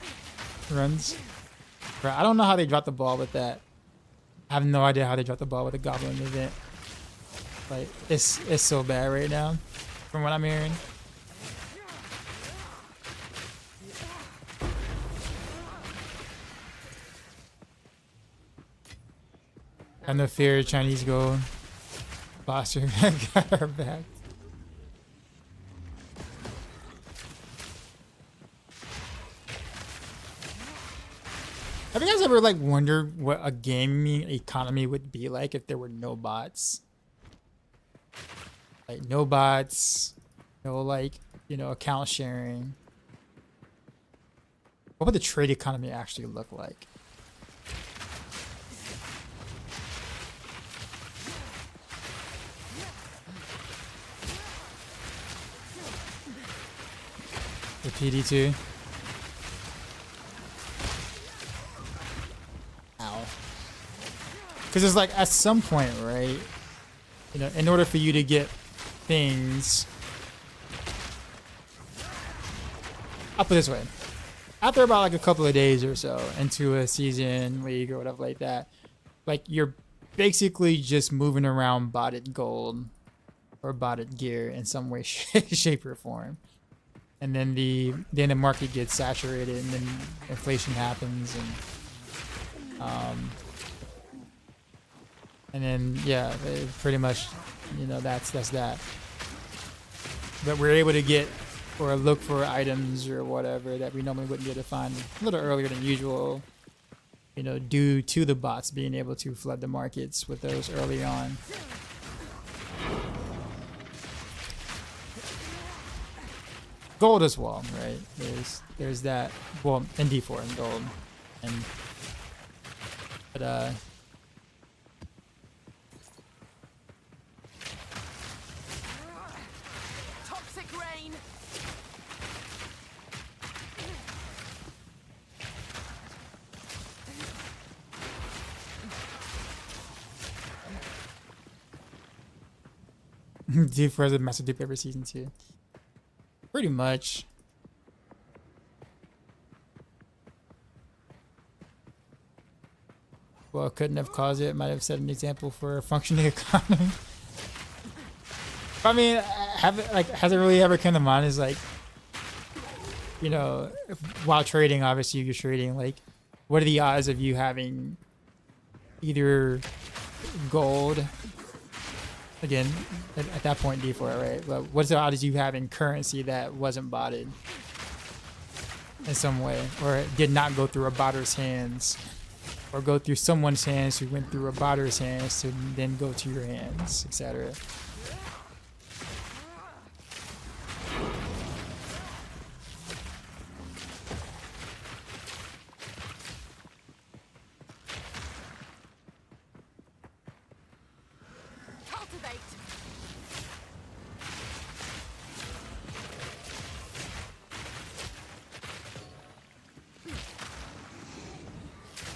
A: runs. Bro, I don't know how they dropped the ball with that. I have no idea how they dropped the ball with the Goblin event. Like, it's so bad right now, from what I'm hearing. I have no fear of Chinese gold. Foster got her back. Have you guys ever like wondered what a gaming economy would be like if there were no bots? Like no bots, no like, you know, account sharing. What would the trade economy actually look like? The PD2. Ow. Because it's like at some point, right? You know, in order for you to get things. I'll put it this way. After about like a couple of days or so into a season, league or whatever like that, like you're basically just moving around botted gold or botted gear in some way, shape, or form. And then the market gets saturated, and then inflation happens, and then yeah, pretty much, you know, that's that. But we're able to get or look for items or whatever that we normally wouldn't be able to find a little earlier than usual, you know, due to the bots being able to flood the markets with those early on. Gold as well, right? There's that. Well, in D4 and gold, but
D: Toxic rain.
A: D4 is a massive dip every season too. Pretty much. Well, couldn't have caused it. Might have set an example for a functioning economy. I mean, has it really ever come to mind? Is like, you know, while trading, obviously you're trading. Like, what are the odds of you having either gold? Again, at that point, D4, right? But what's the odds you having currency that wasn't botted in some way, or it did not go through a botter's hands, or go through someone's hands who went through a botter's hands to then go to your hands, etc.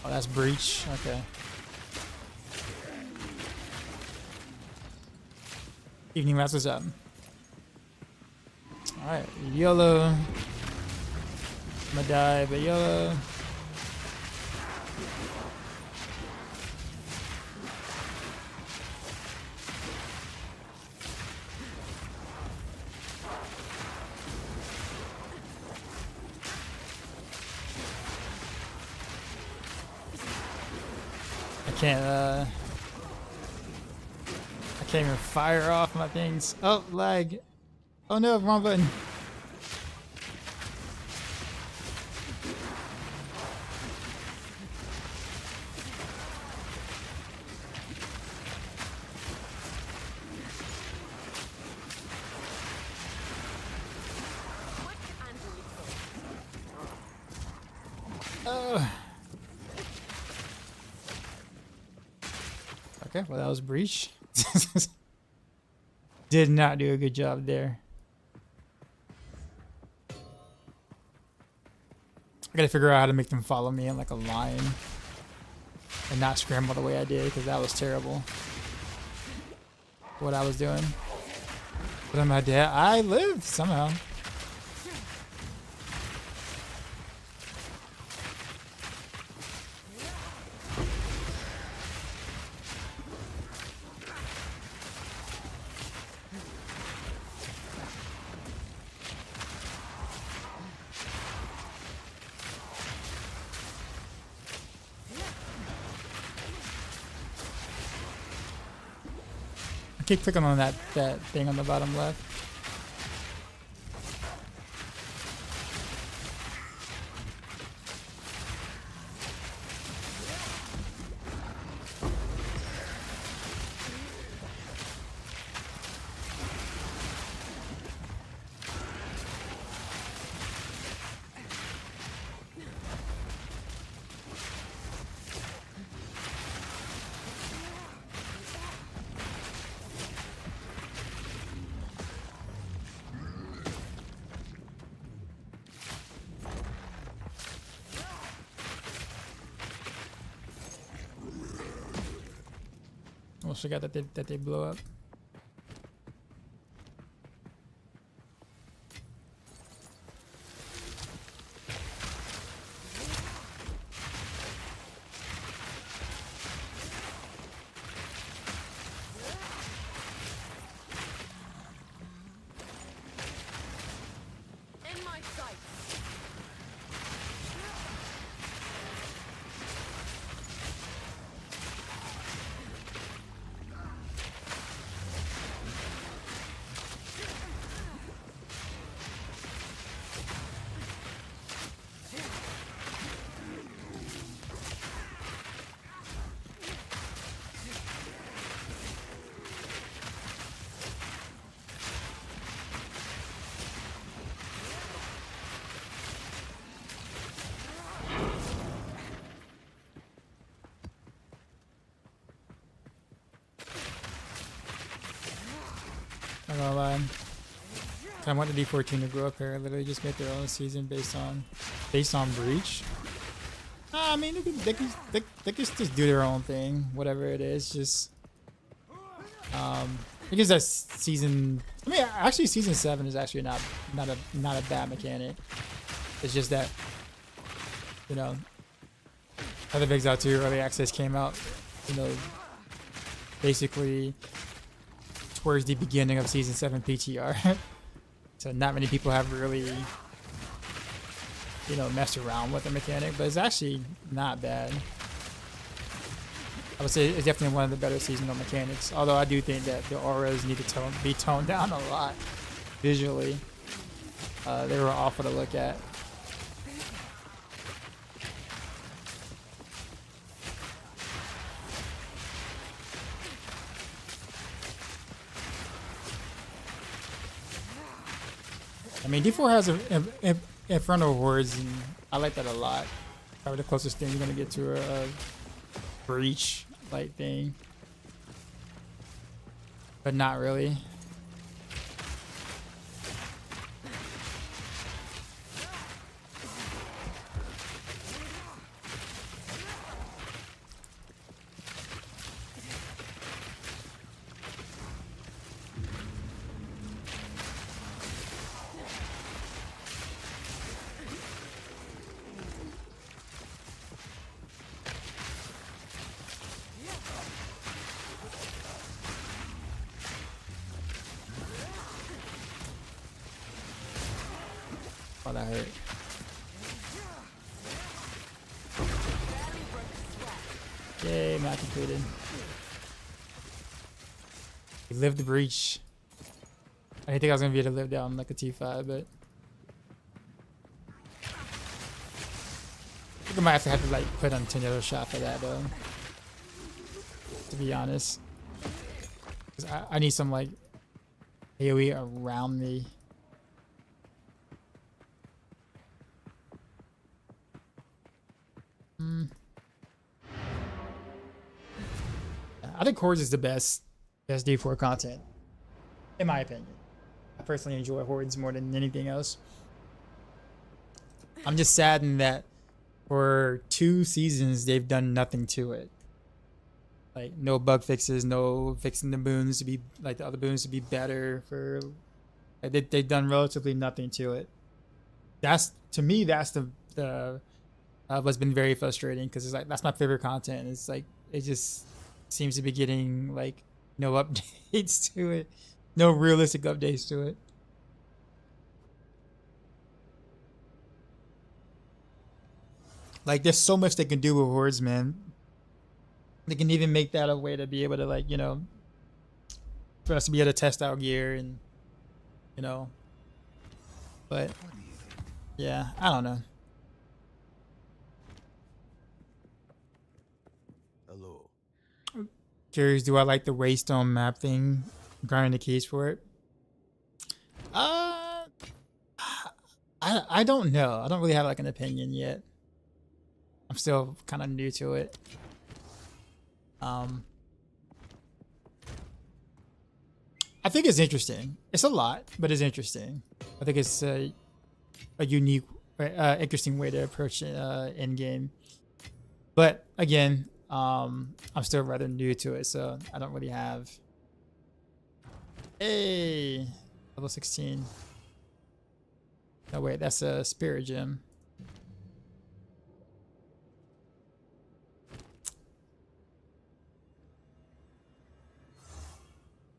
A: Oh, that's breach. Okay. Evening Rats, what's up? Alright, YOLO. I'm gonna die, but YOLO. I can't even fire off my things. Oh, lag. Oh no, wrong button. Okay, well that was breach. Did not do a good job there. I gotta figure out how to make them follow me in like a line and not scramble the way I did, because that was terrible. What I was doing. But I'm dead. I lived somehow. keep clicking on that thing on the bottom left. Almost forgot that they blow up.
D: In my sight.
A: Not gonna lie. I want the D14 to grow up here. Literally just make their own season based on Breach. I mean, they can just do their own thing, whatever it is. Just because that season. I mean, actually, season 7 is actually not a bad mechanic. It's just that, you know, other Exile 2 early access came out, you know, basically towards the beginning of season 7 PTR. So not many people have really, you know, messed around with the mechanic, but it's actually not bad. I would say it's definitely one of the better seasonal mechanics. Although I do think that the auras need to be toned down a lot visually. They were awful to look at. I mean, D4 has Infernal Hordes, and I like that a lot. Probably the closest thing you're gonna get to a Breach like thing, but not really. Oh, that hurt. Yay, map completed. We lived the breach. I didn't think I was gonna be able to live down like a T5, but I think I might have to like put on 10 other shot for that though. To be honest, 'cause I need some like AOE around me. I think Hordes is the best D4 content, in my opinion. I personally enjoy Hordes more than anything else. I'm just saddened that for 2 seasons they've done nothing to it. Like no bug fixes, no fixing the boons to be like the other boons to be better. For like, they've done relatively nothing to it. That's to me that's the what's been very frustrating, because it's like that's my favorite content. It's like it just seems to be getting like no updates to it, no realistic updates to it. Like there's so much they can do with Hordes, man. They can even make that a way to be able to like, you know, for us to be able to test out gear and, you know. But yeah, I don't know.
B: Hello.
A: Curious, do I like the Waystone map thing? Grinding the keys for it. I don't know. I don't really have like an opinion yet. I'm still kind of new to it. I think it's interesting. It's a lot, but it's interesting. I think it's a unique, interesting way to approach in game. But again, I'm still rather new to it, so I don't really have. Hey, level 16. No wait, that's a spirit gem.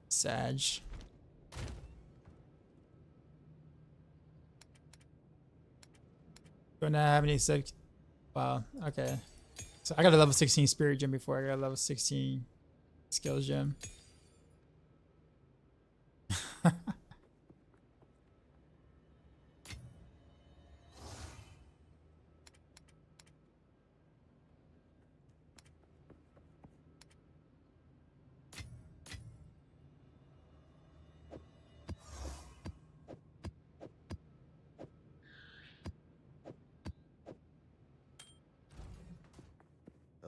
A: Sag. Don't have any sec. Wow. Okay. So I got a level 16 spirit gem before I got a level 16 skills gem.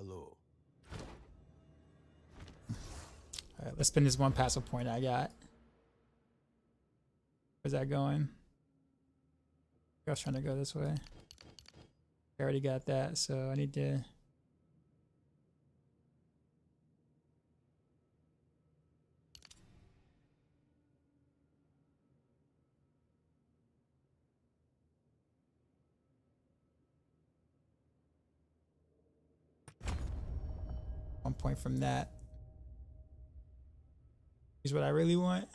B: Hello.
A: All right, let's spend this one passive point I got. Where's that going? I was trying to go this way. I already got that, so I need to. One point from that. Here's what I really want.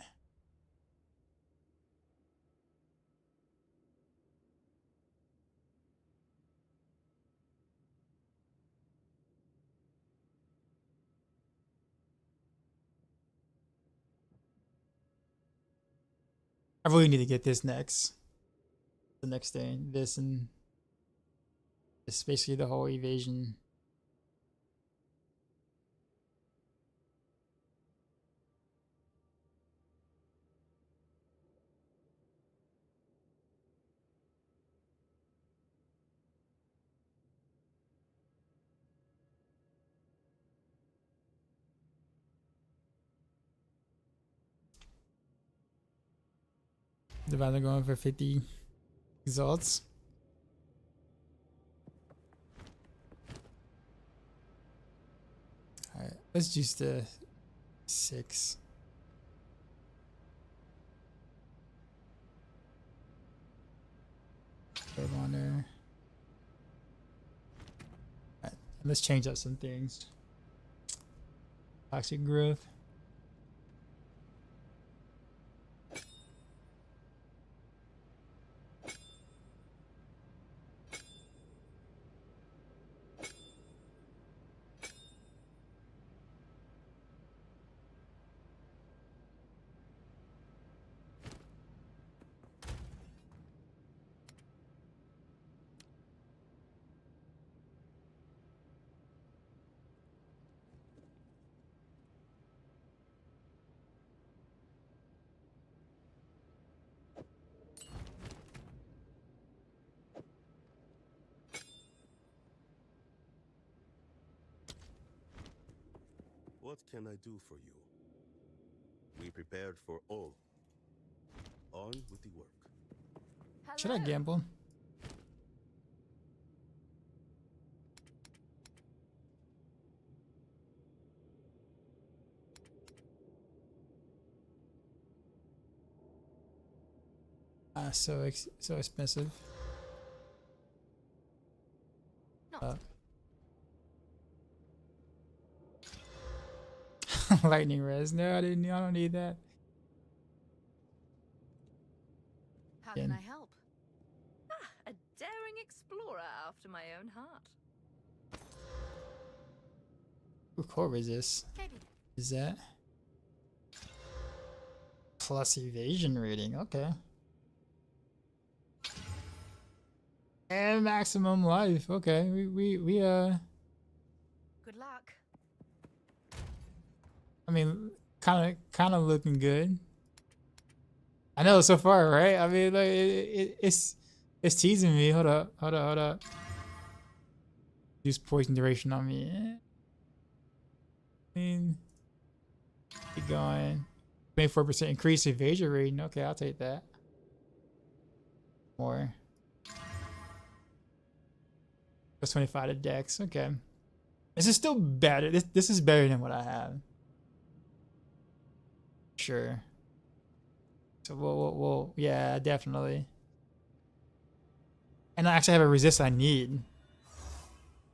A: I really need to get this next. The next thing. This and this, basically the whole evasion. The value going for 50 exalts. Alright, let's just 6. Put on there. Alright, let's change up some things. Toxic growth.
B: What can I do for you? We prepared for all. On with the work.
A: Should I gamble? So expensive. Lightning res. No, I don't need that.
C: How can I help? Ah, a daring explorer after my own heart.
A: Ooh, core resist. Is that? plus evasion rating. Okay. And maximum life. Okay. We
C: Good luck.
A: I mean, kind of looking good. I know so far, right? I mean, like it's teasing me. Hold up. Use poison duration on me. I mean, keep going. 24% increase evasion rating. Okay, I'll take that. More. Plus 25 to dex. Okay. This is still better. This is better than what I have. Sure. So we'll yeah, definitely. And I actually have a resist I need.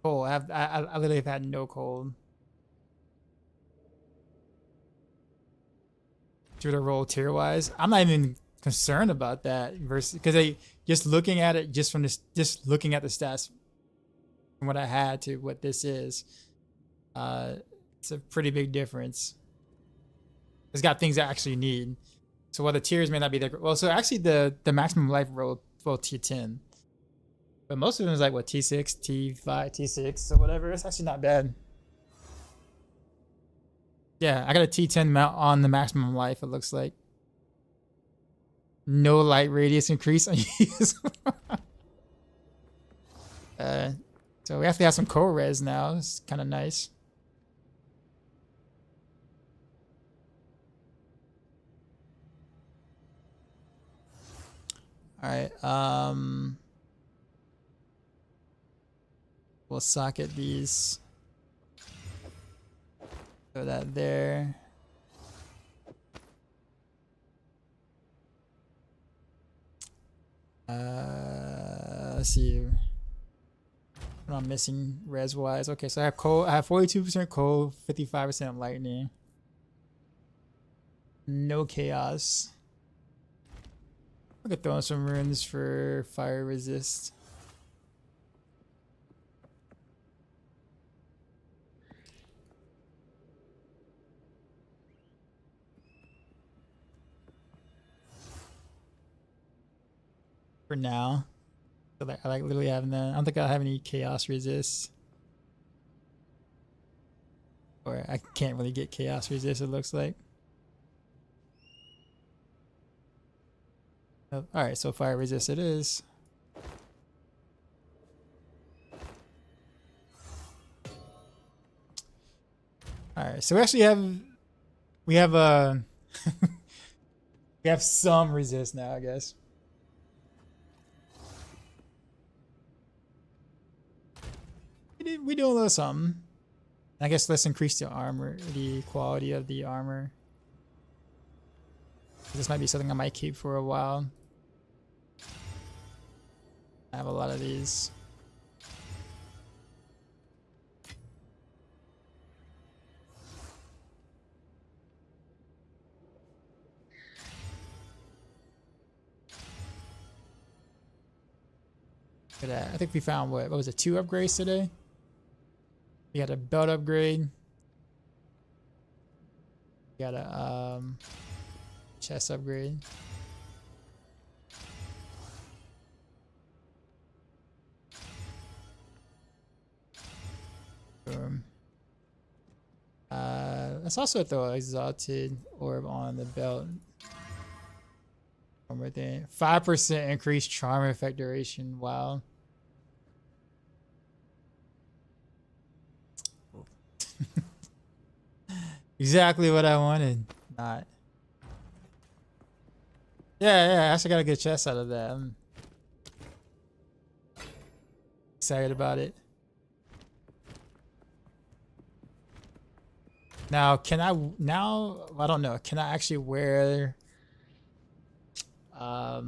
A: Cold. I literally have had no cold. Do the roll tier wise. I'm not even concerned about that versus because I just looking at it just from this just looking at the stats from what I had to what this is. It's a pretty big difference. It's got things I actually need. So while the tiers may not be there, well, so actually the maximum life roll T10, but most of them is like what T6, T5, T6, so whatever. It's actually not bad. Yeah, I got a T10 mount on the maximum life. It looks like no light radius increase on use. So we have to have some co-res now. It's kind of nice. All right. We'll socket these. Throw that there. Let's see. What am I missing res wise? Okay, so I have cold. I have 42% cold, 55% lightning. No chaos. I could throw in some runes for fire resist. For now. I like literally having that. I don't think I'll have any chaos resist. Or I can't really get chaos resist, it looks like. Oh, alright, so fire resist it is. Alright, so we actually have we have we have some resist now, I guess. We do a little something. I guess let's increase the armor, the quality of the armor. This might be something I might keep for a while. I have a lot of these. Look at that. I think we found what was it, 2 upgrades today? We got a belt upgrade. We got a chest upgrade. Boom. Let's also throw an exalted orb on the belt. One more thing. 5% increased charm effect duration. Wow. Exactly what I wanted. Not. Yeah, I actually got a good chest out of that. I'm excited about it. Now, can I now? I don't know. Can I actually wear? I'll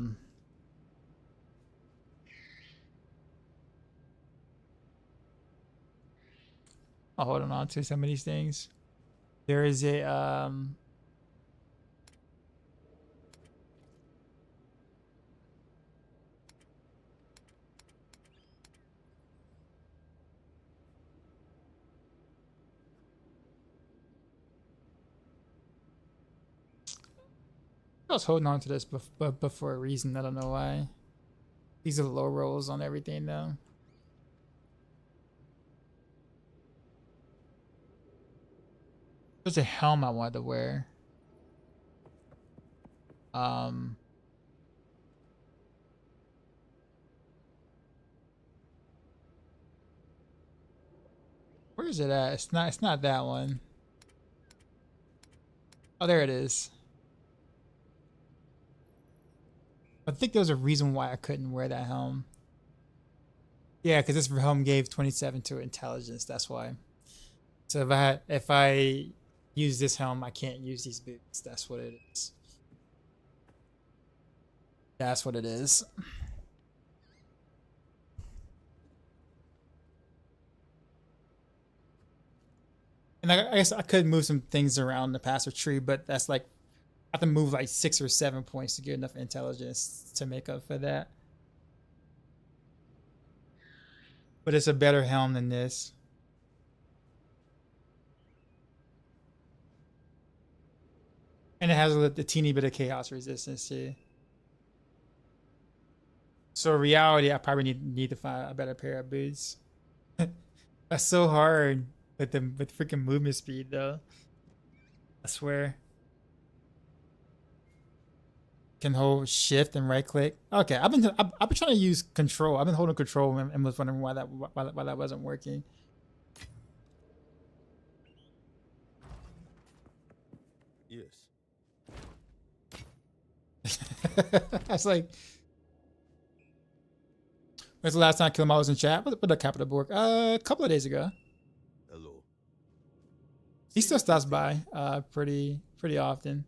A: hold on to some of these things. There is a I was holding on to this, but for a reason. I don't know why. These are low rolls on everything though. There's a helm I wanted to wear. Where is it at? It's not that one. Oh, there it is. I think there was a reason why I couldn't wear that helm. Yeah, because this helm gave 27 to intelligence. That's why. So if I use this helm, I can't use these boots. That's what it is. That's what it is. And I guess I could move some things around the passive tree, but that's like I have to move like 6 or 7 points to get enough intelligence to make up for that. But it's a better helm than this. And it has a teeny bit of chaos resistance too. So in reality, I probably need to find a better pair of boots. That's so hard with freaking movement speed though. I swear. Can hold shift and right click. Okay, I've been trying to use control. I've been holding control and was wondering why that wasn't working.
B: Yes.
A: I was like, when's the last time Kilma was in chat? What the capital board? A couple of days ago.
B: Hello.
A: He still stops by pretty often.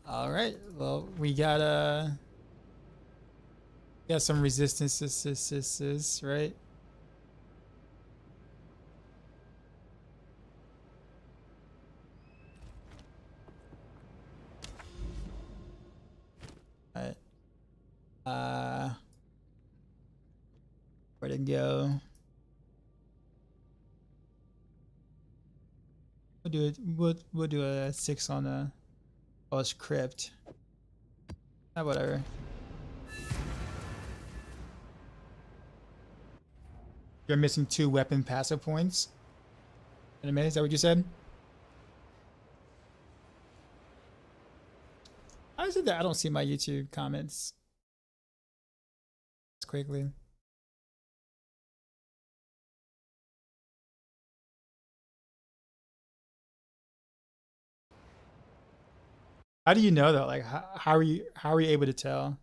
A: All right. Well, we got some resistances, right? All right. Where'd it go? We'll do a 6 on a. Oh, it's crypt. Whatever. You're missing 2 weapon passive points. In a minute, is that what you said? How is it that I don't see my YouTube comments? Just quickly. How do you know though? Like, how are you able to tell?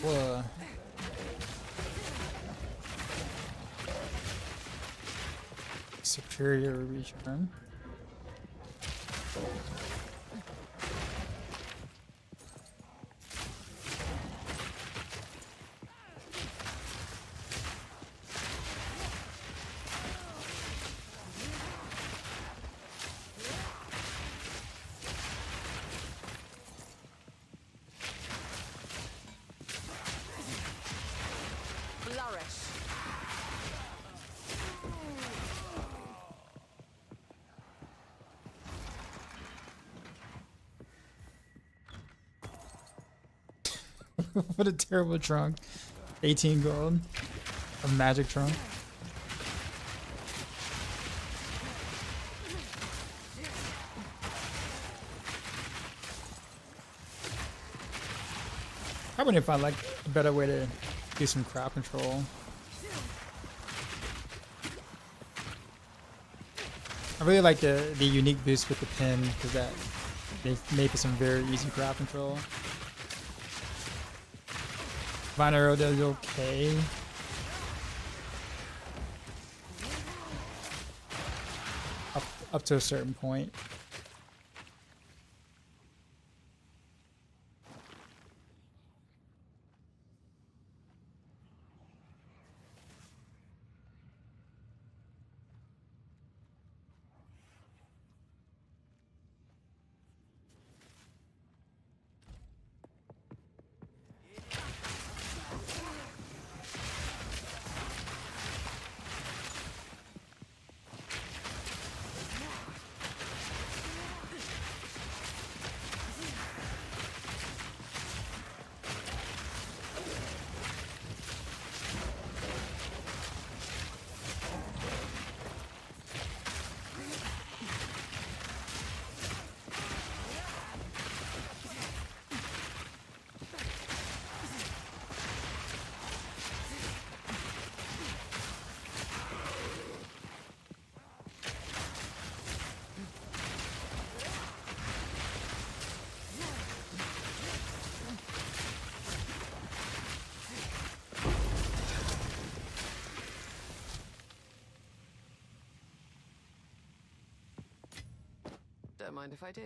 A: Whoa. Superior return. What a terrible trunk. 18 gold. A magic trunk. Probably need to find like a better way to do some crowd control. I really like the unique boost with the pin because that they made for some very easy crowd control. Vine Arrow does okay. Up to a certain point.
D: Don't mind if I do.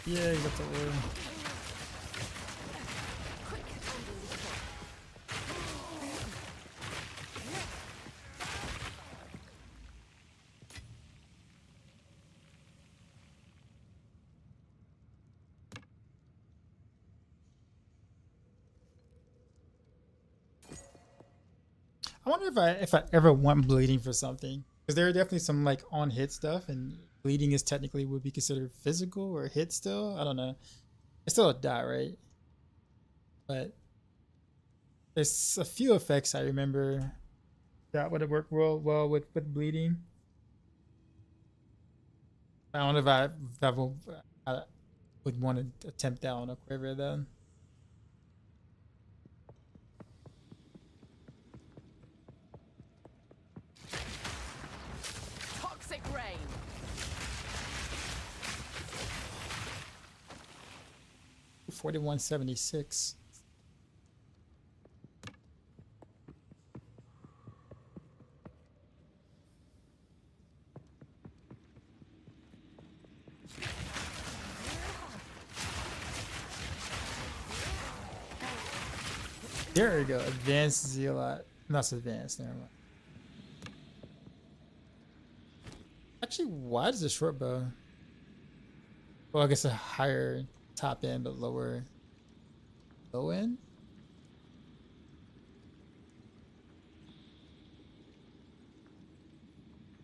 A: Yeah, you got the word. I wonder if I ever want bleeding for something, because there are definitely some like on hit stuff, and bleeding is technically would be considered physical or hit still. I don't know. It's still a die, right? But there's a few effects I remember that would have worked real well with bleeding. I don't know if I would want to attempt that on a quiver then.
D: Toxic rain.
A: $41.76. There we go. Advanced Zealot. Not so advanced. Never mind. Actually, why does the short bow? Well, I guess a higher top end, but lower low end.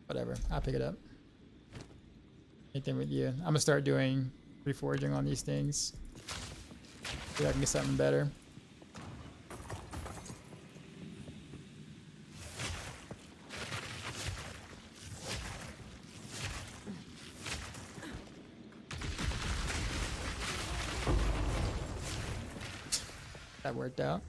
A: Whatever. I'll pick it up. Anything with you. I'm gonna start doing reforging on these things. See if I can get something better. That worked out.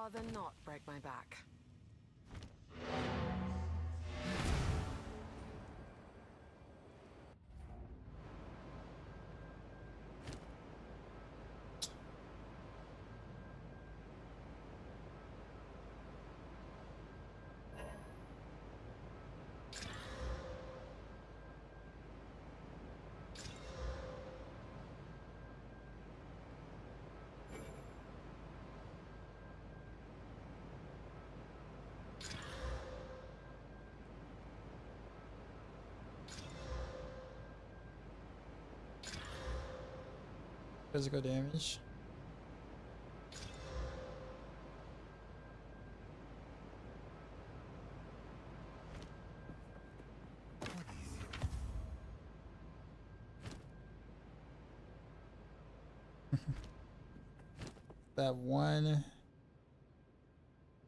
D: rather not break my back.
A: Physical damage. That one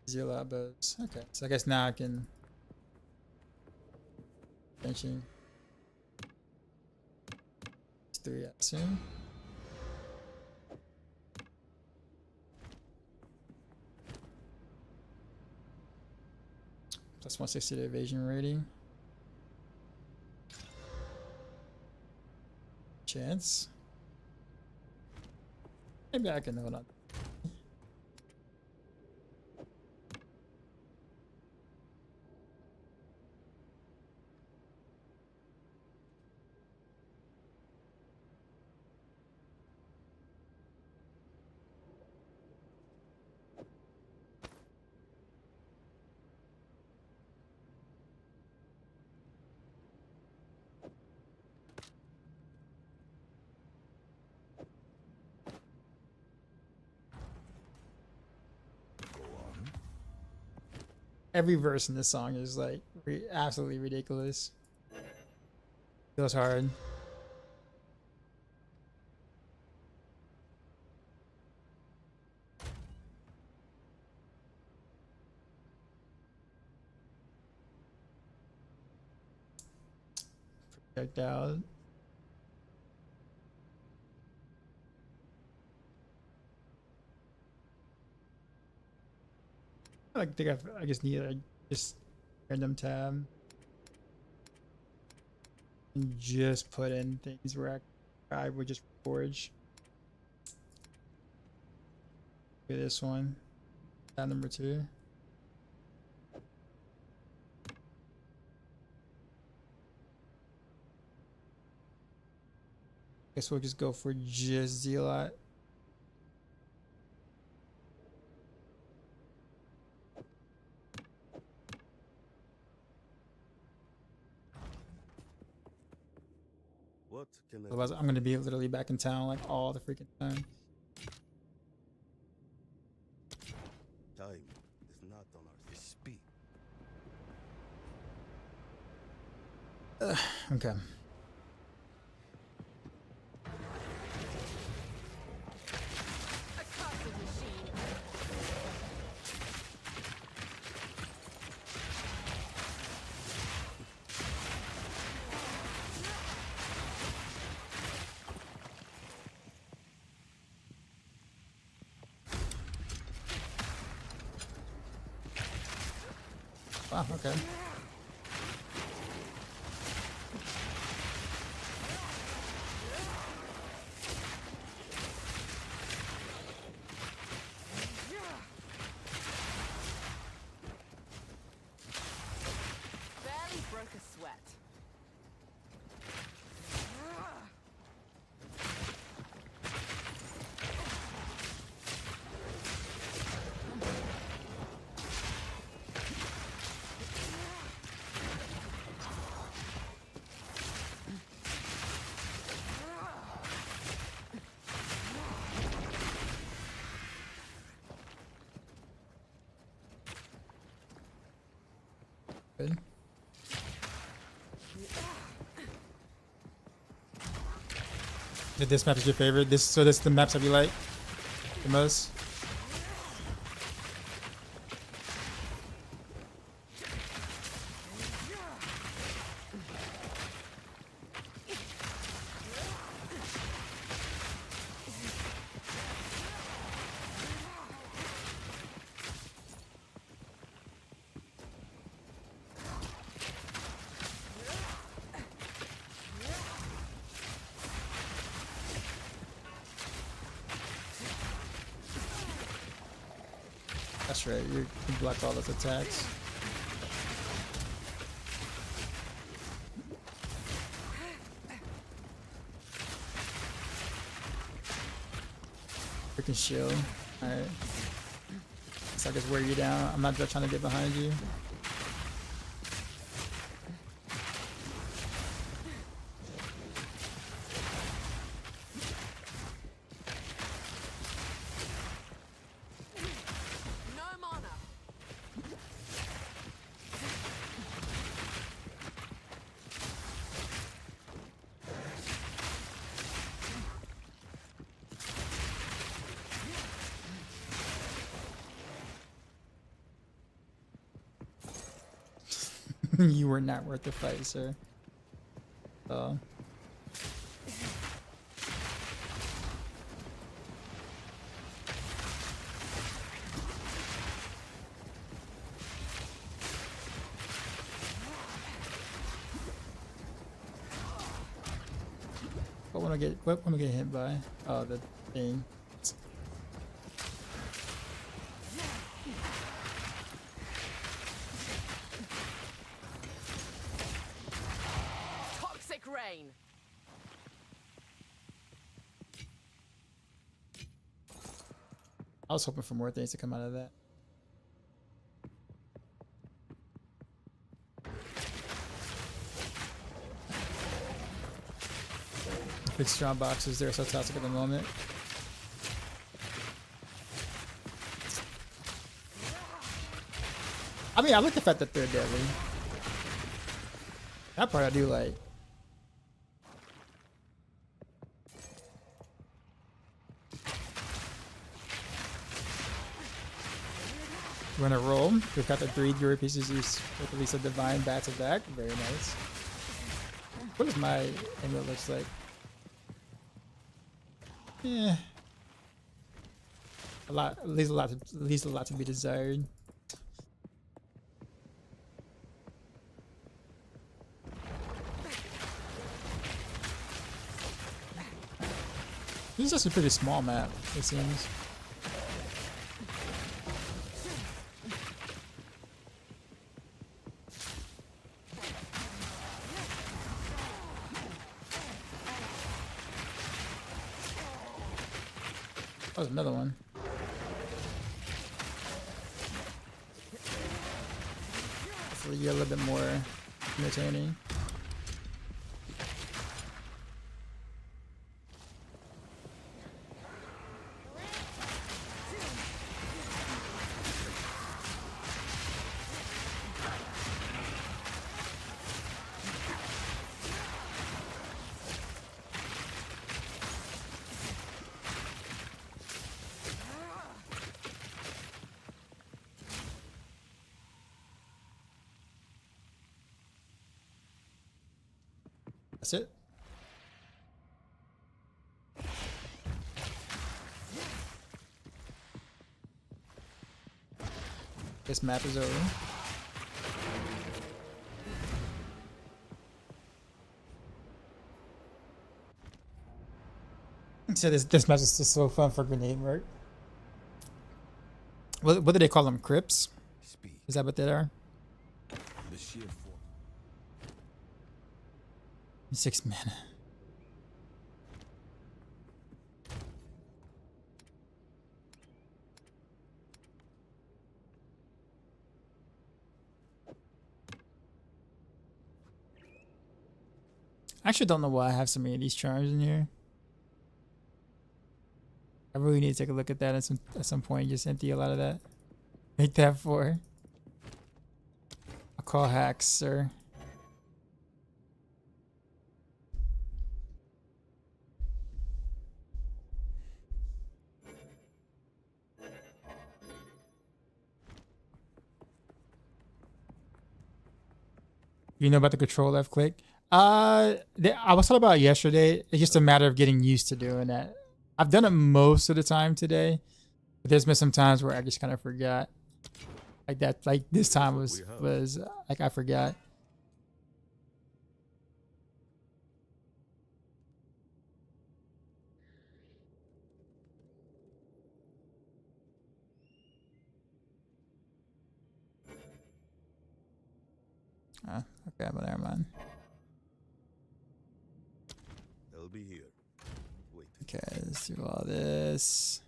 A: zero out bows. Okay, so I guess now I can benching 3, I assume. Plus 160 to evasion rating. Chance. Maybe I can hold on. Every verse in this song is like absolutely ridiculous. Feels hard. Projectile. I think I just need a just random tab and just put in things where I would just forge. Okay, this one, tab number 2. Guess we'll just go for just Zealot.
B: What can I
A: Otherwise, I'm gonna be literally back in town like all the freaking time.
B: Time is not on our side. Speak.
A: Okay.
D: A cursed machine.
A: Wow. Okay.
D: Barely broke a sweat.
A: Good. Did this map is your favorite? So this the maps that you like the most? That's right. You blocked all those attacks. Freaking shield. Alright. So I just wear you down. I'm not just trying to get behind you.
D: No mana.
A: You were not worth the fight, sir. Oh. What when I get hit by? Oh, the thing.
D: Toxic rain.
A: I was hoping for more things to come out of that. Big strong boxes there, so toxic at the moment. I mean, I like the fact that they're deadly. That part I do like. We're gonna roll. We've got the 3 jewelry pieces with at least a divine back to back. Very nice. What is my amulet looks like? Yeah. Leaves a lot to be desired. This is just a pretty small map, it seems. Oh, there's another one. Hopefully you're a little bit more entertaining. That's it. This map is over. So this map is just so fun for grenade work. What do they call them? Crypts?
B: Speed.
A: Is that what they are?
B: The sheer force.
A: 6 mana. I actually don't know why I have so many of these charms in here. I really need to take a look at that at some point. Just empty a lot of that. Make that for. I'll call hacks, sir. You know about the control left click? I was talking about it yesterday. It's just a matter of getting used to doing that. I've done it most of the time today, but there's been some times where I just kind of forgot. Like that, like this time was like I forgot. Okay, but never mind.
B: They'll be here. Wait.
A: Okay, let's do all this.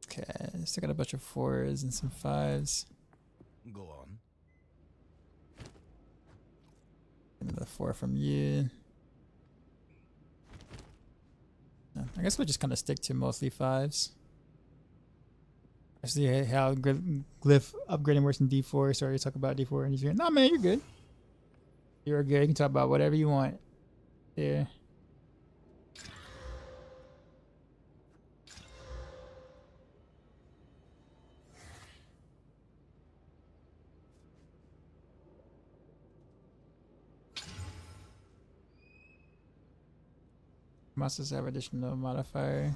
A: Okay, still got a bunch of 4s and some 5s.
B: Go on.
A: Another 4 from you. No, I guess we'll just kind of stick to mostly 5s. I see how glyph upgrading works in D4. Sorry to talk about D4 and D3. No, man, you're good. You're good. You can talk about whatever you want. Yeah. Monsters have additional modifier.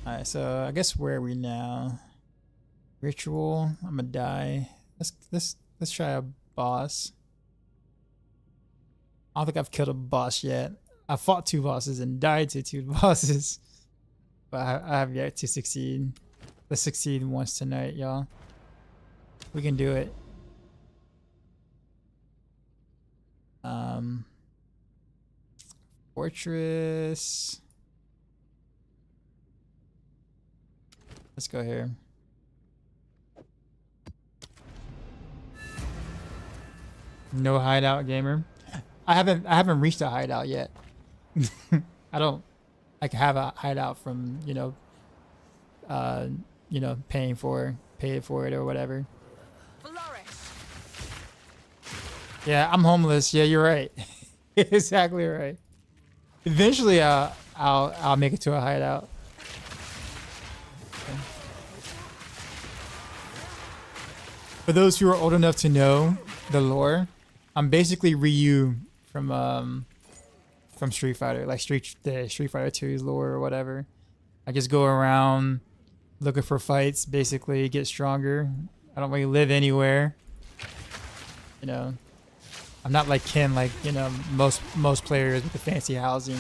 A: Alright, so I guess where are we now? Ritual. I'm gonna die. Let's try a boss. I don't think I've killed a boss yet. I fought 2 bosses and died to 2 bosses. But I have yet to succeed. Let's succeed once tonight, y'all. We can do it. Fortress. Let's go here. No hideout, gamer. I haven't reached a hideout yet. I don't like have a hideout from pay for it or whatever.
D: Flurry.
A: Yeah, I'm homeless. Yeah, you're right. Exactly right. Eventually, I'll make it to a hideout. Okay. For those who are old enough to know the lore, I'm basically Ryu from Street Fighter, like Street Fighter 2's lore or whatever. I just go around looking for fights, basically get stronger. I don't really live anywhere. I'm not like Ken, like most players with the fancy housing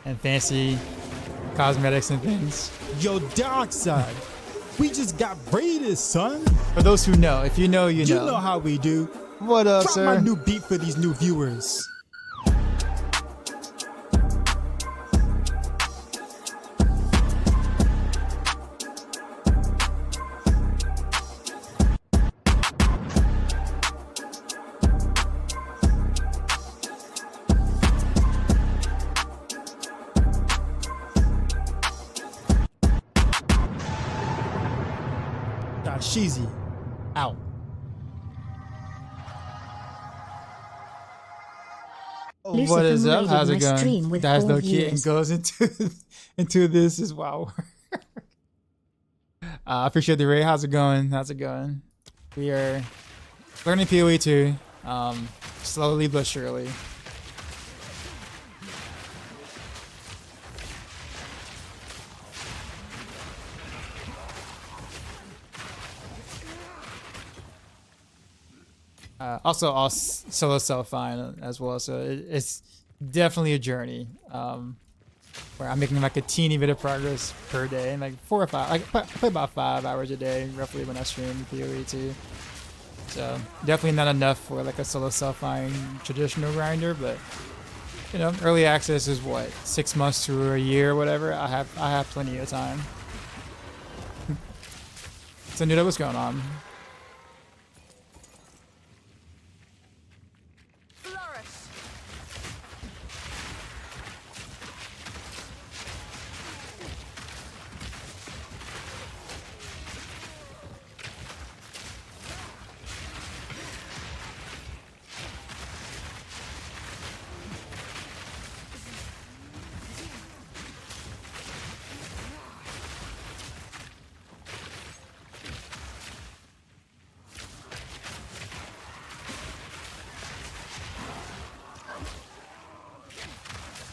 A: and fancy cosmetics and things.
E: Yo, Dark Side, we just got raided, son.
A: For those who know, if you know, you know.
E: You know how we do.
A: What up,
E: Drop
A: sir?
E: my new beat for these new viewers. Sheezy out.
A: What is up? How's it going? That's no kid and
F: years.
A: goes into this as well. I appreciate the raid. How's it going? How's it going? We are learning PoE 2, slowly but surely. Also, I'll solo self-find as well, so it's definitely a journey. Where I'm making like a teeny bit of progress per day, and like 4 or 5. Like I play about 5 hours a day, roughly, when I stream PoE 2. So definitely not enough for like a solo self-find traditional grinder, but early access is what 6 months to a year, or whatever. I have plenty of time. So, Nuda, what's going on?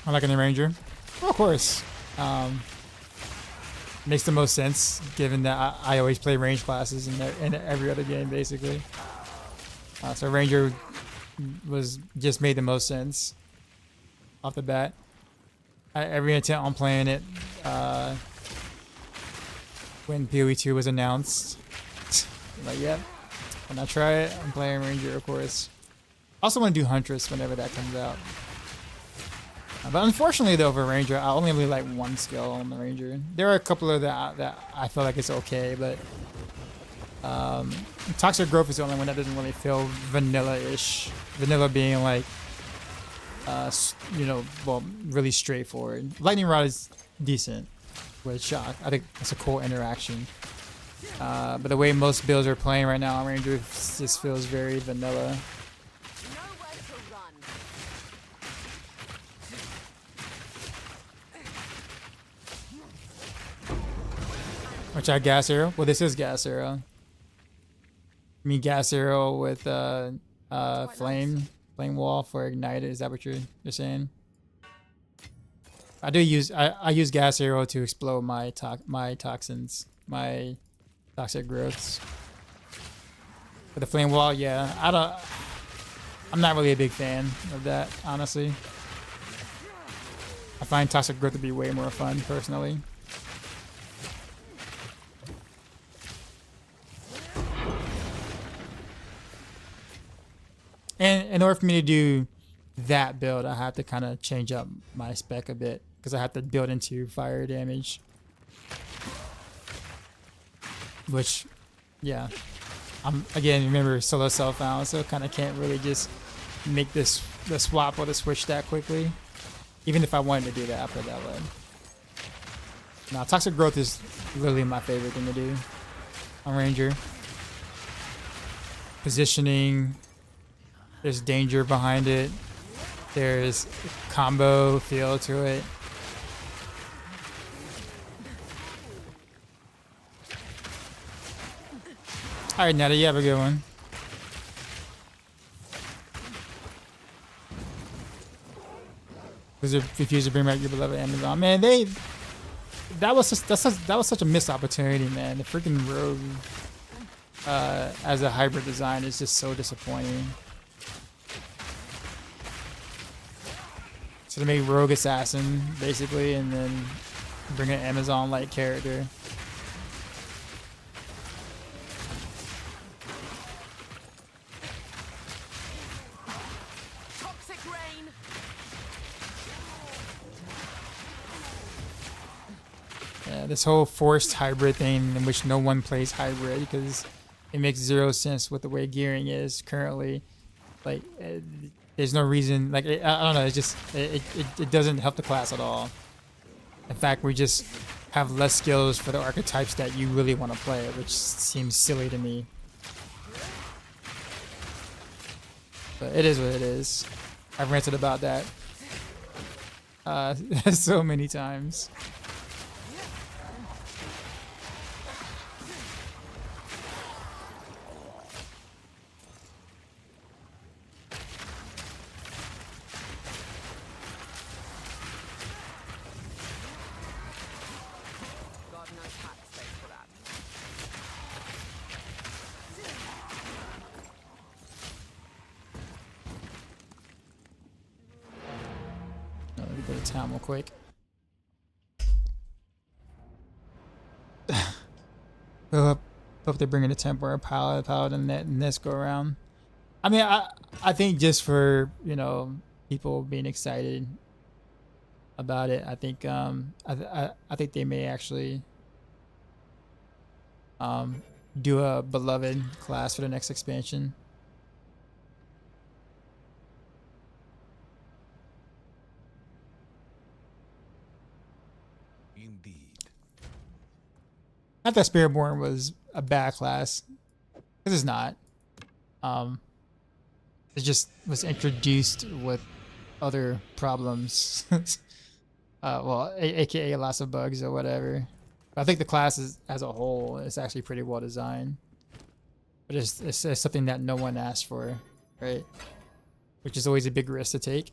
A: I like the Ranger. Well, of course. Makes the most sense, given that I always play range classes in every other game, basically. So Ranger was just made the most sense. off the bat. Every attempt on playing it when PoE 2 was announced. Like, yep. When I try it, I'm playing Ranger, of course. Also want to do Huntress whenever that comes out. But unfortunately, though, for Ranger, I only really like one skill on the Ranger. There are a couple of that I feel like it's okay, but Toxic Growth is the only one that doesn't really feel vanilla-ish. Vanilla being like, you know, well, really straightforward. Lightning Rod is decent with Shock. I think that's a cool interaction. But the way most builds are playing right now on Ranger just feels very vanilla.
D: Nowhere to run.
A: Which I gas arrow? Well, this is gas arrow. I mean gas arrow with flame wall for ignite. Is that what you're saying? I use gas arrow to explode my toxins, my toxic growths. For the flame wall, yeah, I'm not really a big fan of that, honestly. I find toxic growth to be way more fun personally. And in order for me to do that build, I have to kind of change up my spec a bit because I have to build into fire damage. Which, yeah. Again, remember, solo self-found, so kind of can't really just make the swap or the switch that quickly. Even if I wanted to do that, I put it that way. Now, Toxic Growth is literally my favorite thing to do on Ranger. Positioning. There's danger behind it. There's combo feel to it. Alright, Natty, you have a good one. Blizzard refused to bring back your beloved Amazon. Man, that was such a missed opportunity, man. The freaking Rogue as a hybrid design is just so disappointing. So they made Rogue Assassin, basically, and then bring an Amazon-like character.
D: Toxic rain.
A: Yeah, this whole forced hybrid thing in which no one plays hybrid because it makes zero sense with the way gearing is currently. Like, there's no reason, like, I don't know, it's just, it doesn't help the class at all. In fact, we just have less skills for the archetypes that you really want to play, which seems silly to me. But it is what it is. I've ranted about that so many times.
D: God knows hack space for that.
A: Let me go to town real quick. Hope they're bringing a temporary paladin in this go around. I mean, I think just for, you know, people being excited about it, I think I think they may actually do a beloved class for the next expansion.
B: Indeed.
A: Not that Spiritborn was a bad class, because it's not. It just was introduced with other problems. Well, aka lots of bugs or whatever. But I think the class as a whole is actually pretty well designed. But it's something that no one asked for, right? Which is always a big risk to take.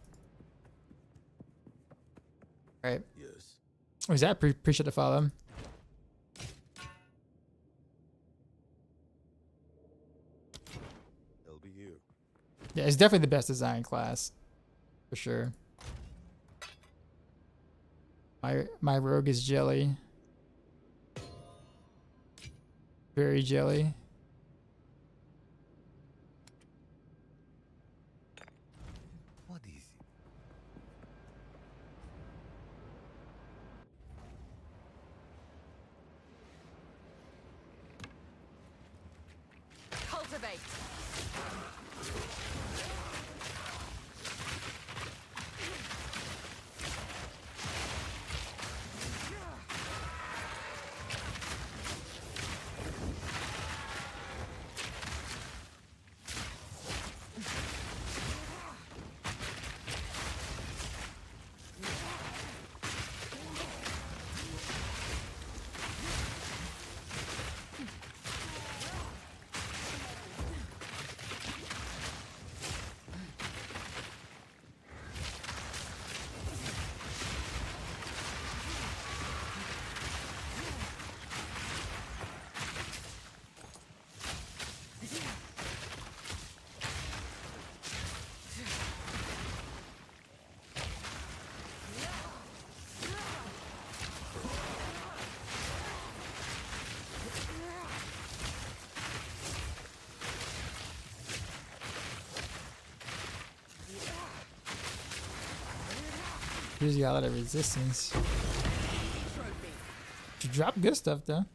A: Right?
B: Yes.
A: Was that appreciate the follow?
B: I'll be here.
A: Yeah, it's definitely the best design class, for sure. My rogue is jelly. Very jelly.
B: What is it?
D: Cultivate.
A: Here's got a lot of resistance. You drop good stuff though.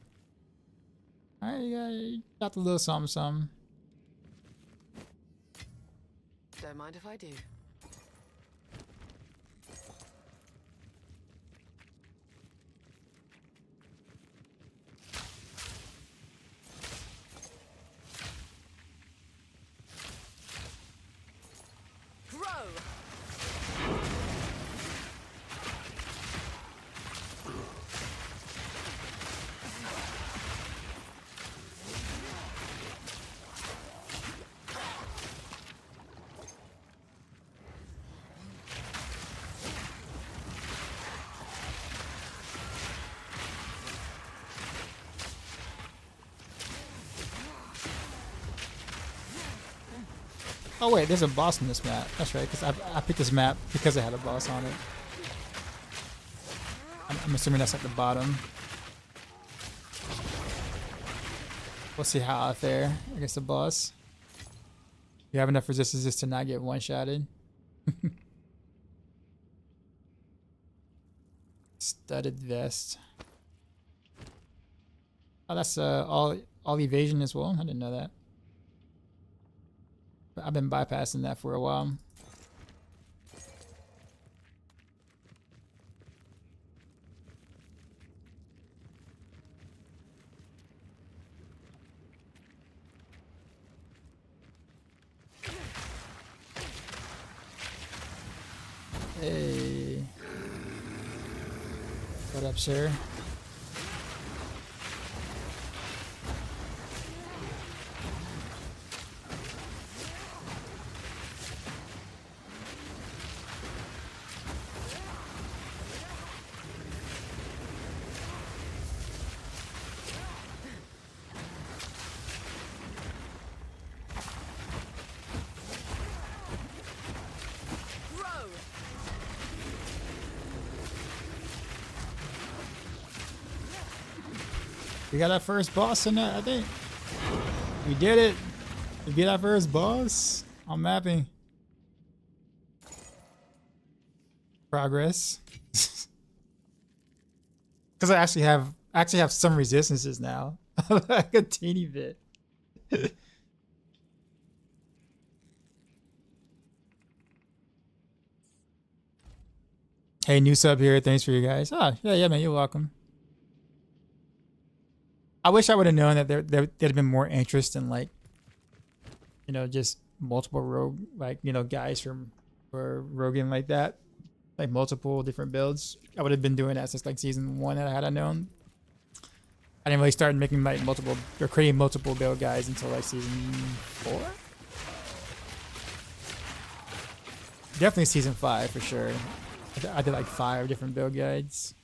A: Alright, you got the little something something.
D: Don't mind if I do.
A: Oh wait, there's a boss in this map. That's right, because I picked this map because it had a boss on it. I'm assuming that's at the bottom. We'll see how out there against the boss. You have enough resistance to not get one-shotted. Studded vest. Oh, that's all evasion as well. I didn't know that. I've been bypassing that for a while. Hey. What up, sir? We got our first boss in that, I think. We did it. We beat our first boss on mapping. Progress. Because I actually have some resistances now. Like a teeny bit. Hey, new sub here. Thanks for you guys. Oh, yeah, man. You're welcome. I wish I would have known that there'd have been more interest in, like, you know, just multiple rogue, like, you know, guys for roguing like that, like multiple different builds. I would have been doing that since like season 1 that I had known. I didn't really start making like multiple or creating multiple build guides until like season 4. Definitely season 5 for sure. I did like 5 different build guides.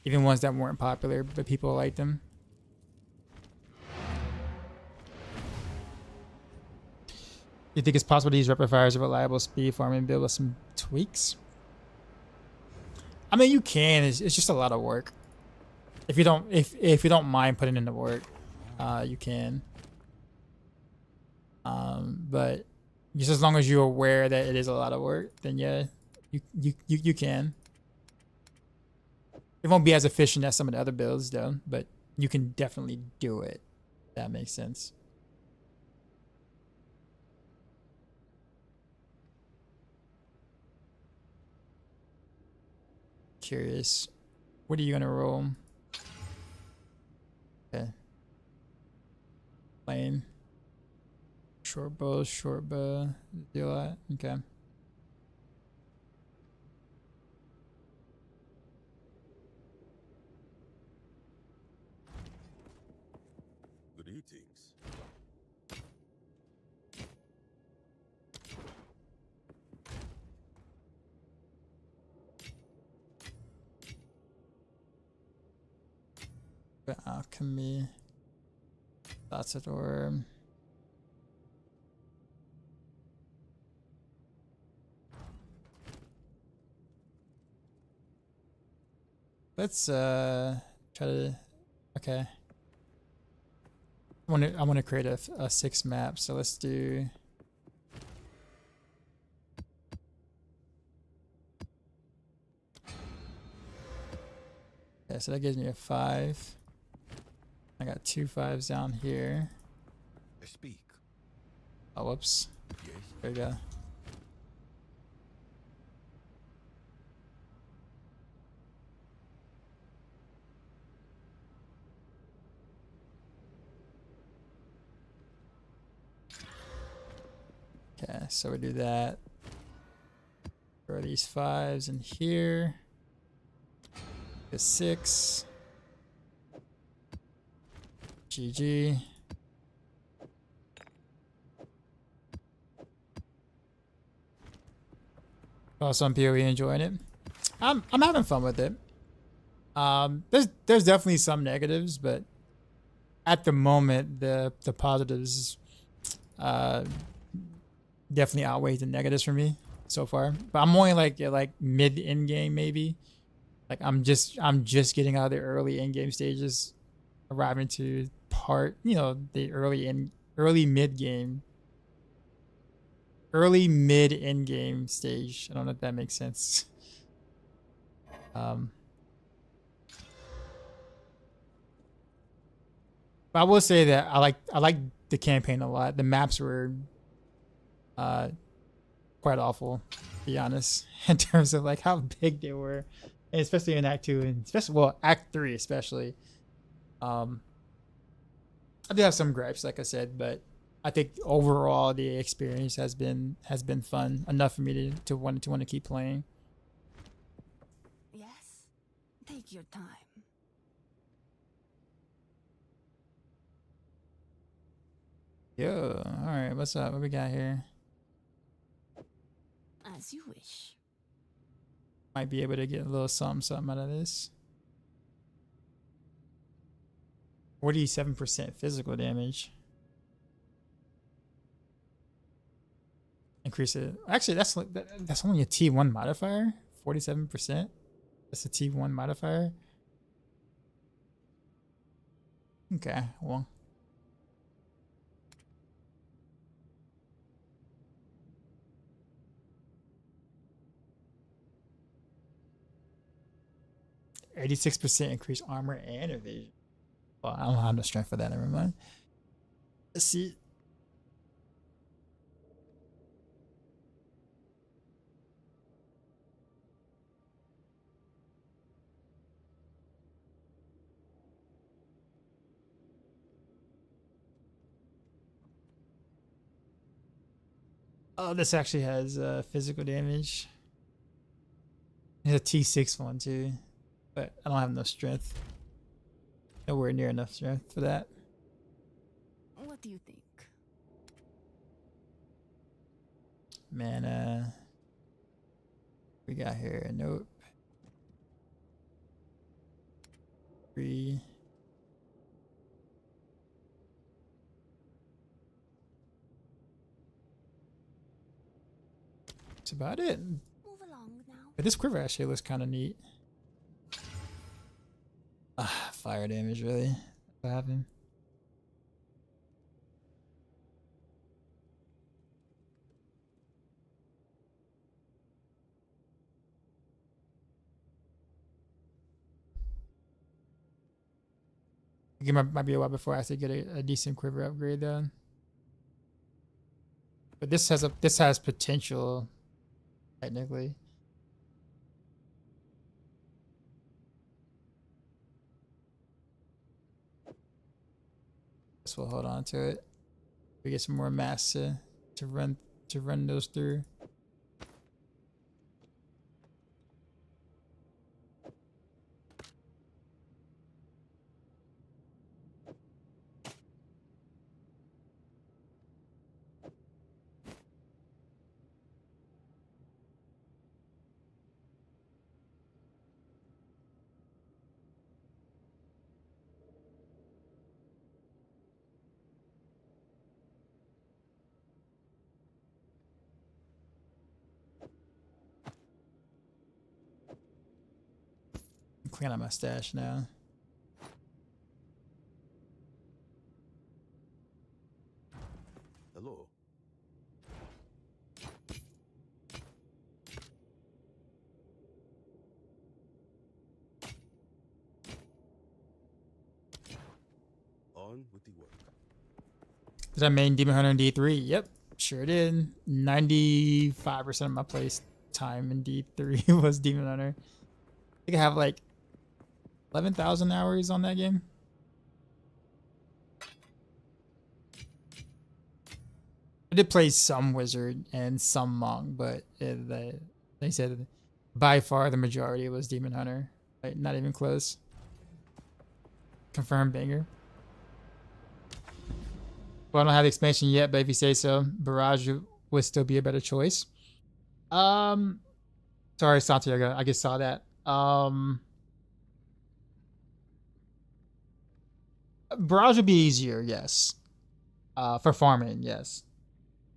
A: Even ones that weren't popular, but people liked them. You think it's possible to use replifiers of reliable speed farming build with some tweaks? I mean, you can. It's just a lot of work. If you don't, if you don't mind putting in the work, you can. But just as long as you're aware that it is a lot of work, then yeah, you can. It won't be as efficient as some of the other builds though, but you can definitely do it. If that makes sense. Curious, what are you gonna roll? Okay. Plain. Short bow, do a lot. Okay.
B: Good eatings.
A: Alchemy. That's it, or let's try to. Okay. I want to create a 6 map, so let's do. Okay, so that gives me a 5. I got 2 5s down here.
B: I speak.
A: Oh, whoops.
B: Yes.
A: There we go. Okay, so we do that. Throw these 5s in here. A 6. GG. Oh, some PoE enjoying it. I'm having fun with it. There's definitely some negatives, but at the moment the positives definitely outweigh the negatives for me so far. But I'm only like at like mid in game maybe. Like I'm just getting out of the early in game stages, arriving to the early mid in game stage. I don't know if that makes sense. But I will say that I like the campaign a lot. The maps were quite awful, to be honest, in terms of like how big they were, and especially in Act 2 and Act 3 especially. I do have some gripes, like I said, but I think overall the experience has been fun enough for me to want to keep playing.
C: Yes, take your time.
A: Yo, all right, what's up? What we got here?
C: As you wish.
A: Might be able to get a little something out of this. 47% physical damage. Increase it. Actually, that's only a T1 modifier. 47%. That's a T1 modifier. Okay, well. %86 increase armor and evasion. Well, I don't have the strength for that. Never mind. Let's see. Oh, this actually has physical damage. It's a T6 one too, but I don't have enough strength. Nowhere near enough strength for that.
C: What do you think?
A: Mana. We got here. Nope. 3. That's about it.
C: Move along now.
A: But this quiver actually looks kind of neat. fire damage, really. What happened? I think it might be a while before I actually get a decent quiver upgrade though. But this has potential, technically. Guess we'll hold on to it. We get some more mass to run those through. Clean out my stash now.
B: Hello. On with the work.
A: Did I main Demon Hunter in D3? Yep, sure did. 95% of my play time in D3 was Demon Hunter. I think I have like 11,000 hours on that game. I did play some Wizard and some Monk, but they said by far the majority was Demon Hunter. Like, not even close. Confirmed banger. Well, I don't have the expansion yet, but if you say so, Barrage would still be a better choice. Sorry, Santiago, I just saw that. Barrage would be easier, yes. For farming, yes.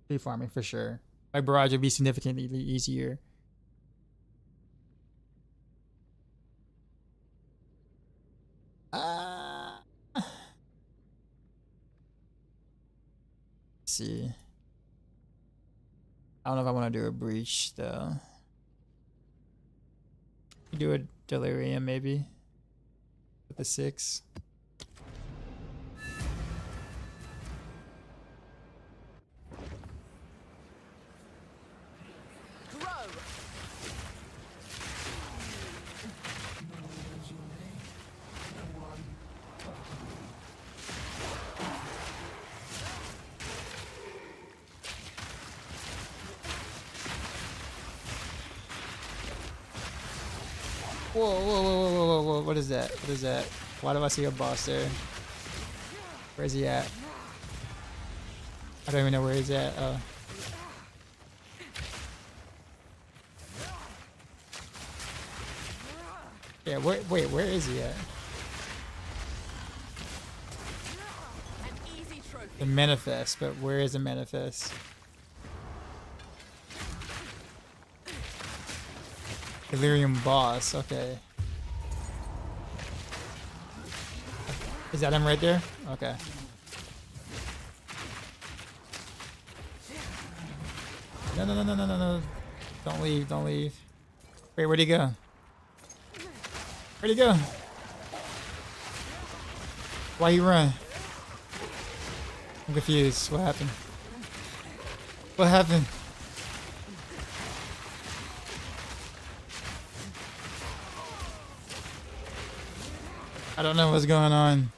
A: Be farming for sure. Like Barrage would be significantly easier. Let's see. I don't know if I want to do a breach though. Do a delirium maybe with the 6. Whoa, what is that? What is that? Why do I see a boss there? Where's he at? I don't even know where he's at. Oh. Yeah, wait, where is he at? The manifest, but where is the manifest? Delirium boss, okay. Is that him right there? Okay. No. Don't leave, don't leave. Wait, where'd he go? Where'd he go? Why he run? I'm confused. What happened? What happened? I don't know what's going on.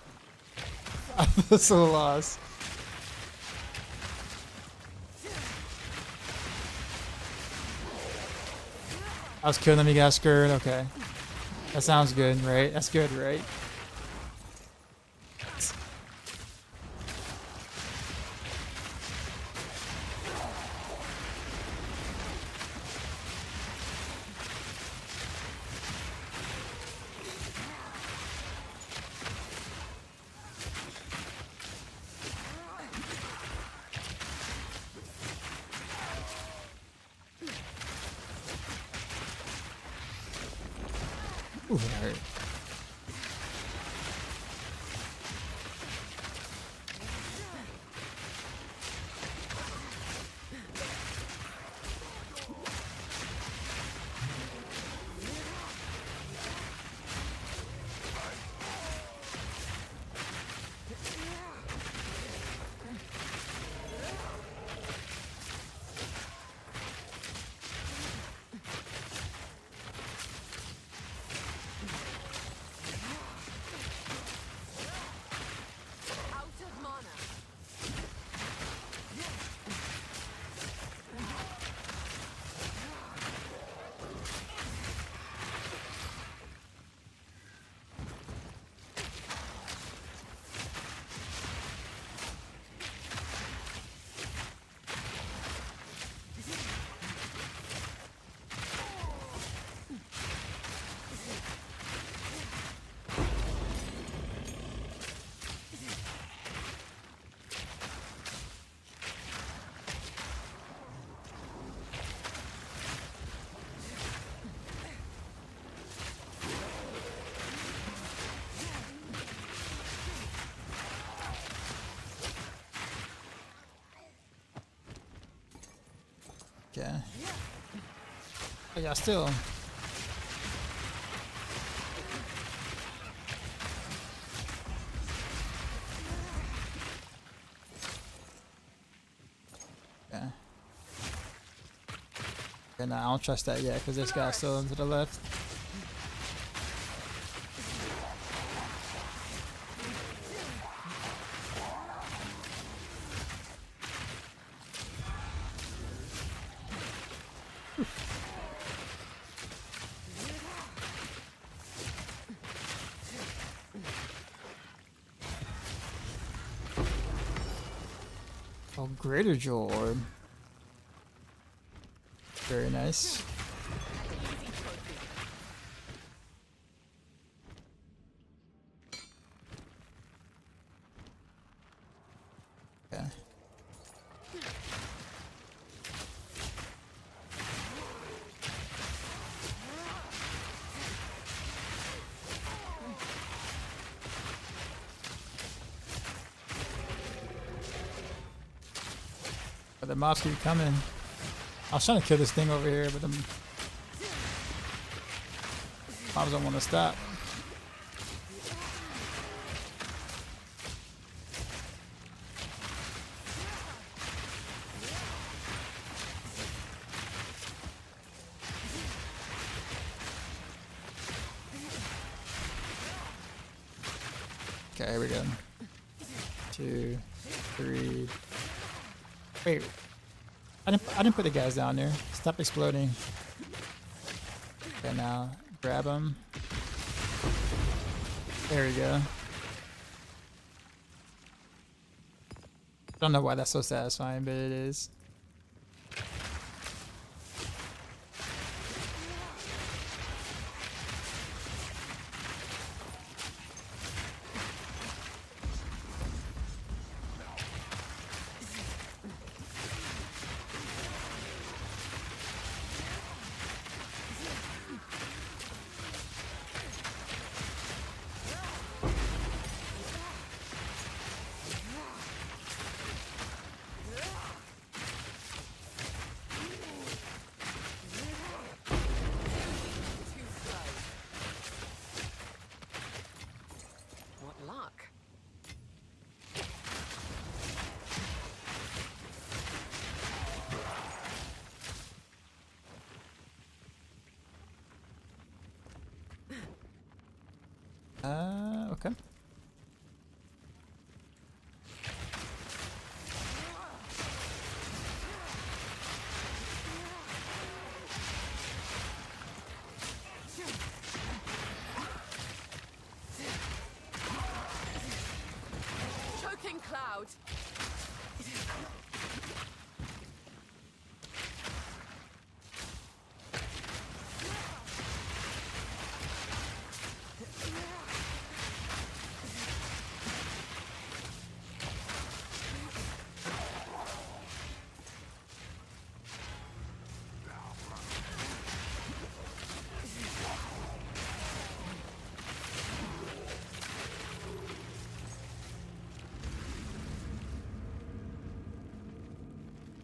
A: I feel so lost. I was killing him, he got scared. Okay. That sounds good, right? That's good, right? Ooh, that hurt. Okay. But yeah, still. Okay. Okay, no, I don't trust that yet because this guy's still to the left. Oh, Greater Jewel Orb. Very nice. Okay. But the mobs keep coming. I was trying to kill this thing over here, but the mobs don't want to stop. Okay, here we go. 2, 3. Wait. I didn't put the guys down there. Stop exploding. Okay, now grab them. There we go. I don't know why that's so satisfying, but it is. Okay.
D: Choking cloud.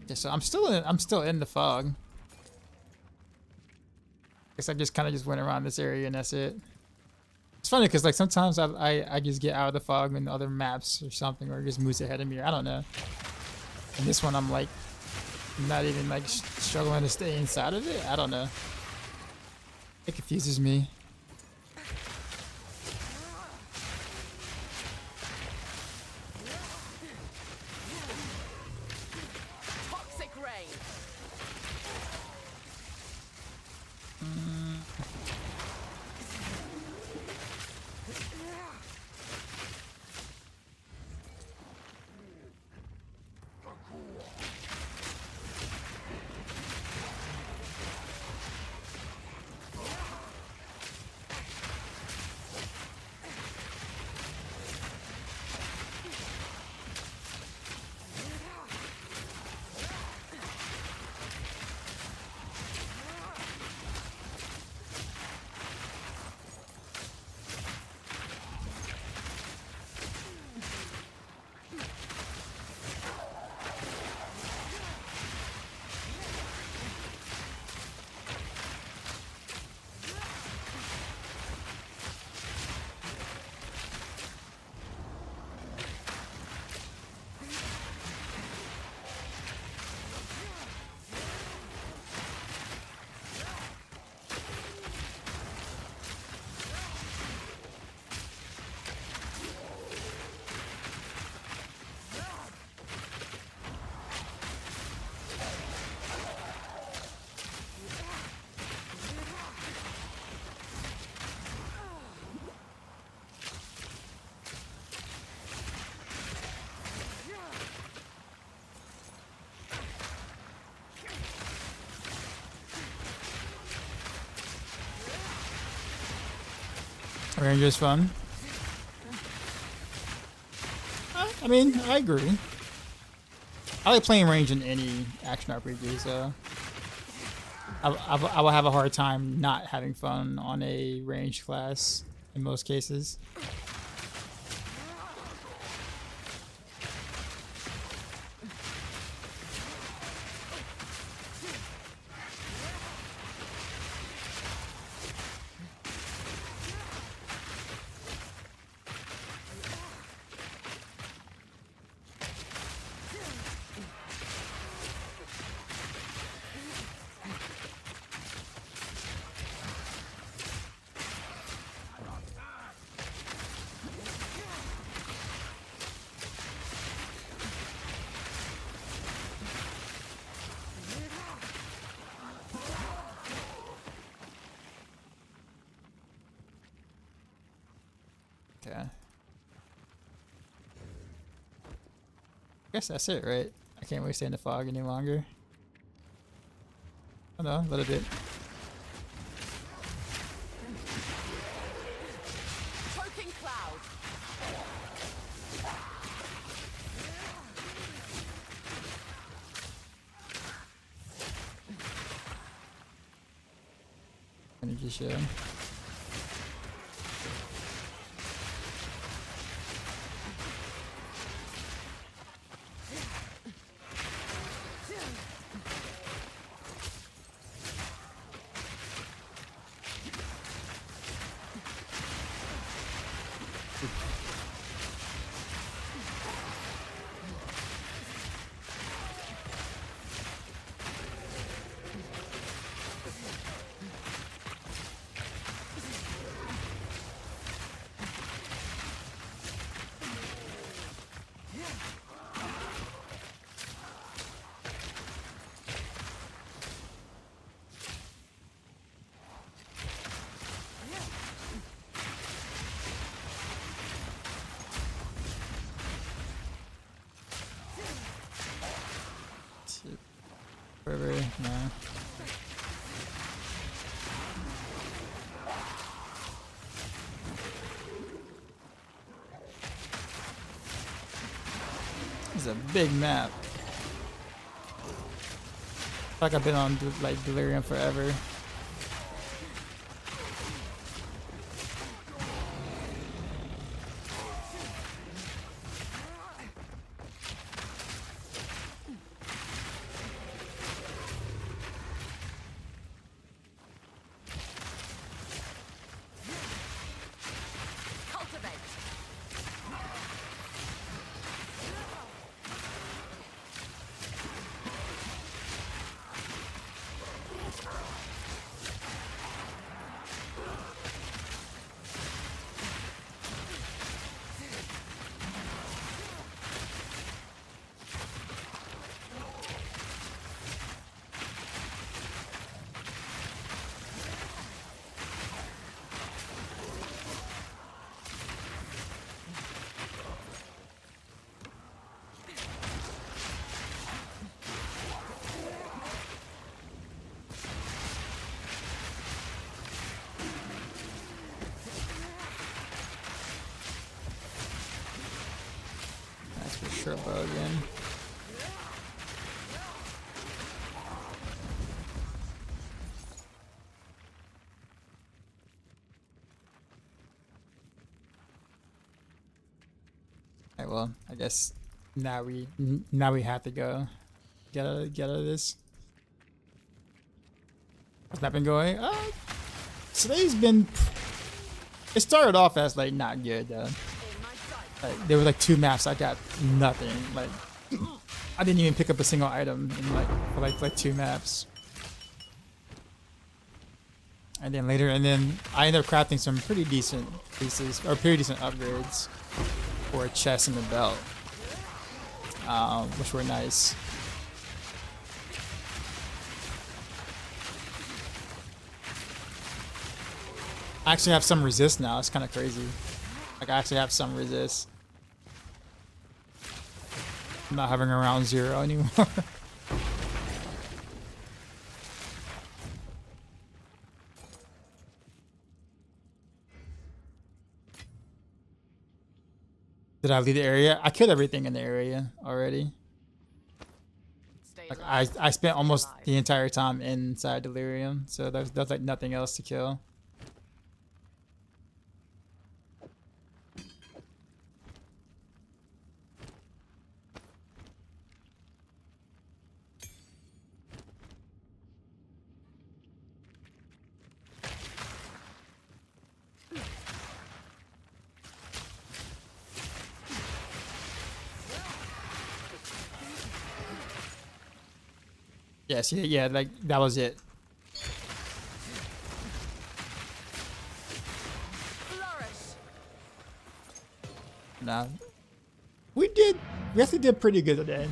A: Okay, so I'm still in the fog. Guess I just kind of just went around this area and that's it. It's funny because like sometimes I just get out of the fog in other maps or something, or it just moves ahead of me. Or I don't know. And this one I'm like not even like struggling to stay inside of it. I don't know. It confuses me.
D: Toxic rain.
A: Ranger's fun. I mean, I agree. I like playing range in any action RPG, so I will have a hard time not having fun on a range class in most cases. Okay. I guess that's it, right? I can't really stay in the fog any longer. Oh no, a little bit.
D: Choking cloud.
A: Energy show. River, no. This is a big map. I feel like I've been on like Delirium forever. Turbo again. Alright, well, I guess now we have to go get out of this. How's that been going? Today's been. It started off as like not good though. Like, there were like 2 maps I got nothing. Like I didn't even pick up a single item in for like 2 maps. And then later, I ended up crafting some pretty decent pieces or pretty decent upgrades for a chest and a belt, which were nice. I actually have some resist now. It's kind of crazy. Like I actually have some resist. I'm not hovering around 0 anymore. Did I leave the area? I killed everything in the area already.
D: Stay
A: Like
D: alive.
A: I spent almost
D: Alive.
A: the entire time inside Delirium, so there's like nothing else to kill. Yes, yeah, like that was it.
D: Flourish.
A: Nah, we actually did pretty good today.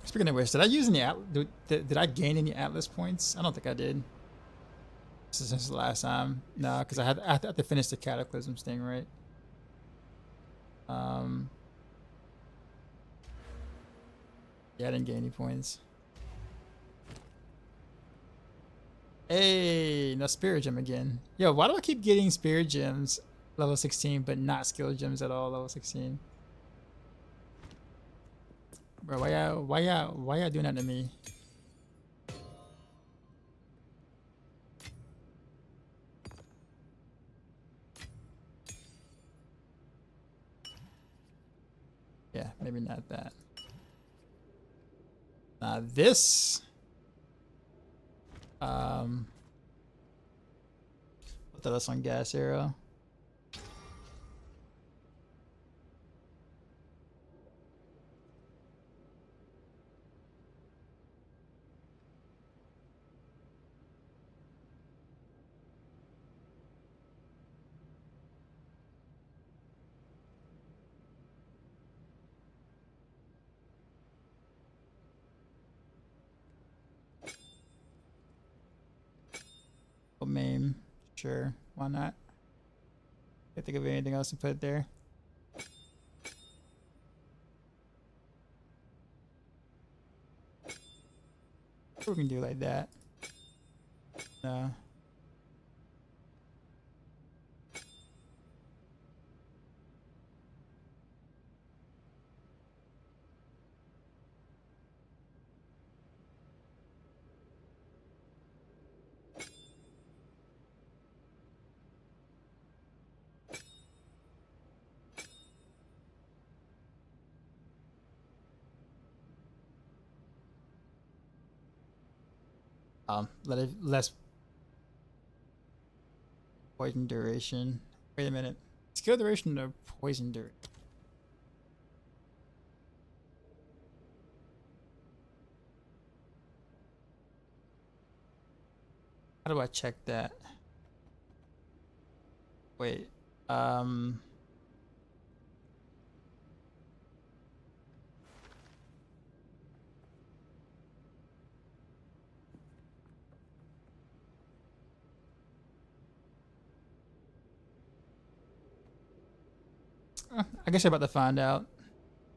A: Speaking of which, did I use any did I gain any Atlas points? I don't think I did. Since the last time, no, because I had to finish the Cataclysms thing, right? Yeah, I didn't gain any points. Hey, no Spirit Gem again. Yo, why do I keep getting Spirit Gems level 16, but not Skill Gems at all level 16? Bro, why y'all doing that to me? Yeah, maybe not that. This. Put that on Gas Arrow. Maim, sure, why not? Can't think of anything else to put there. We can do like that. No. Let it less poison duration. Wait a minute. Skill duration or poison duration? How do I check that? Wait. I guess I'm about to find out.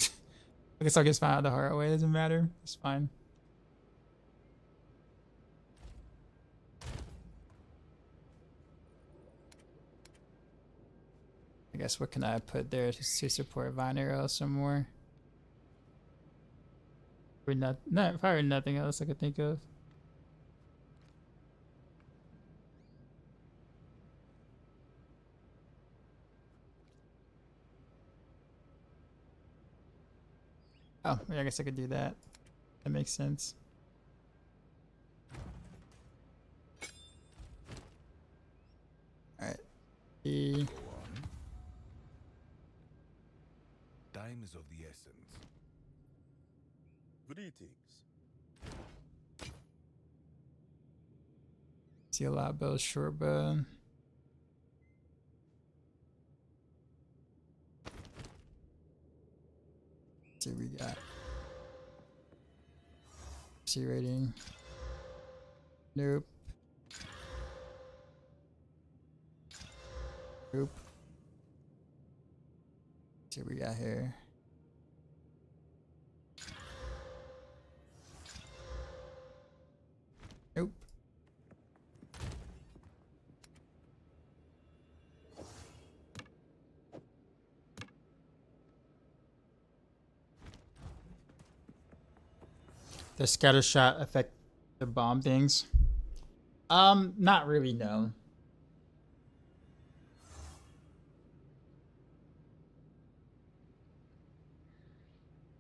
A: I guess I'll just find out the hard way. It doesn't matter. It's fine. I guess what can I put there to support Vine Arrow some more? Probably nothing else I could think of. Oh, yeah, I guess I could do that. That makes sense. Alright.
B: Go on. Time is of the essence. Greetings.
A: See a lot build short bow. See what we got. C rating. Nope. Nope. See what we got here. the scatter shot affect the bomb things? Not really, no.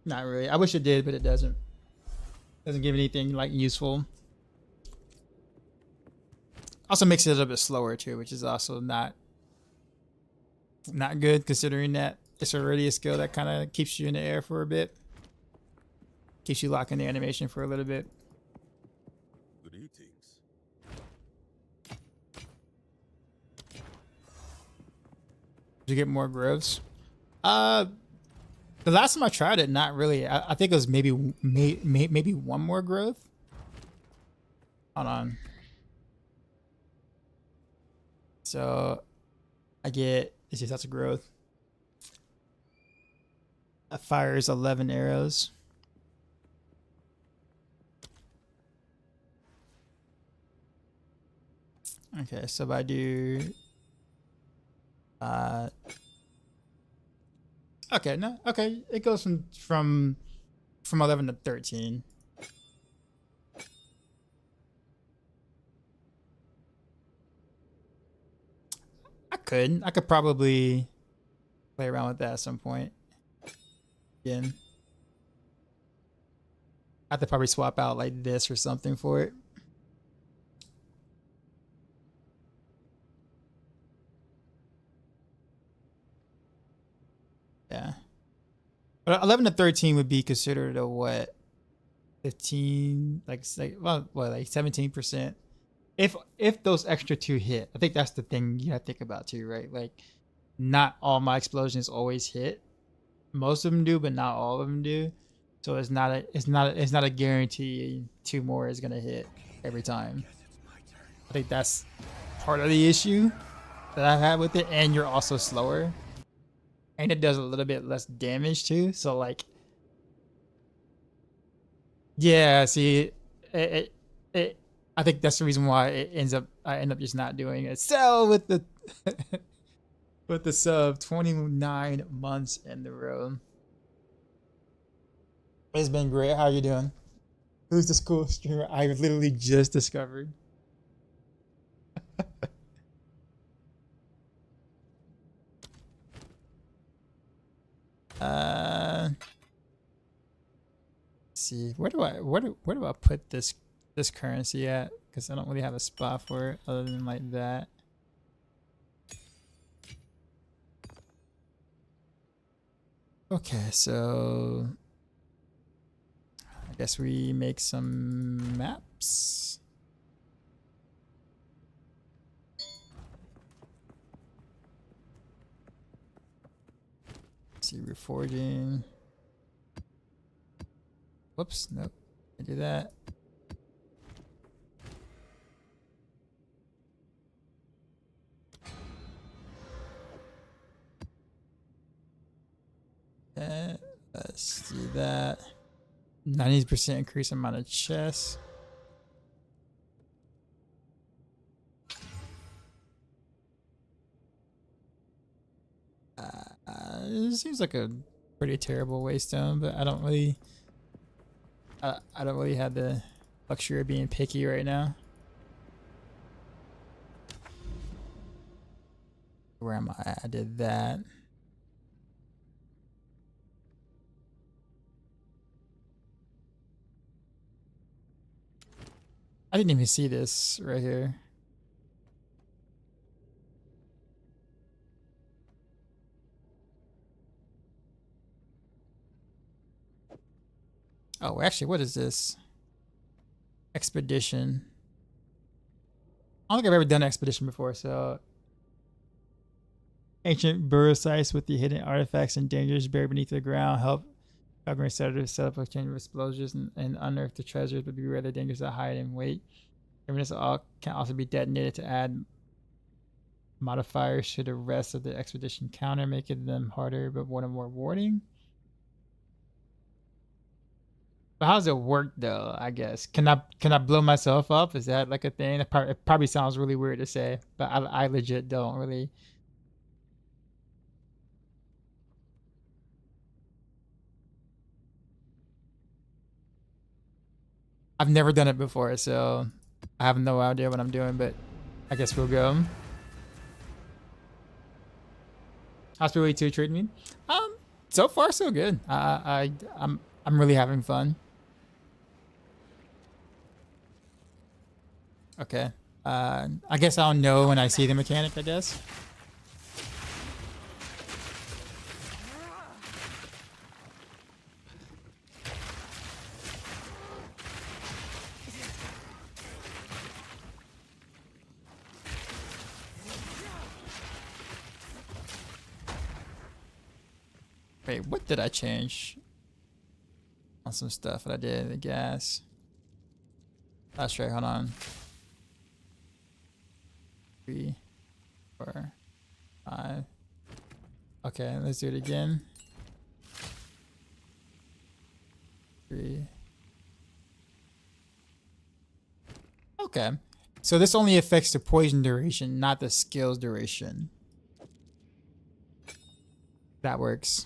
A: Not really. I wish it did, but it doesn't. Doesn't give anything like useful. Also makes it a little bit slower too, which is also not good considering that it's already a skill that kind of keeps you in the air for a bit. Keeps you locking the animation for a little bit.
B: Greetings.
A: Did you get more growths? The last time I tried it, not really. I think it was maybe one more growth. Hold on. So I get, it's just that's a growth. That fires 11 arrows. Okay, so if I do okay, no, okay, it goes from 11 to 13. I could probably play around with that at some point. Again, I have to probably swap out like this or something for it. Yeah. But 11 to 13 would be considered a what? 15, like well, what, like 17%. If those extra two hit, I think that's the thing you gotta think about too, right? Like, not all my explosions always hit. Most of them do, but not all of them do. So it's not a guarantee two more is gonna hit every time. I think that's part of the issue that I've had with it, and you're also slower, and it does a little bit less damage too. So like, yeah, see, it I think that's the reason why I end up just not doing it. So with the with the sub 29 months in the row. It's been great. How you doing? Who's this cool streamer I literally just discovered? Let's see, where do I put this currency at? Because I don't really have a spot for it other than like that. Okay, so I guess we make some maps. Let's see, reforging. Whoops, nope. I do that. Let's do that. 90% increase amount of chests. It seems like a pretty terrible waystone, but I don't really have the luxury of being picky right now. Where am I? I did that. I didn't even see this right here. Oh, actually, what is this? Expedition. I don't think I've ever done an expedition before, so. Ancient burial sites with the hidden artifacts and dangers buried beneath the ground help government settlers set up a chain of explosions and unearth the treasures, but beware the dangers that hide and wait. Remnants can also be detonated to add modifiers to the rest of the expedition counter, making them harder but more rewarding. But how does it work though? I guess can I blow myself up? Is that like a thing? It probably sounds really weird to say, but I legit don't really. I've never done it before, so I have no idea what I'm doing, but I guess we'll go. How's Billy 2 treating me? So far so good. I'm really having fun. Okay. I guess I'll know when I see the mechanic, I guess. Wait, what did I change on some stuff that I did? The gas. That's right, hold on. 3, 4, 5. Okay, let's do it again. 3. Okay. So this only affects the poison duration, not the skills duration. That works.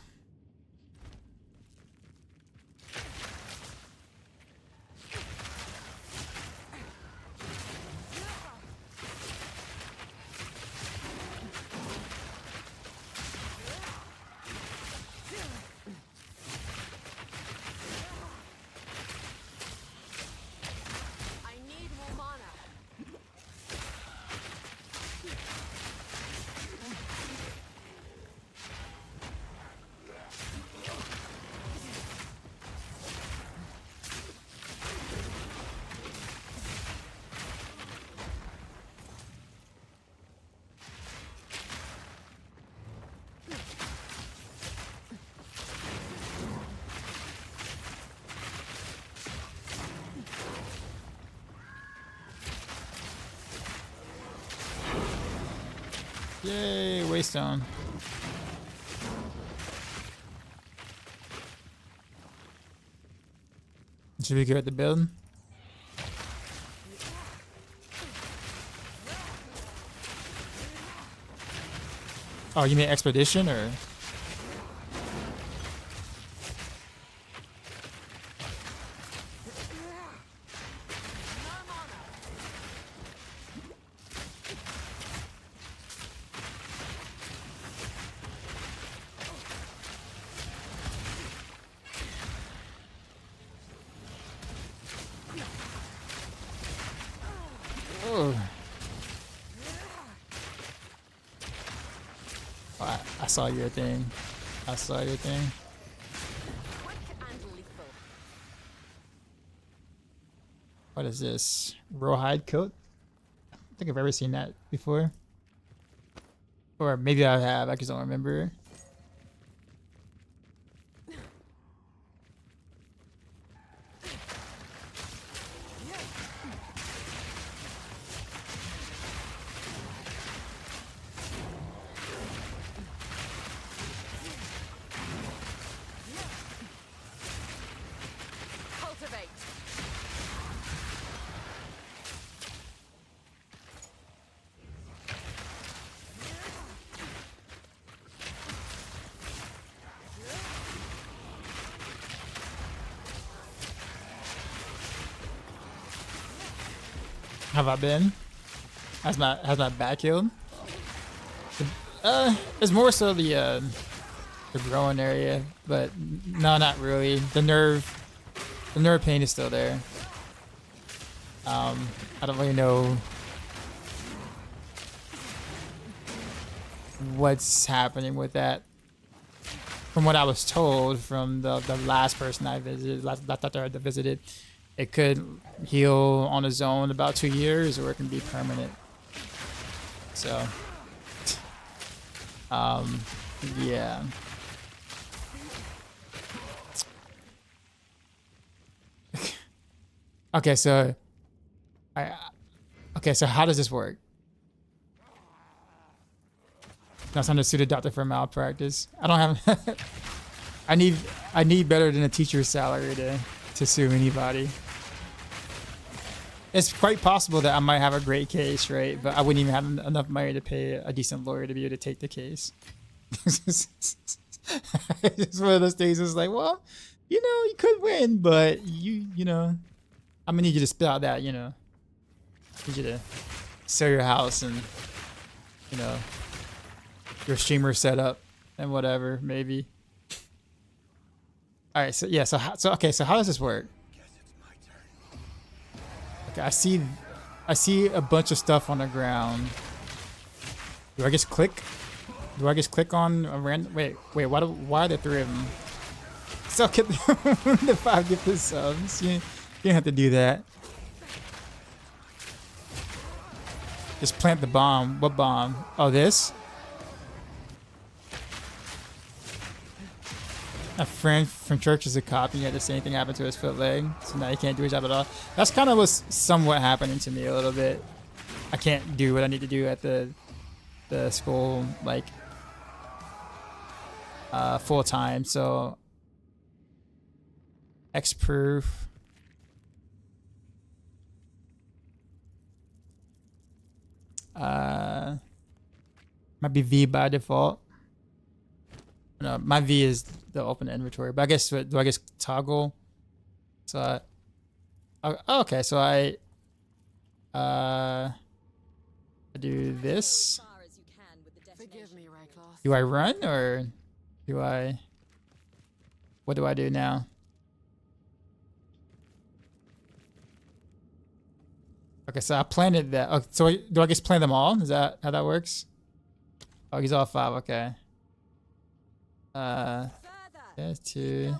A: Yay, Waystone. Should we go at the build? Oh, you mean expedition or? I saw your thing. I saw your thing. What is this? Rawhide coat? I don't think I've ever seen that before. Or maybe I have, I just don't remember. Have I been? Has my back healed? It's more so the growing area, but no, not really. The nerve pain is still there. I don't really know what's happening with that. From what I was told from the last person I visited, last doctor I visited, it could heal on its own about 2 years, or it can be permanent. So, yeah. Okay, so so how does this work? Now it's time to sue the doctor for malpractice. I don't have. I need better than a teacher's salary to sue anybody. It's quite possible that I might have a great case, right? But I wouldn't even have enough money to pay a decent lawyer to be able to take the case. It's one of those things. It's like, well, you could win, but you know, I'm gonna need you to spit out that, you know. Need you to sell your house and, you know, your streamer setup and whatever, maybe. All right, so yeah, so okay, so how does this work? Okay, I see a bunch of stuff on the ground. Do I just click? Do I just click on a random? Wait, why are there 3 of them? So get the 5 different subs. You don't have to do that. Just plant the bomb. What bomb? Oh, this? A friend from church is a cop and he had the same thing happen to his foot leg. So now he can't do his job at all. That's kind of what's somewhat happening to me a little bit. I can't do what I need to do at the school, like, full time. So, X proof. Might be V by default. No, my V is the open inventory, but I guess do I just toggle? So, okay, so I do this.
D: Forgive me, Raycloth.
A: Do I run or do I? What do I do now? Okay, so I planted that. Oh, so do I just plant them all? Is that how that works? Oh, he's all 5. Okay. Yeah, 2,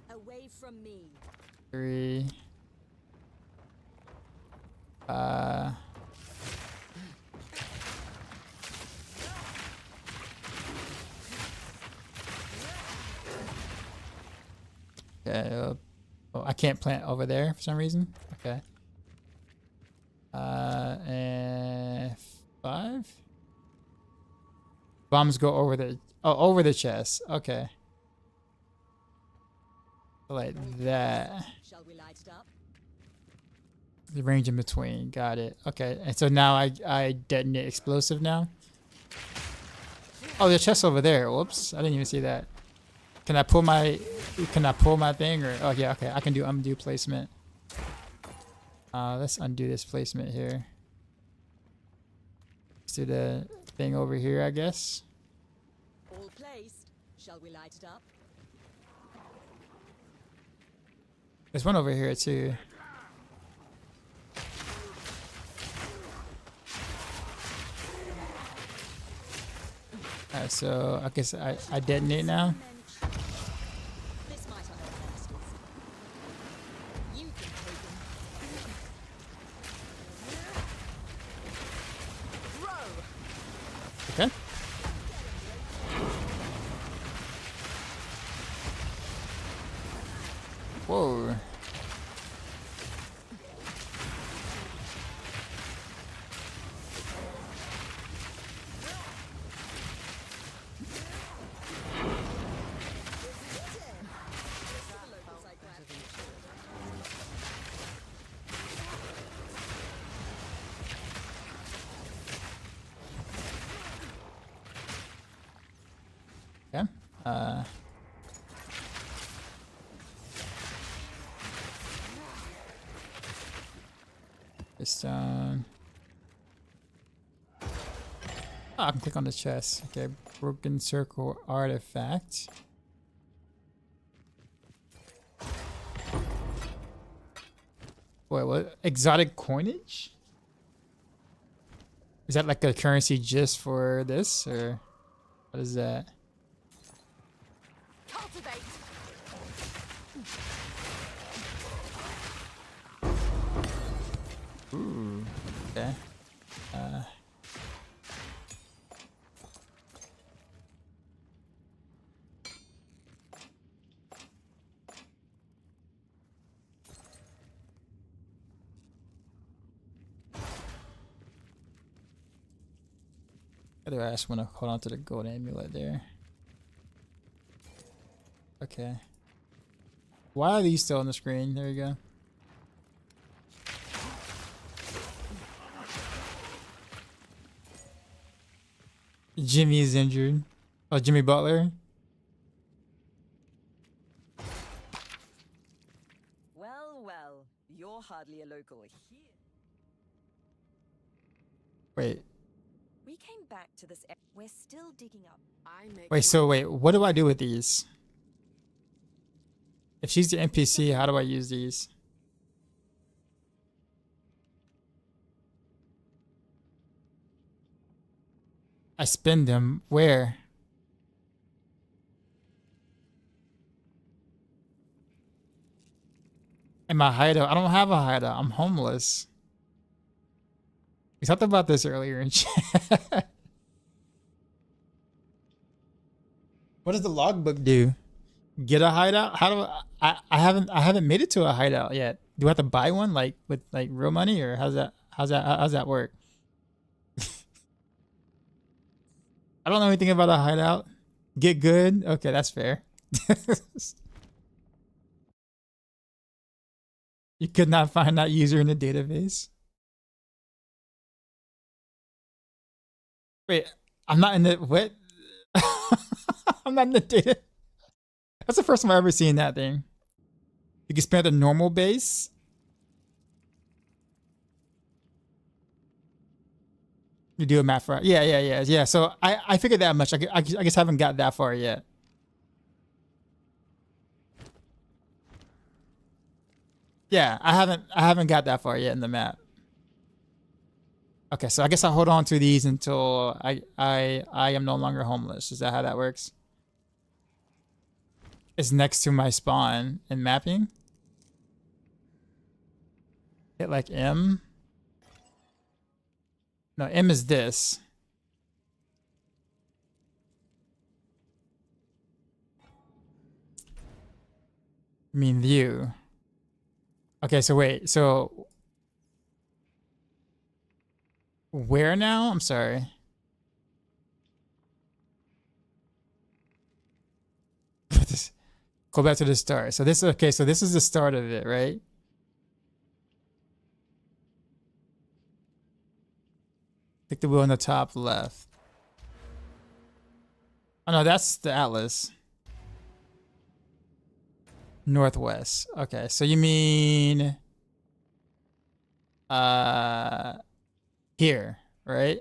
F: away from me.
A: 3. Okay. Oh, I can't plant over there for some reason. Okay. And 5. Bombs go over the chest. Okay. Like that.
F: Shall we light it up?
A: The range in between. Got it. Okay. And so now I detonate explosive now. Oh, the chest over there. Whoops. I didn't even see that. Can I pull my thing or oh yeah, okay. I can do undo placement. Let's undo this placement here. Let's do the thing over here, I guess.
F: All placed. Shall we light it up?
A: There's one over here too. Alright, so I guess I detonate now.
F: This might have our masters. You can take them.
A: Okay. Whoa. Okay. This down. Oh, I can click on the chest. Okay, broken circle artifact. Wait, what? Exotic coinage? Is that like a currency just for this, or what is that?
D: Cultivate.
A: Ooh, okay. Other ass want to hold on to the gold amulet there. Okay. Why are these still on the screen? There you go. Jimmy is injured. Oh, Jimmy Butler.
F: Well, well, your hardly a local here.
A: Wait.
F: We came back to this. We're still digging up.
A: Wait, so wait, what do I do with these? If she's the NPC, how do I use these? I spend them where? In my hideout. I don't have a hideout. I'm homeless. We talked about this earlier in chat. What does the logbook do? Get a hideout? How do I haven't made it to a hideout yet. Do I have to buy one like with like real money, or how's that work? I don't know anything about a hideout. Get good? Okay, that's fair. You could not find that user in the database. Wait, I'm not in the what? I'm not in the data. That's the first time I've ever seen that thing. You can spend the normal base. You do a map for yeah. So I figured that much. I guess I haven't got that far yet. Yeah, I haven't got that far yet in the map. Okay, so I guess I'll hold on to these until I am no longer homeless. Is that how that works? It's next to my spawn in mapping. Hit like M. No, M is this. I mean view. Okay, so wait, so where now? I'm sorry. Go back to the start. So this okay, so this is the start of it, right? Click the wheel in the top left. Oh no, that's the atlas. Northwest. Okay, so you mean here, right?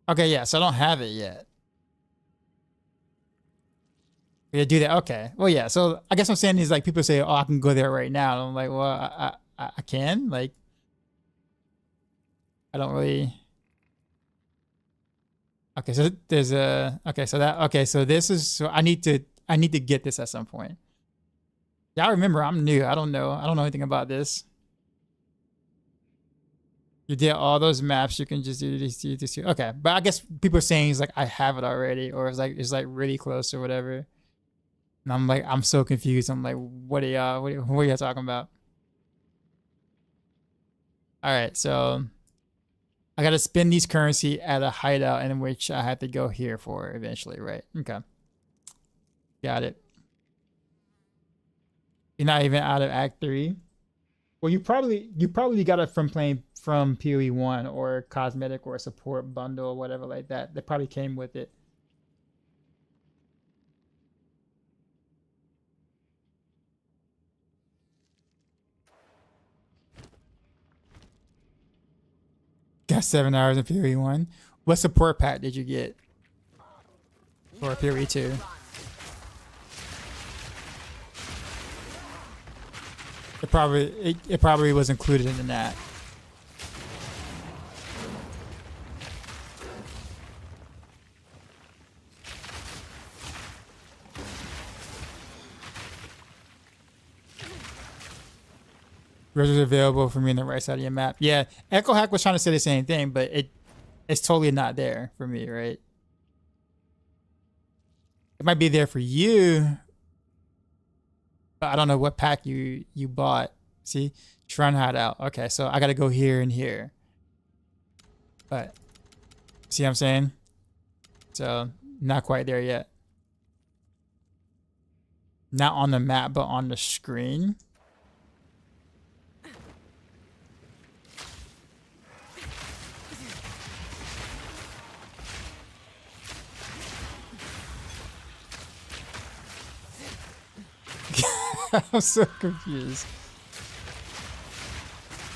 A: Okay, yeah, so I don't have it yet. Yeah, do that. Okay. Well, yeah. So I guess what I'm saying is like people say, "Oh, I can go there right now." And I'm like, "Well, I can." Like, I don't really. Okay, so there's a. Okay, so that. Okay, so this is. So I need to get this at some point. Yeah, I remember. I'm new. I don't know. I don't know anything about this. You did all those maps. You can just do this. Okay, but I guess people are saying it's like I have it already, or it's like really close or whatever. And I'm like, I'm so confused. I'm like, what are y'all talking about? All right, so I got to spend these currency at a hideout in which I have to go here for eventually, right? Okay. Got it. You're not even out of Act 3? Well, you probably got it from playing from PoE 1 or cosmetic or a support bundle or whatever like that. That probably came with it. Got 7 hours in PoE 1. What support pack did you get for PoE 2? It probably was included in that. Roses available for me on the right side of your map. Yeah, Echohack was trying to say the same thing, but it's totally not there for me, right? It might be there for you, but I don't know what pack you bought. See, Shrine Hideout. Okay, so I got to go here and here. But see what I'm saying? So not quite there yet. Not on the map, but on the screen. I'm so confused.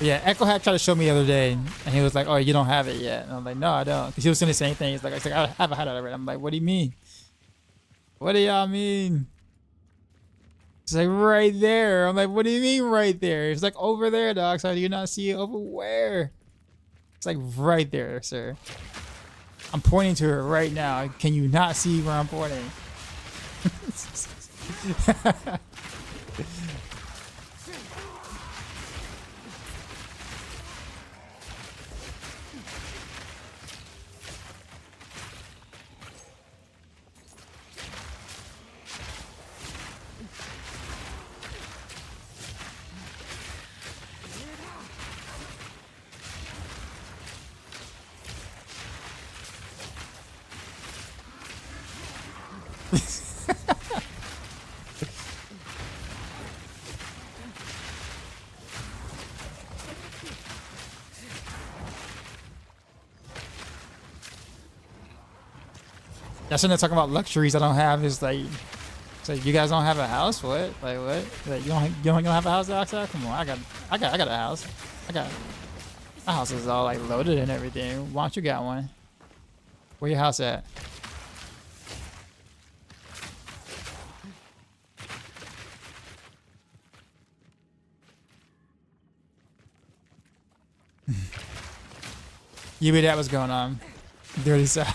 A: Yeah, Echohack tried to show me the other day, and he was like, "Oh, you don't have it yet." And I'm like, "No, I don't." Because he was saying the same thing. He's like, "I have a hideout already." I'm like, "What do you mean? What do y'all mean?" It's like right there. I'm like, "What do you mean right there?" It's like over there, dog. So do you not see it over where? It's like right there, sir. I'm pointing to it right now. Can you not see where I'm pointing? That's when they're talking about luxuries I don't have. Is like, it's like you guys don't have a house? What? Like what? Like you don't have a house, Doctor? Come on, I got a house. My house is all like loaded and everything. Why don't you got one? Where your house at? You knew that was going on. Dirty side.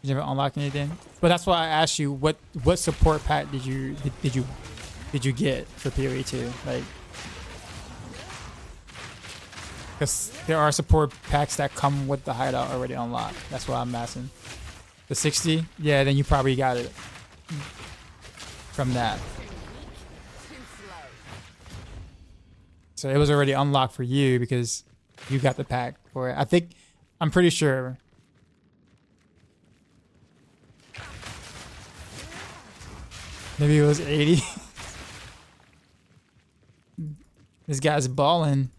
A: You never unlocked anything, but that's why I asked you what support pack did you get for PoE 2? Like, because there are support packs that come with the hideout already unlocked. That's why I'm asking. The 60, yeah, then you probably got it from that. So it was already unlocked for you because you got the pack for it. I'm pretty sure. Maybe it was 80. This guy's balling.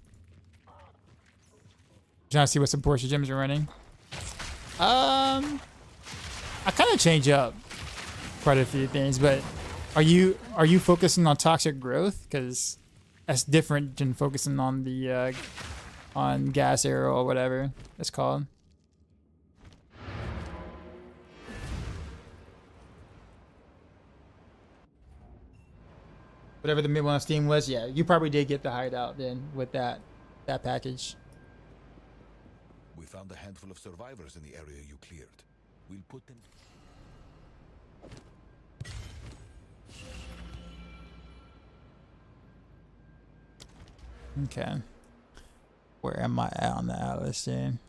A: Trying to see what support your gyms are running. I kind of change up quite a few things, but are you focusing on toxic growth? Because that's different than focusing on the on gas arrow or whatever it's called. Whatever the mid one on Steam was, yeah, you probably did get the hideout then with that package.
B: We found a handful of survivors in the area you cleared. We'll put them.
A: Okay. Where am I at on the atlas then?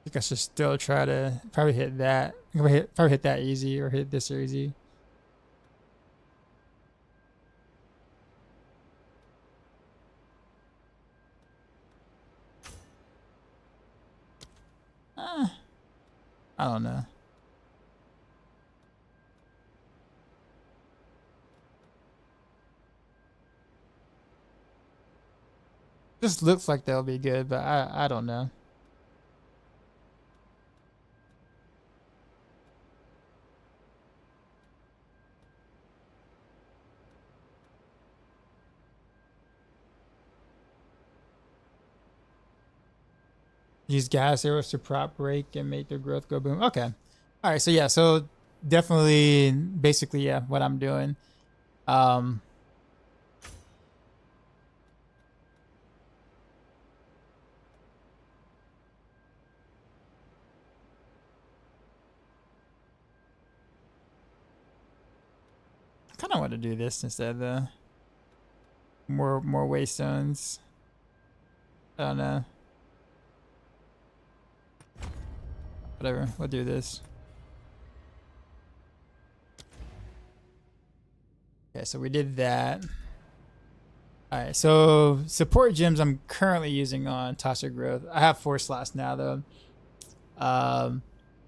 A: I think I should still try to probably hit that. Probably hit that easy or hit this easy. I don't know. This looks like they'll be good, but I don't know. Use gas arrows to prop break and make their growth go boom. Okay. All right. So yeah. So definitely, basically, yeah, what I'm doing. I kind of want to do this instead, though. More waystones. I don't know. Whatever, we'll do this. Okay, so we did that. All right, so support gems I'm currently using on Toxic Growth. I have 4 slots now though.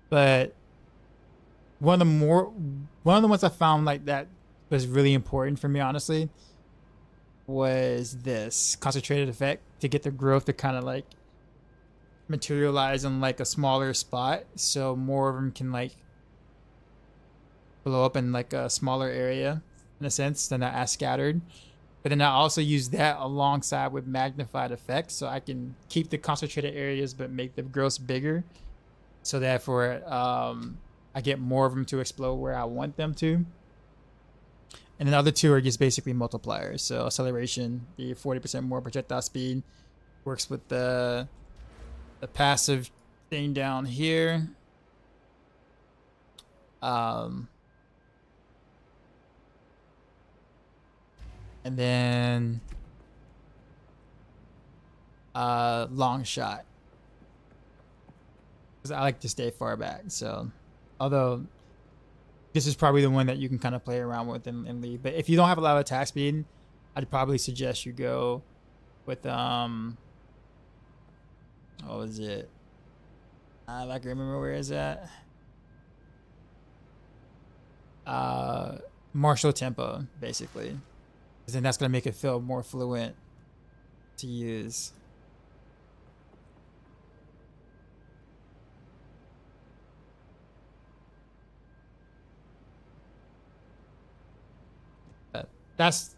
A: But one of the ones I found like that was really important for me, honestly, was this concentrated effect to get the growth to kind of like materialize in like a smaller spot, so more of them can like blow up in like a smaller area in a sense than not as scattered. But then I also use that alongside with magnified effects, so I can keep the concentrated areas but make the growths bigger, so therefore I get more of them to explode where I want them to. And then the other 2 are just basically multipliers. So acceleration, the 40% more projectile speed, works with the passive thing down here. And then long shot, because I like to stay far back. So although this is probably the one that you can kind of play around with and leave, but if you don't have a lot of attack speed, I'd probably suggest you go with what was it? I can remember where is that? Martial tempo, basically, because then that's gonna make it feel more fluent to use. But that's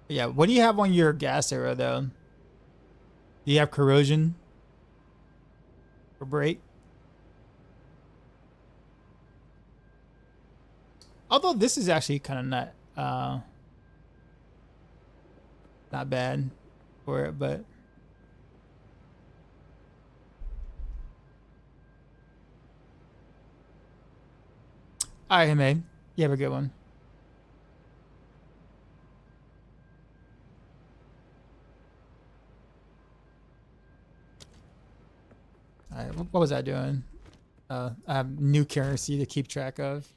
A: yeah. What do you have on your gas arrow though? Do you have corrosion or break? Although this is actually kind of not bad for it, but all right, Hamid, you have a good one. All right, what was I doing? I have new currency to keep track of.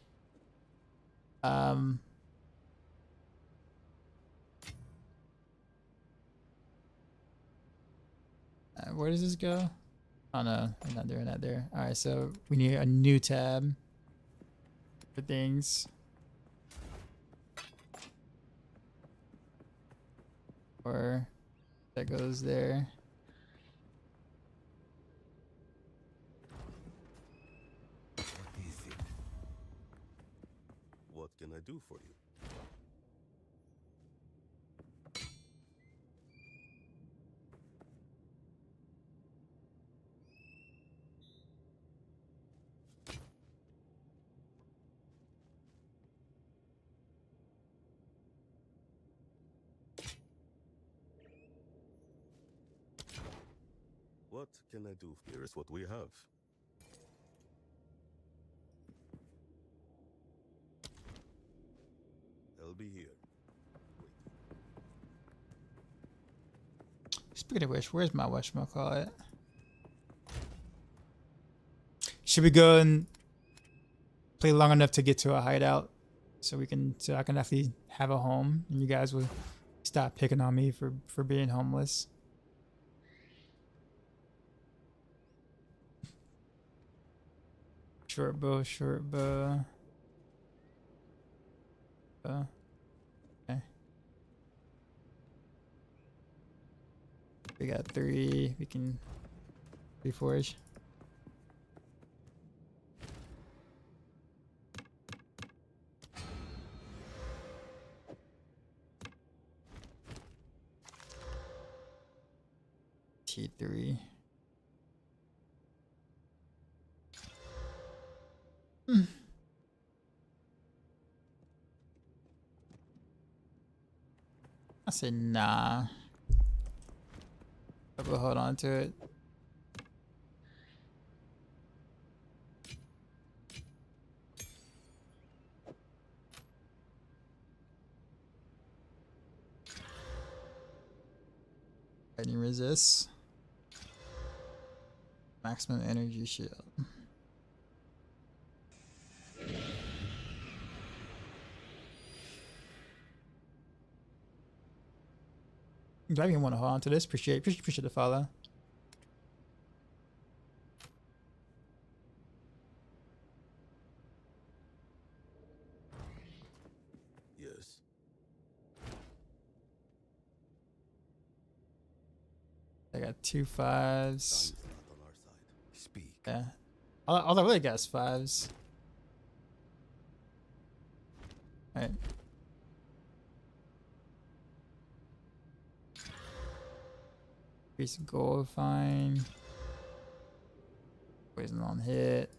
A: Where does this go? Oh no, I'm not doing that there. All right, so we need a new tab for things. Or that goes there.
B: What is it? What can I do for you? What can I do? Here's what we have. I'll be here.
A: Speaking of which, where's my whatchamacallit? Should we go and play long enough to get to a hideout so I can actually have a home and you guys will stop picking on me for being homeless? Short bow. Okay. We got 3. We can reforge. T3. I said nah. But we'll hold on to it. Lightning resist. Maximum energy shield. Glad you want to hold on to this. Appreciate the follow.
B: Yes.
A: I got 2 5s.
B: Time's not on our side. Speak.
A: Yeah. All I really got is 5s. Alright. Increase gold, fine. Poison on hit.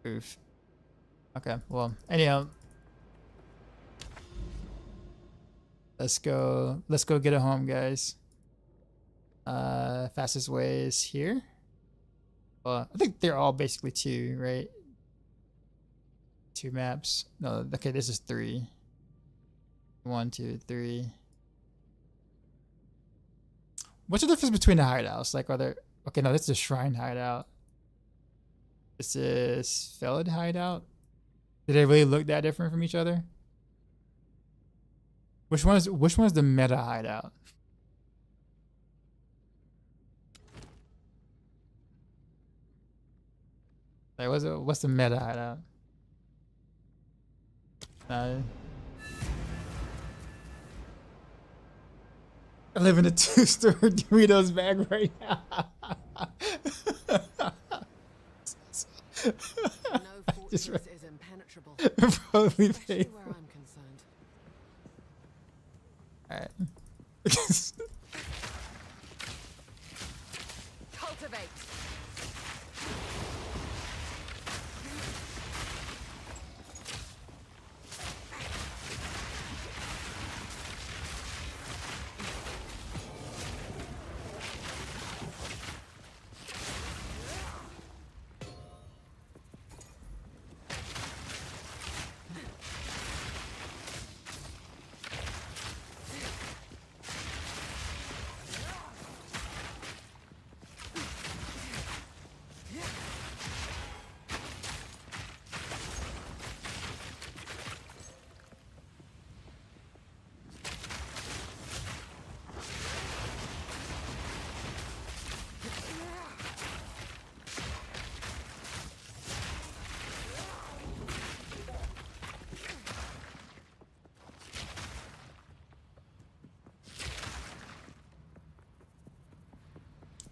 A: Oof. Okay, well, anyhow. Let's go get it home, guys. Fastest way is here. Well, I think they're all basically 2, right? 2 maps. No, okay, this is 3. 1, 2, 3. What's the difference between the hideouts? Like, are there... Okay, no, this is a shrine hideout. This is Felid hideout. Do they really look that different from each other? Which one is the meta hideout? Like, what's the meta hideout? I live in a 2-store Doritos bag right now.
D: No fortress is impenetrable.
A: Probably
D: Especially
A: paid.
D: where I'm concerned.
A: Alright.
C: Cultivate.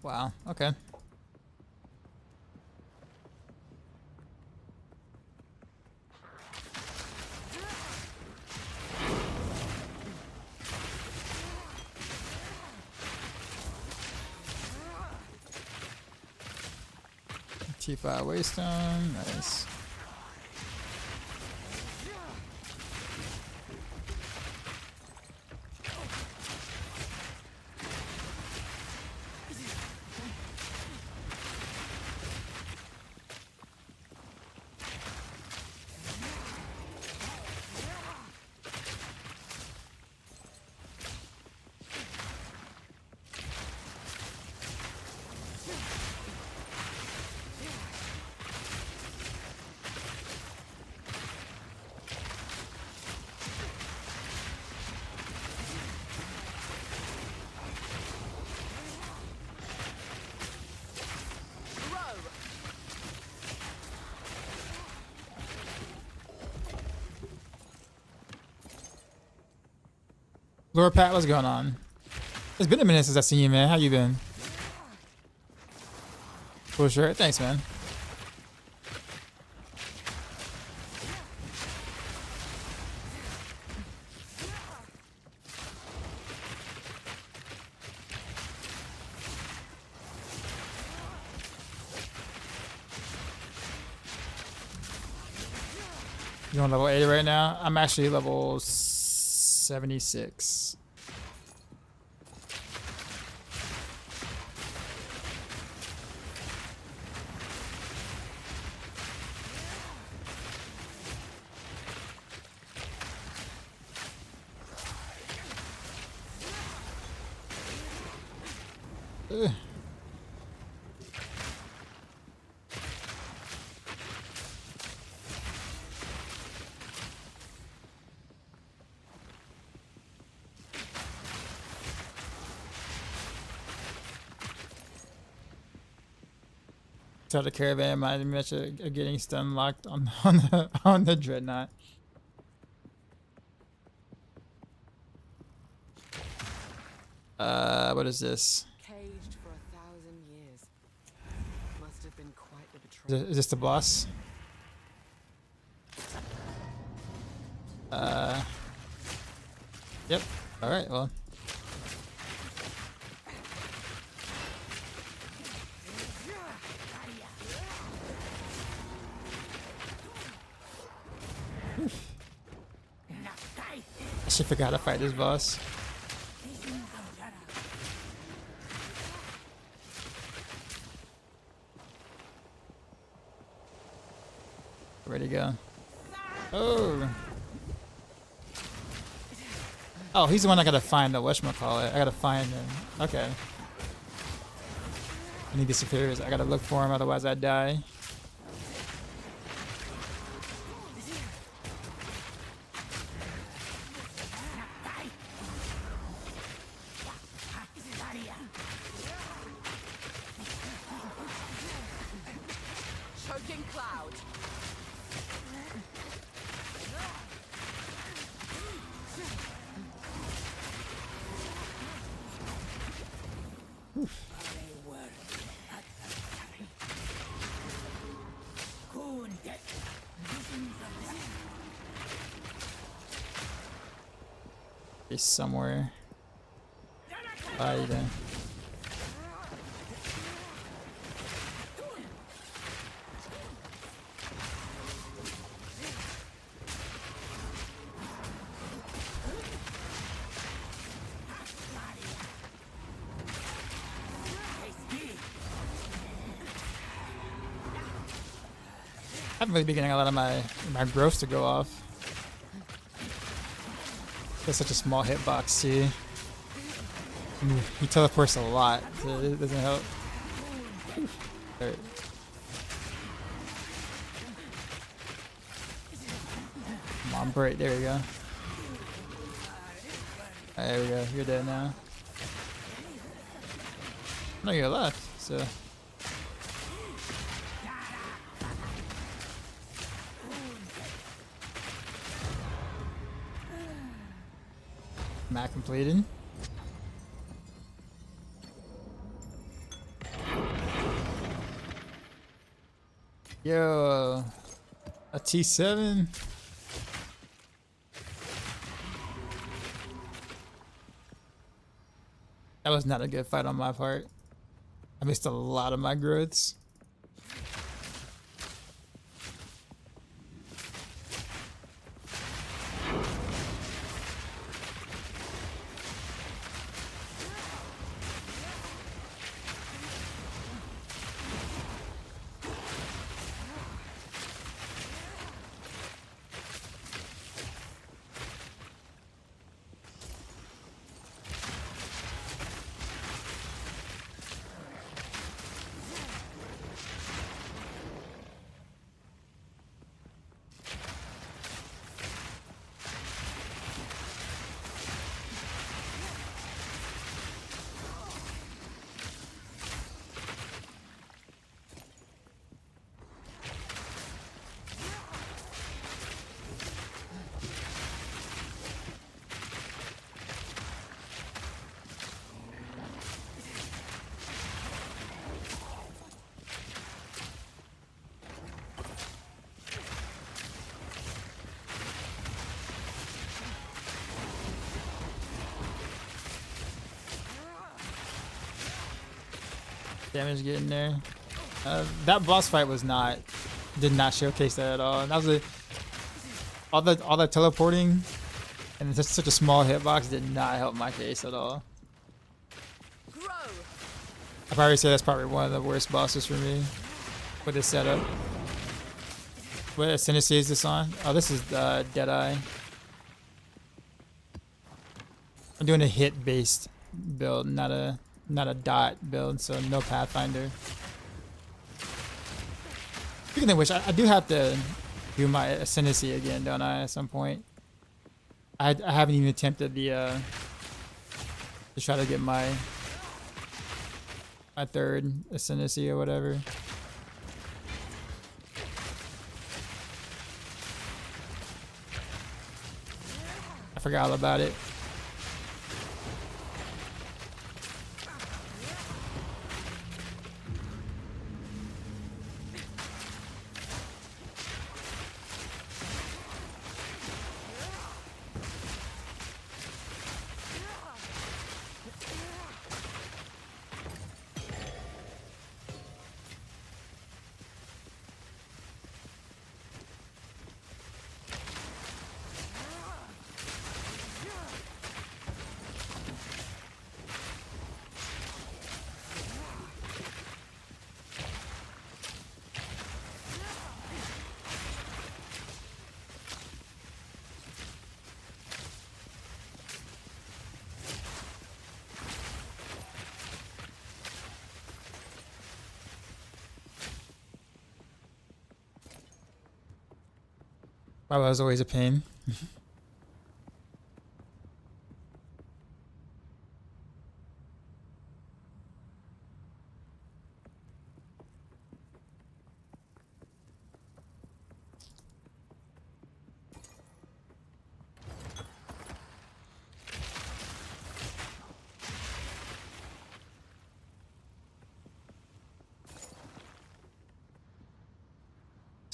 A: Wow, okay. T5 Waystone, nice. Lord Pat, what's going on? It's been a minute since I've seen you, man. How you been? Cool shirt. Thanks, man. You on level 80 right now? I'm actually level 76. Ugh. Tell the caravan might match a getting stun locked on the dreadnought. What is this?
D: Caged for 1,000 years. Must have been quite the betrayal.
A: Is this the boss? Yep. All right. Well. I should forgot to fight this boss. Where'd he go? Oh. Oh, he's the one I gotta find. The whatchamacallit. I gotta find him. Okay. And he disappears. I gotta look for him, otherwise I die.
D: Choking cloud.
A: He's somewhere. Hiding. I haven't really been getting a lot of my growth to go off. It's such a small hitbox too. He teleports a lot, so it doesn't help. Right. Come on, break. There we go. Alright, there we go. You're dead now. No, you're left. So. Map completed. Yo, a T7. That was not a good fight on my part. I missed a lot of my growths. Damage getting there. That boss fight did not showcase that at all. That was all the teleporting and just such a small hitbox did not help my case at all. I'd probably say that's probably one of the worst bosses for me with this setup. What ascendancy is this on? Oh, this is Deadeye. I'm doing a hit-based build, not a not a dot build, so no Pathfinder. Speaking of which, I do have to do my ascendancy again, don't I? At some point, I haven't even attempted the to try to get my third ascendancy or whatever. I forgot all about it. Wow, that was always a pain.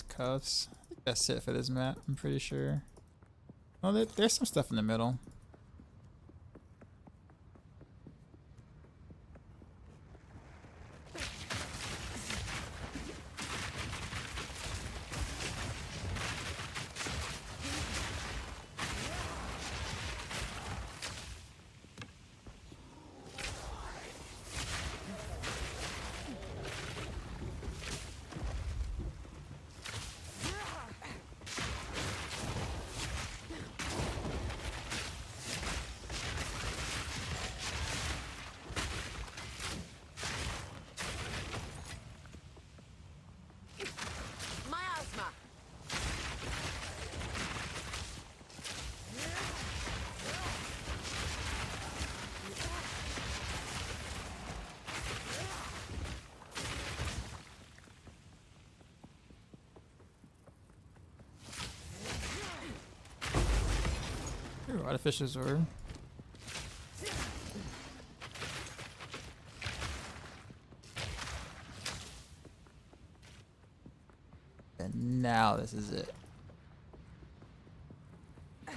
A: Cuffs. I think that's it for this map, I'm pretty sure. Oh, there's some stuff in the middle. Ooh, artificial sword. And now this is it. I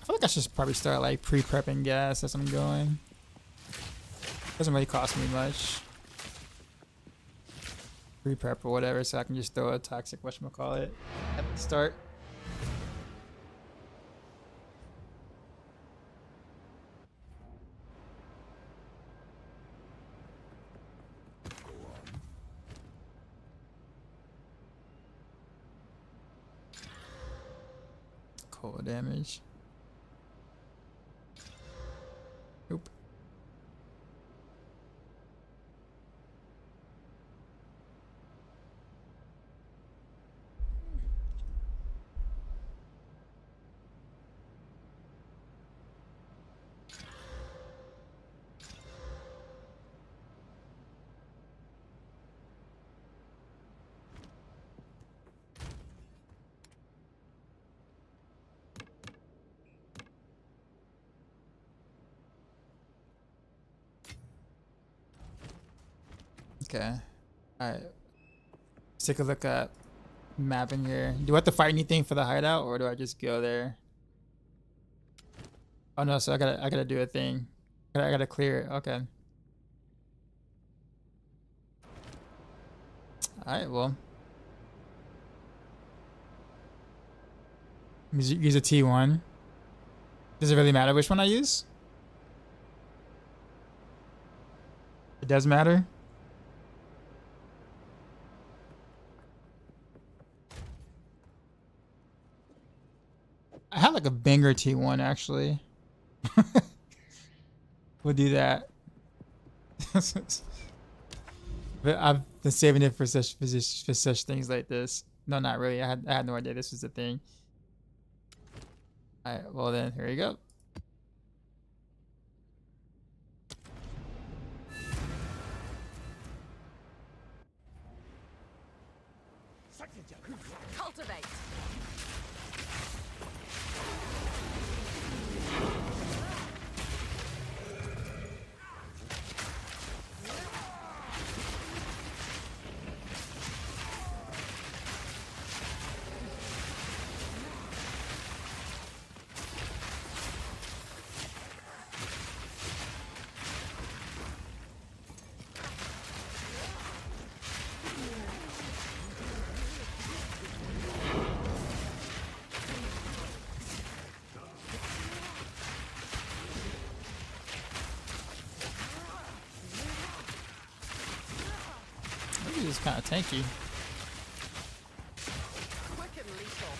A: feel like I should probably start like pre-prepping gas as I'm going. Doesn't really cost me much. Pre-prep or whatever, so I can just throw a toxic whatchamacallit at the start. Cold damage. Nope. Okay. Alright. Let's take a look at mapping here. Do I have to fight anything for the hideout, or do I just go there? Oh no, so I gotta do a thing. I gotta clear it. Okay. Alright, well. Use a T1. Does it really matter which one I use? It does matter? Ringer T1 actually. We'll do that. But I've been saving it for such things like this. No, not really. I had no idea this was a thing. All right. Well then, here you go.
C: Cultivate.
A: This is kind of tanky.
C: Quick and lethal.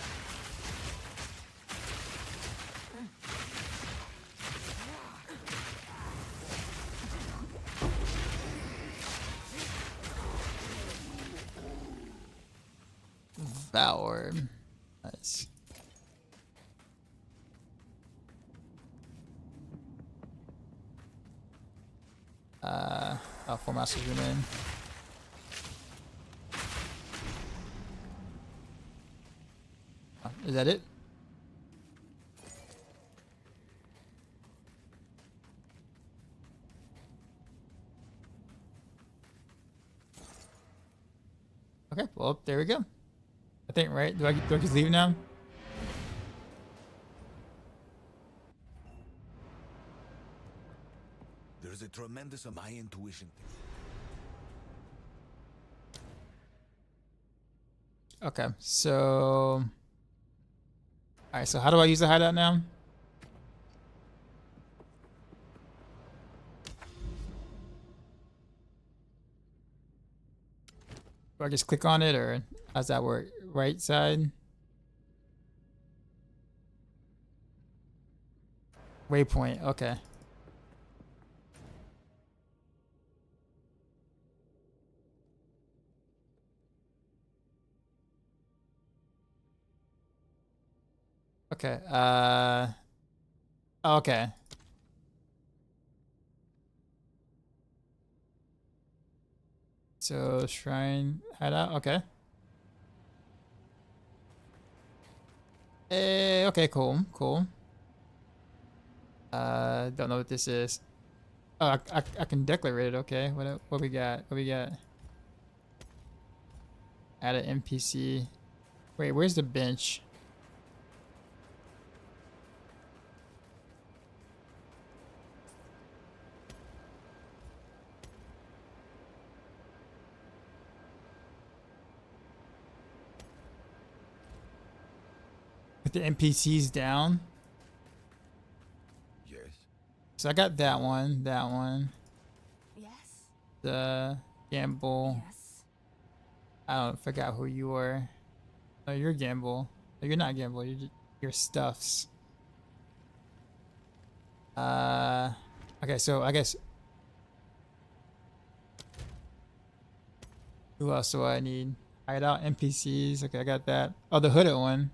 A: Valor. Nice. Oh, 4 masters remain. Oh, is that it? Okay, well, there we go. I think, right? Do I just leave now?
B: There's a tremendous amount of my intuition.
A: Okay, so... Alright, so how do I use the hideout now? Do I just click on it, or how's that work? Right side? Waypoint, okay. Okay, okay. So, shrine hideout, okay. Okay, cool, cool. Don't know what this is. Oh, I can declare it, okay. What we got? What we got? Add an NPC. Wait, where's the bench? With the NPCs down.
B: Yes.
A: So I got that one,
C: Yes.
A: the gamble.
C: Yes.
A: I don't forgot who you were. No, you're gamble. No, you're not gamble. You're stuffs. Okay, so I guess who else do I need? Hideout NPCs. Okay, I got that. Oh, the hooded one.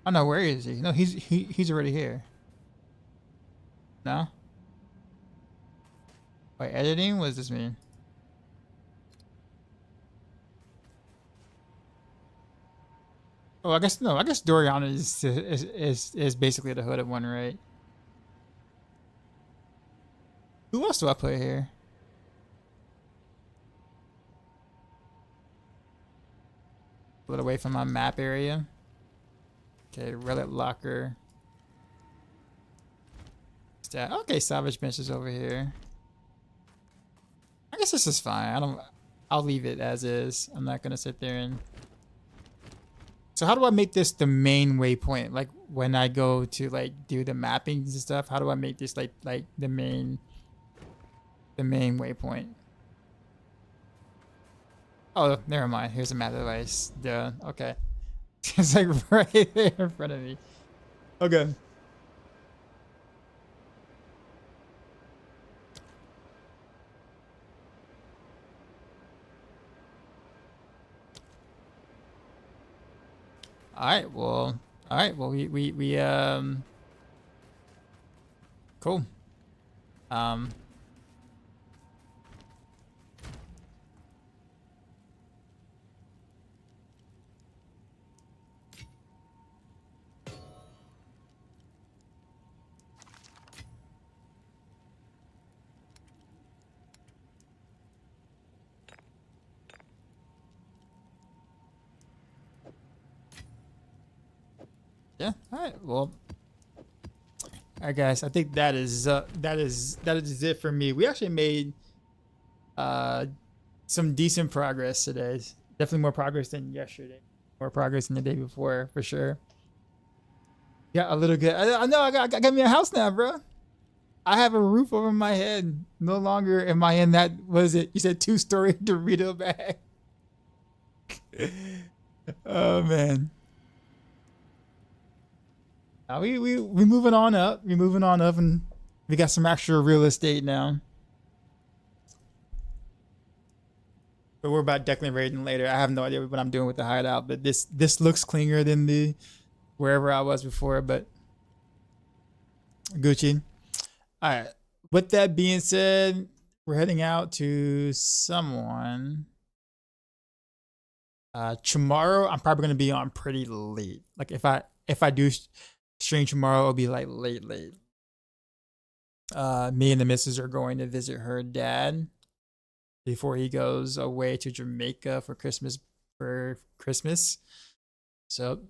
A: Oh no, where is he? No, he's already here. No? Wait, editing? What does this mean? Oh, I guess no. I guess Dorian is basically the hooded one, right? Who else do I play here? A little away from my map area. Okay, relic locker. Okay, salvage bench is over here. I guess this is fine. I'll leave it as is. I'm not gonna sit there and. So how do I make this the main waypoint? Like when I go to like do the mappings and stuff, how do I make this like the main the main waypoint. Oh, never mind. Here's a map device. Duh. Okay. It's like right there in front of me. Okay. All right. Well. All right. Well, we cool. Yeah. All right. Well. All right, guys. I think that is it for me. We actually made some decent progress today. Definitely more progress than yesterday. More progress than the day before, for sure. Yeah, a little good. I know. I got me a house now, bro. I have a roof over my head. No longer am I in that. What is it? You said 2-story Dorito bag. Oh man. Now we moving on up. We moving on up, and we got some actual real estate now. But we're about decking raiding later. I have no idea what I'm doing with the hideout, but this looks cleaner than the wherever I was before. But Gucci. All right. With that being said, we're heading out to someone. Tomorrow I'm probably gonna be on pretty late. Like if I do stream tomorrow, it'll be like late. Me and the missus are going to visit her dad before he goes away to Jamaica for Christmas. So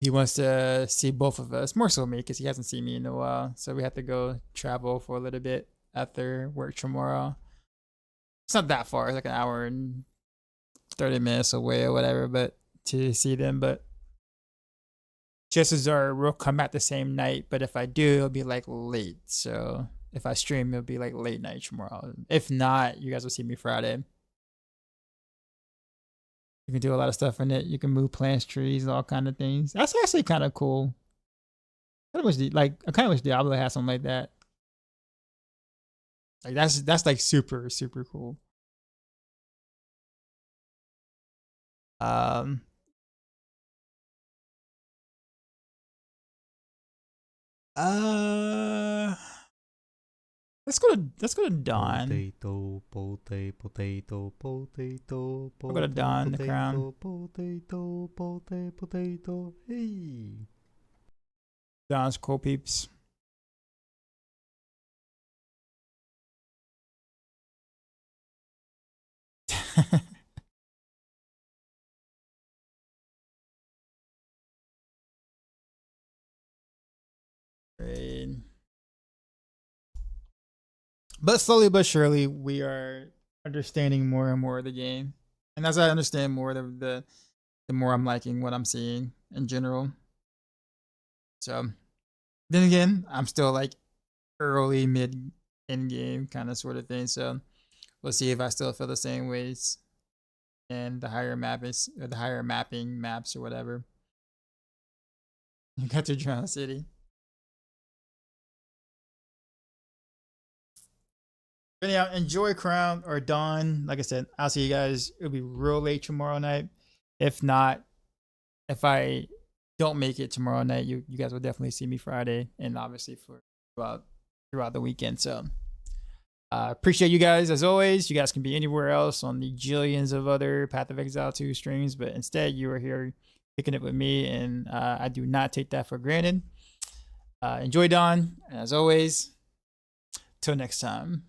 A: he wants to see both of us, more so me, because he hasn't seen me in a while. So we have to go travel for a little bit after work tomorrow. It's not that far. It's like an hour and 30 minutes away or whatever, but to see them. But chances are we'll come at the same night, but if I do, it'll be like late. So if I stream, it'll be like late night tomorrow. If not, you guys will see me Friday. You can do a lot of stuff in it. You can move plants, trees, all kind of things. That's actually kind of cool. I kind of wish Diablo had something like that. Like that's like super cool. Let's go to Dawn.
G: Potato, potato.
A: We'll go to Dawn, the crown.
G: Potato. Hey.
A: Dawn's cool peeps. Great. But slowly but surely, we are understanding more and more of the game. And as I understand more, the more I'm liking what I'm seeing in general. So, then again, I'm still like early, mid, end game kind of sort of thing. So, we'll see if I still feel the same ways in the higher mapping maps or whatever. You got to Drown City. Anyhow, enjoy Crown or Dawn. Like I said, I'll see you guys. It'll be real late tomorrow night. If not, if I don't make it tomorrow night, you guys will definitely see me Friday, and obviously for throughout the weekend. So appreciate you guys as always. You guys can be anywhere else on the jillions of other Path of Exile 2 streams, but instead you are here kicking it with me, and I do not take that for granted. Enjoy Dawn, and as always, till next time.